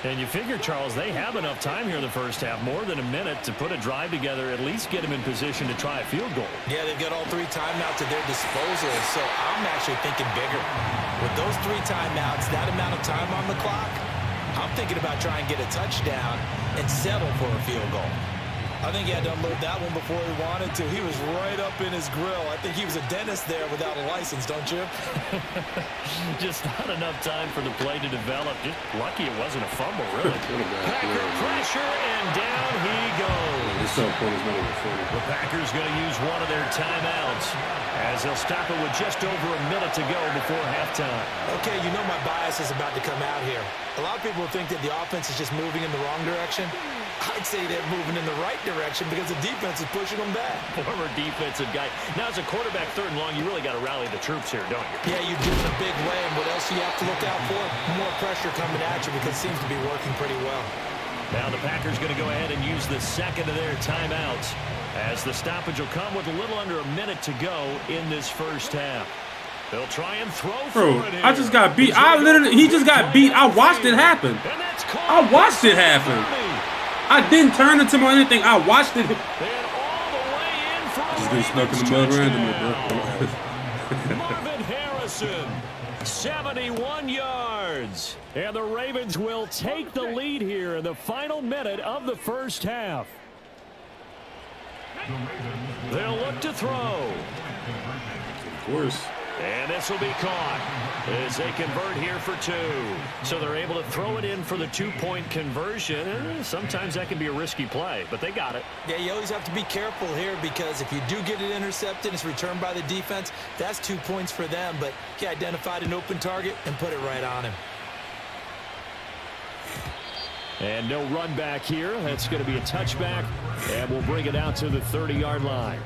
And you figure, Charles, they have enough time here in the first half, more than a minute, to put a drive together, at least get them in position to try a field goal. Yeah, they've got all 3 timeouts at their disposal, so I'm actually thinking bigger. With those 3 timeouts, that amount of time on the clock, I'm thinking about trying to get a touchdown and settle for a field goal. I think he had to unload that one before he wanted to. He was right up in his grill. I think he was a dentist there without a license, don't you? Just not enough time for the play to develop. Just lucky it wasn't a fumble, really. Packer pressure, and down he goes. The Packers going to use one of their timeouts as they'll stop it with just over a minute to go before halftime. Okay, you know my bias is about to come out here. A lot of people think that the offense is just moving in the wrong direction. I'd say they're moving in the right direction because the defense is pushing them back. Former defensive guy. Now, as a quarterback, 3rd and long, you really got to rally the troops here, don't you? Yeah, you do in a big way. And what else do you have to look out for? More pressure coming at you because it seems to be working pretty well. Now the Packers going to go ahead and use the second of their timeouts as the stoppage will come with a little under a minute to go in this first half. They'll try and throw for it here. I just got beat. He just got beat. I watched it happen. I watched it happen. I didn't turn into anything. I watched it. Just getting stuck in the mud randomly, bro. Marvin Harrison, 71 yards. And the Ravens will take the lead here in the final minute of the first half. They'll look to throw. Of course. And this will be caught as they convert here for 2. So they're able to throw it in for the 2-point conversion. Sometimes that can be a risky play, but they got it. Yeah, you always have to be careful here because if you do get it intercepted, it's returned by the defense. That's 2 points for them, but he identified an open target and put it right on him. And no run back here. That's going to be a touchback, and we'll bring it out to the 30-yard line.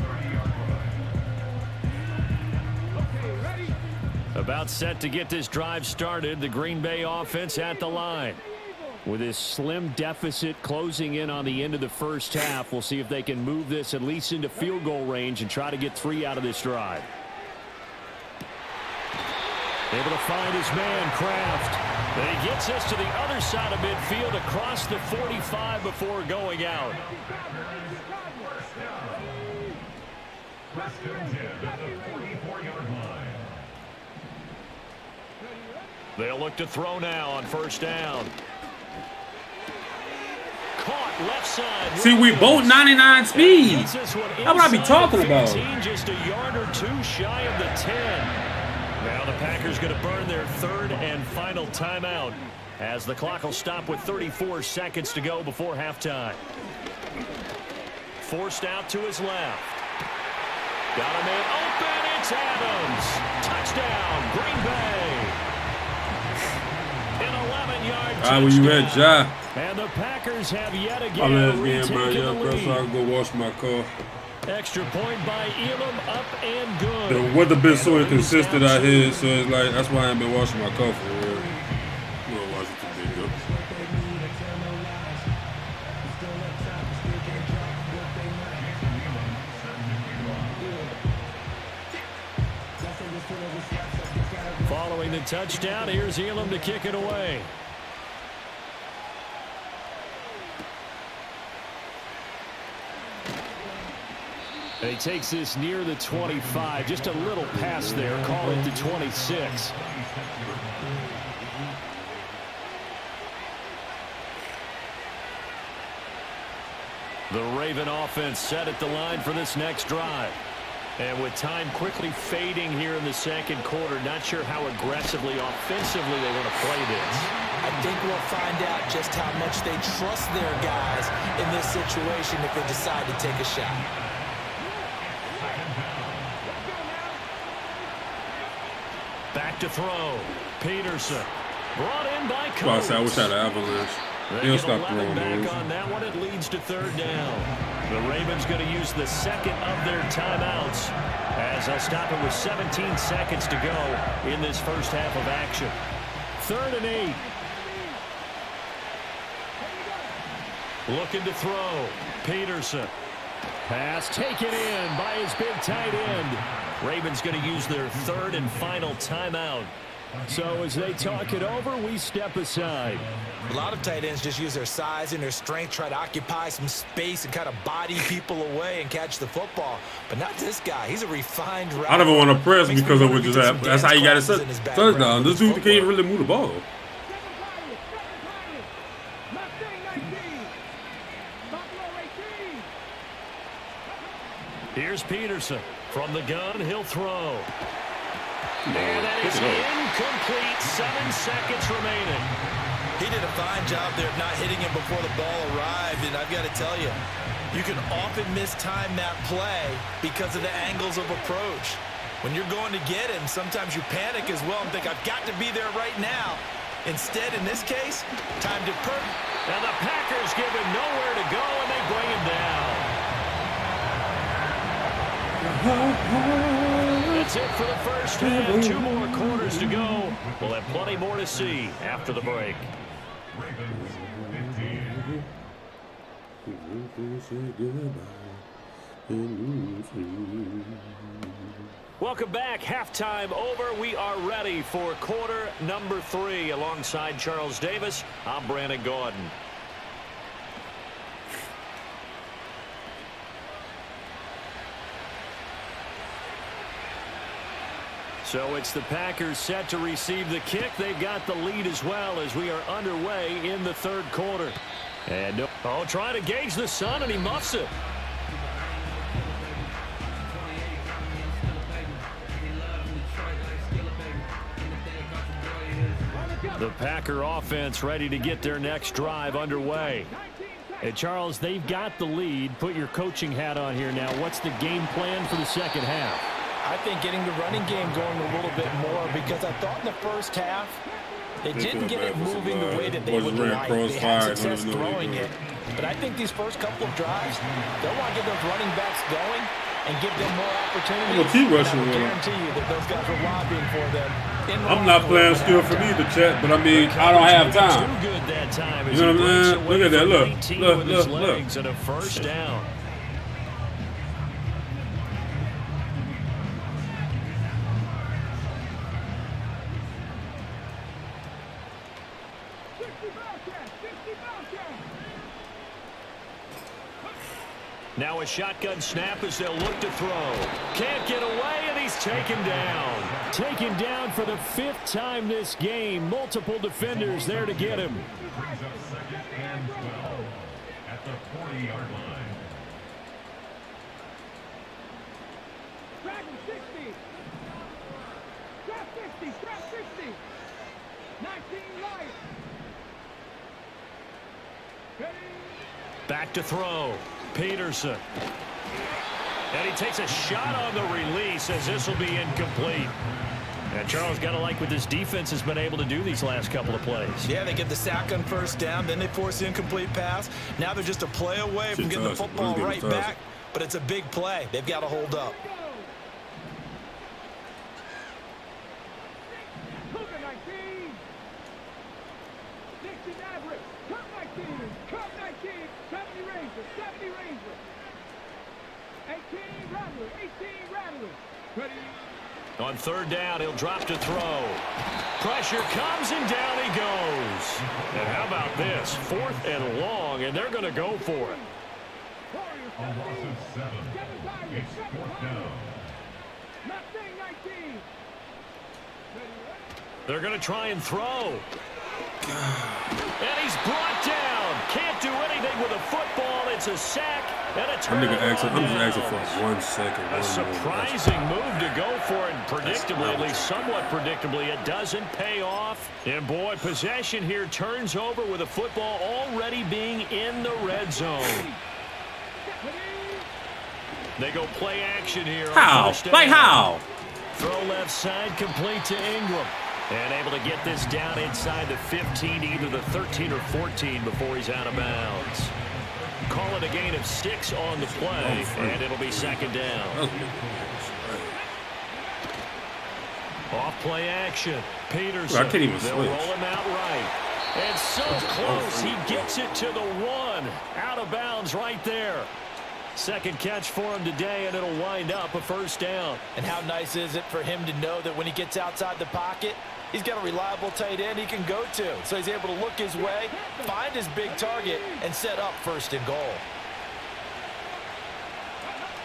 About set to get this drive started, the Green Bay offense at the line. With this slim deficit closing in on the end of the first half, we'll see if they can move this at least into field goal range and try to get 3 out of this drive. Able to find his man, Kraft. And he gets us to the other side of midfield across the 45 before going out. They'll look to throw now on first down. Caught left side. See, we both 99 speed. That's what I be talking about. Just a yard or 2 shy of the 10. Now the Packers going to burn their 3rd and final timeout as the clock will stop with 34 seconds to go before halftime. Forced out to his left. Got him in open. It's Adams. Touchdown, Green Bay. An 11-yard touchdown. Where you at, Ja? And the Packers have yet again retaken the lead. So I can go wash my car. Extra point by Elam, up and good. The weather been so inconsistent out here, so it's like that's why I ain't been washing my car for real. I'm gonna wash it today, though. Following the touchdown, here's Elam to kick it away. And he takes this near the 25. Just a little pass there. Call it the 26. The Raven offense set at the line for this next drive. And with time quickly fading here in the second quarter, not sure how aggressively, offensively they want to play this. I think we'll find out just how much they trust their guys in this situation if they decide to take a shot. Back to throw. Peterson. Brought in by Coates. Well, I wish I had an avalanche. He'll stop throwing those. Back on that one, it leads to third down. The Ravens going to use the second of their timeouts as they'll stop it with 17 seconds to go in this first half of action. 3rd and 8. Looking to throw. Peterson. Pass taken in by his big tight end. Ravens going to use their 3rd and final timeout. So as they talk it over, we step aside. A lot of tight ends just use their size and their strength, try to occupy some space and kind of body people away and catch the football. But not this guy. He's a refined route. I never want to press because of what just happened. That's how you got to set touchdown. This dude can't even really move the ball. Here's Peterson. From the gun, he'll throw. And that is incomplete. 7 seconds remaining. He did a fine job there of not hitting him before the ball arrived, and I've got to tell you, you can often mistime that play because of the angles of approach. When you're going to get him, sometimes you panic as well and think, I've got to be there right now. Instead, in this case, time to perk. And the Packers give him nowhere to go, and they bring him down. That's it for the first half. 2 more quarters to go. We'll have plenty more to see after the break. Welcome back. Halftime over. We are ready for quarter number 3. Alongside Charles Davis, I'm Brandon Gaudin. So it's the Packers set to receive the kick. They've got the lead as well as we are underway in the 3rd quarter. And trying to gauge the sun, and he muffs it. The Packer offense ready to get their next drive underway. Hey, Charles, they've got the lead. Put your coaching hat on here now. What's the game plan for the second half? I think getting the running game going a little bit more, because I thought in the first half they didn't get it moving the way that they would like. They had success throwing it. But I think these first couple of drives, they'll want to get those running backs going and give them more opportunities. I guarantee you that those guys were lobbying for them. I'm not playing still for me to check, but I mean, I don't have time. You know what I'm saying? Look at that. Look. And a first down. Now a shotgun snap as they'll look to throw. Can't get away, and he's taken down. Taken down for the 5th time this game. Multiple defenders there to get him. Brings up 2nd and 12 at the 40-yard line. Dragon 60. Trap 50. Trap 60. 19 Lions. Back to throw. Peterson. And he takes a shot on the release as this will be incomplete. And Charles, got to like what this defense has been able to do these last couple of plays. Yeah, they get the sack on first down, then they force the incomplete pass. Now they're just a play away from getting the football right back, but it's a big play. They've got to hold up. On 3rd down, he'll drop to throw. Pressure comes, and down he goes. And how about this? 4th and long, and they're going to go for it. A loss of 7. It's 4th down. They're going to try and throw. And he's brought down. Can't do anything with a football. It's a sack and a turnover. I'm just asking for 1 second. A surprising move to go for it. Predictably, at least somewhat predictably, it doesn't pay off. And boy, possession here turns over with a football already being in the red zone. They go play action here. How? Like how? Throw left side, complete to Ingram. And able to get this down inside the 15, either the 13 or 14 before he's out of bounds. Call it a gain of 6 on the play, and it'll be second down. Off play action. Peterson. I can't even They'll switch. roll him out right. And so close. He gets it to the 1. Out of bounds right there. Second catch for him today, and it'll wind up a first down. And how nice is it for him to know that when he gets outside the pocket, he's got a reliable tight end he can go to. So he's able to look his way, find his big target, and set up first and goal.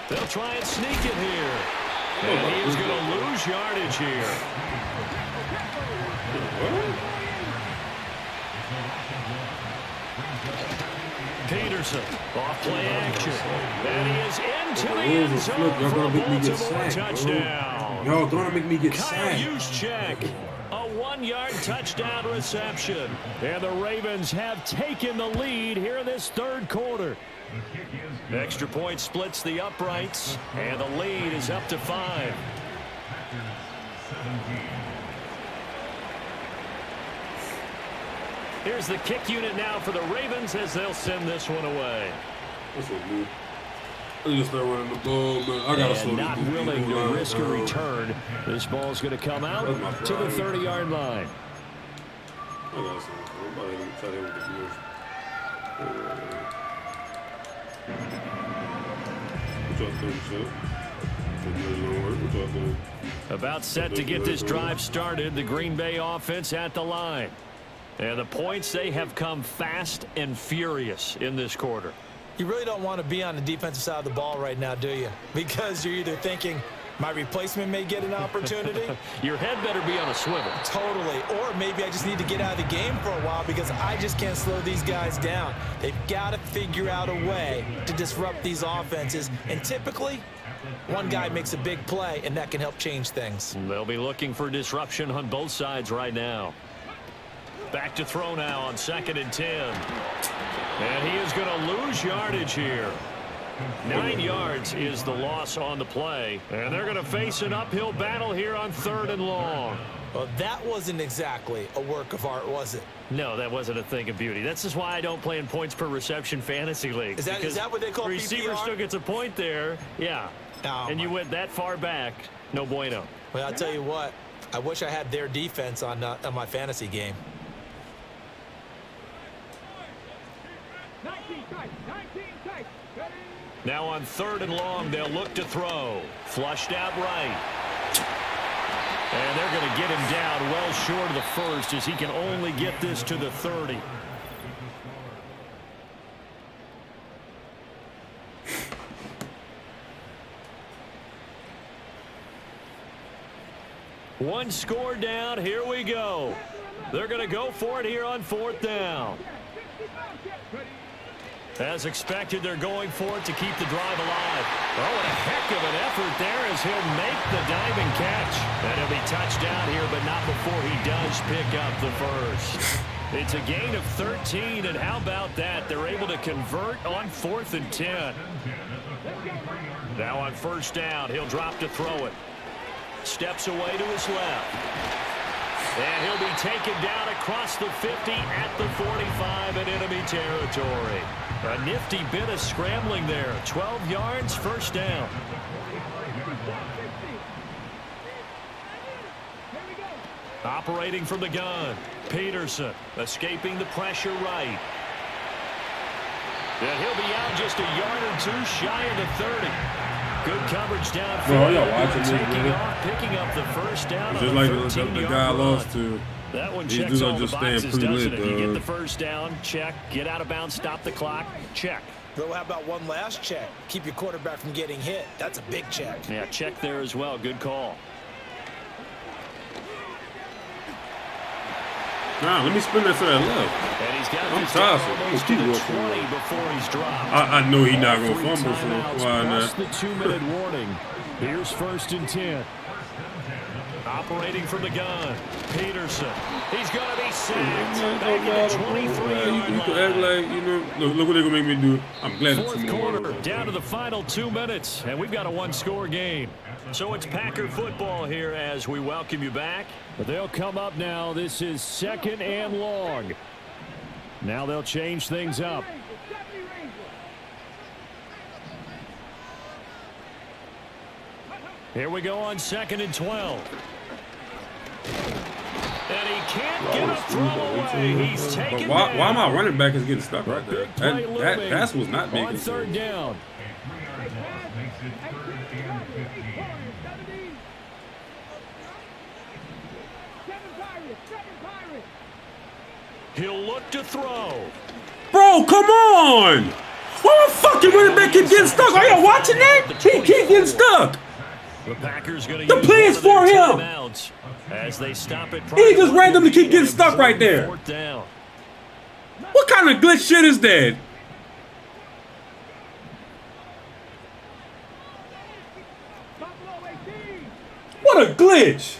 They'll try and sneak it here. And he is going to lose yardage here. Peterson, off play action. And he is into the end zone for a Baltimore touchdown. Y'all don't make me get Kyle sacked. Juszczyk, a 1-yard touchdown reception. And the Ravens have taken the lead here in this third quarter. Extra point splits the uprights, and the lead is up to 5. Here's the kick unit now for the Ravens as they'll send this one away. That's what good. I just start running the ball, man. I gotta slow And not this willing to line risk a down. return. This ball's going to come out to the 30-yard line. I got something. I'm about to try to hit with the gears. What y'all think, sir? What y'all think? About set to get this drive started. The Green Bay offense at the line. And the points, they have come fast and furious in this quarter. You really don't want to be on the defensive side of the ball right now, do you? Because you're either thinking, my replacement may get an opportunity. Your head better be on a swivel. Totally. Or maybe I just need to get out of the game for a while because I just can't slow these guys down. They've got to figure out a way to disrupt these offenses. And typically, one guy makes a big play, and that can help change things. They'll be looking for disruption on both sides right now. Back to throw now on 2nd and 10. And he is going to lose yardage here. 9 yards is the loss on the play. And they're going to face an uphill battle here on 3rd and long. Well, that wasn't exactly a work of art, was it? No, that wasn't a thing of beauty. That's just why I don't play in points per reception fantasy leagues. Is that what they call receiver PPR? still gets a point there. Yeah. Oh, and you went that far back. No bueno. Well, I'll tell you what. I wish I had their defense on my fantasy game. 19 tight. Now on 3rd and long, they'll look to throw. Flushed out right. And they're going to get him down well short of the first as he can only get this to the 30. One score down. Here we go. They're going to go for it here on 4th down. As expected, they're going for it to keep the drive alive. Oh, what a heck of an effort there as he'll make the diving catch. And he'll be touched down here, but not before he does pick up the first. It's a gain of 13, and how about that? They're able to convert on 4th and 10. Now on 1st down, he'll drop to throw it. Steps away to his left. And he'll be taken down across the 50 at the 45 in enemy territory. A nifty bit of scrambling there. 12 yards, first down. Operating from the gun. Peterson escaping the pressure right. And he'll be out just a yard or two shy of the 30. Good coverage downfield. Bro, y'all watching this, taking bro? off, picking up the first down. Just on like a the 13-yard guy I run. lost to. That one These checks dudes are all the just staying boxes, pretty doesn't lit, it? You get dog. the first down, check. Get out of bounds, stop the clock, check. Though, how about one last check? Keep your quarterback from getting hit. That's a big check. Yeah, check there as well. Good call. Nah, let me spin that to that left. And he's got I'm this down tired. almost to the 20 before he's dropped. I know he's not going to 3 fumble, so timeouts why plus not? the 2-minute warning. Here's 1st and 10. Operating from the gun. Peterson. He's going to be sacked. Back at the 23-yard You can act line. like, you know, look what they're going to make me do. I'm glad it's 4th more. quarter, down to the final 2 minutes, and we've got a 1-score game. So it's Packer football here as we welcome you back. But they'll come up now. This is 2nd and long. Now they'll change things up. Here we go on 2nd and 12. And he can't get a throw away. He's taken down. Why my running back is getting stuck right there? That pass was not making on 3rd down. He'll look to throw. Bro, come on! Why the fucking running back keep getting stuck? Are y'all watching that? He keep getting stuck. The Packers going to the play is for him. As they stop it. He just randomly keep getting stuck right there. 4th down. What kind of glitch shit is that? What a glitch!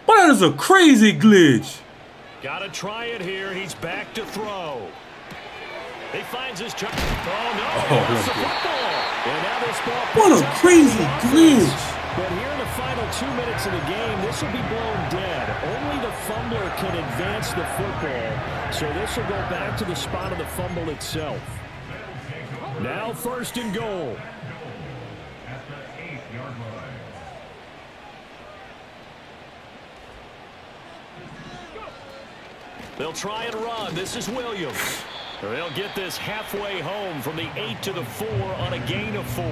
But that is a crazy glitch. Gotta try it here. He's back to throw. He finds his chuck. Oh no! That's the football. And now this ball. What a crazy glitch! But here in the final 2 minutes of the game, this will be blown dead. Only the fumbler can advance the football. So this will go back to the spot of the fumble itself. Now 1st and goal. At the 8-yard line. They'll try and run. This is Williams. They'll get this halfway home from the 8 to the 4 on a gain of 4.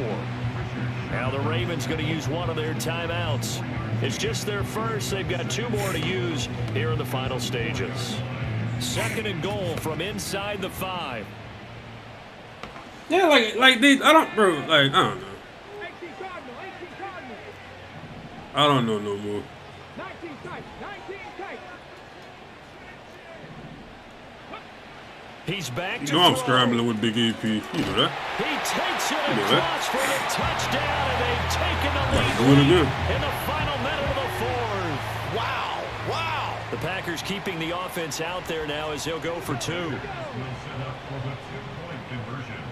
Now the Ravens going to use one of their timeouts. It's just their first. They've got 2 more to use here in the final stages. 2nd and goal from inside the 5. Yeah, like they, I don't know. I don't know no more. He's back to You know I'm scrambling with Big AP. You know that. He takes it across for the touchdown, and they've taken the lead Do it again. in the final minute of the 4th. Wow, wow. The Packers keeping the offense out there now as they'll go for 2. Will set up for the 2-point conversion.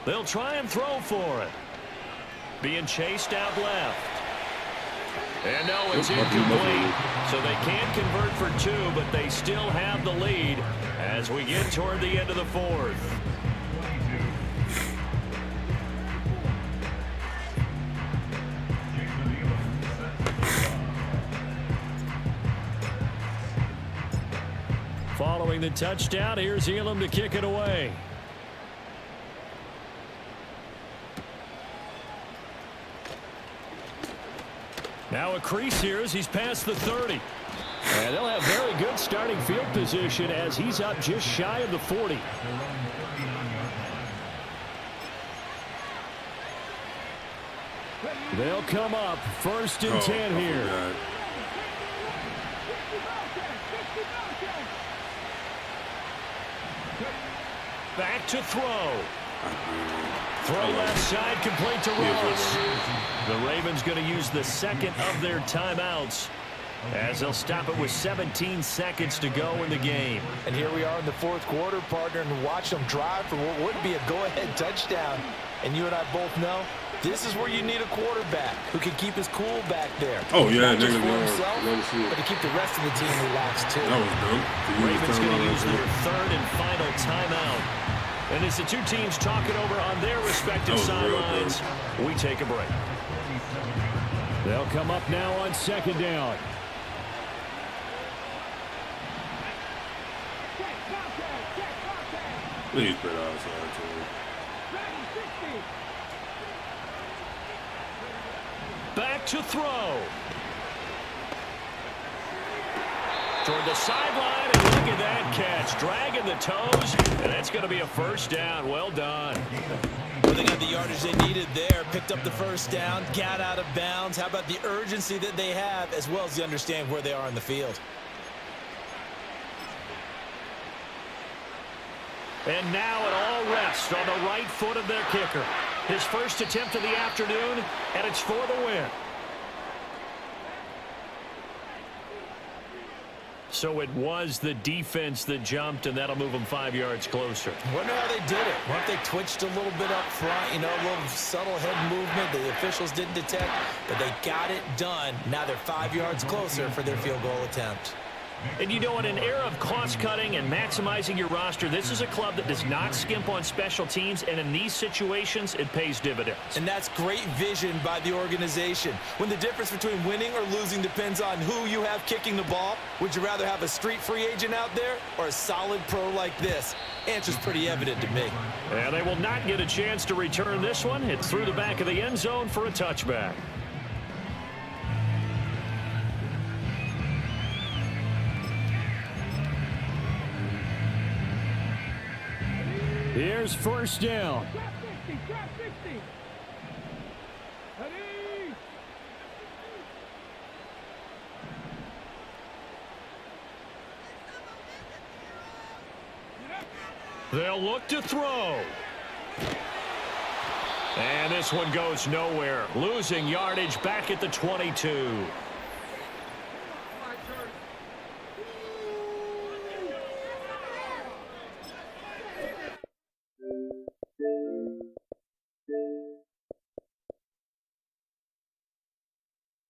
They'll try and throw for it. Being chased out left. And no, it's incomplete. So they can convert for 2, but they still have the lead as we get toward the end of the 4th. Following the touchdown, here's Elam to kick it away. Now a crease here as he's past the 30. And they'll have very good starting field position as he's up just shy of the 40. They'll come up 1st and 10 here. God. Back to throw. Throw left side, complete to Ross. The Ravens going to use the 2nd of their timeouts as they'll stop it with 17 seconds to go in the game. And here we are in the 4th quarter, partner, and watch them drive for what would be a go-ahead touchdown. And you and I both know this is where you need a quarterback who can keep his cool back there. Oh, yeah, not just for nigga, himself, but to keep the rest of the team relaxed, too. That was dumb. Ravens going to use their 3rd and final timeout. And as the 2 teams talking over on their respective sidelines, we take a break. They'll come up now on 2nd down. Please put outside too. Back to throw. Toward the sideline, and look at that catch. Dragging the toes, and that's going to be a 1st down. Well done. Well, they got the yardage they needed there. Picked up the 1st down, got out of bounds. How about the urgency that they have, as well as the understand where they are in the field. And now it all rests on the right foot of their kicker. His first attempt of the afternoon, and it's for the win. So it was the defense that jumped, and that'll move them 5 yards closer. Wonder how they did it. Wonder if they twitched a little bit up front, you know, a little subtle head movement the officials didn't detect, but they got it done. Now they're 5 yards closer for their field goal attempt. And you know, in an era of cost-cutting and maximizing your roster, this is a club that does not skimp on special teams, and in these situations, it pays dividends. And that's great vision by the organization. When the difference between winning or losing depends on who you have kicking the ball, would you rather have a street free agent out there or a solid pro like this? Answer's pretty evident to me. And they will not get a chance to return this one. It's through the back of the end zone for a touchback. Here's first down. Drop 60, drop 60. Ready? They'll look to throw. And this one goes nowhere. Losing yardage back at the 22.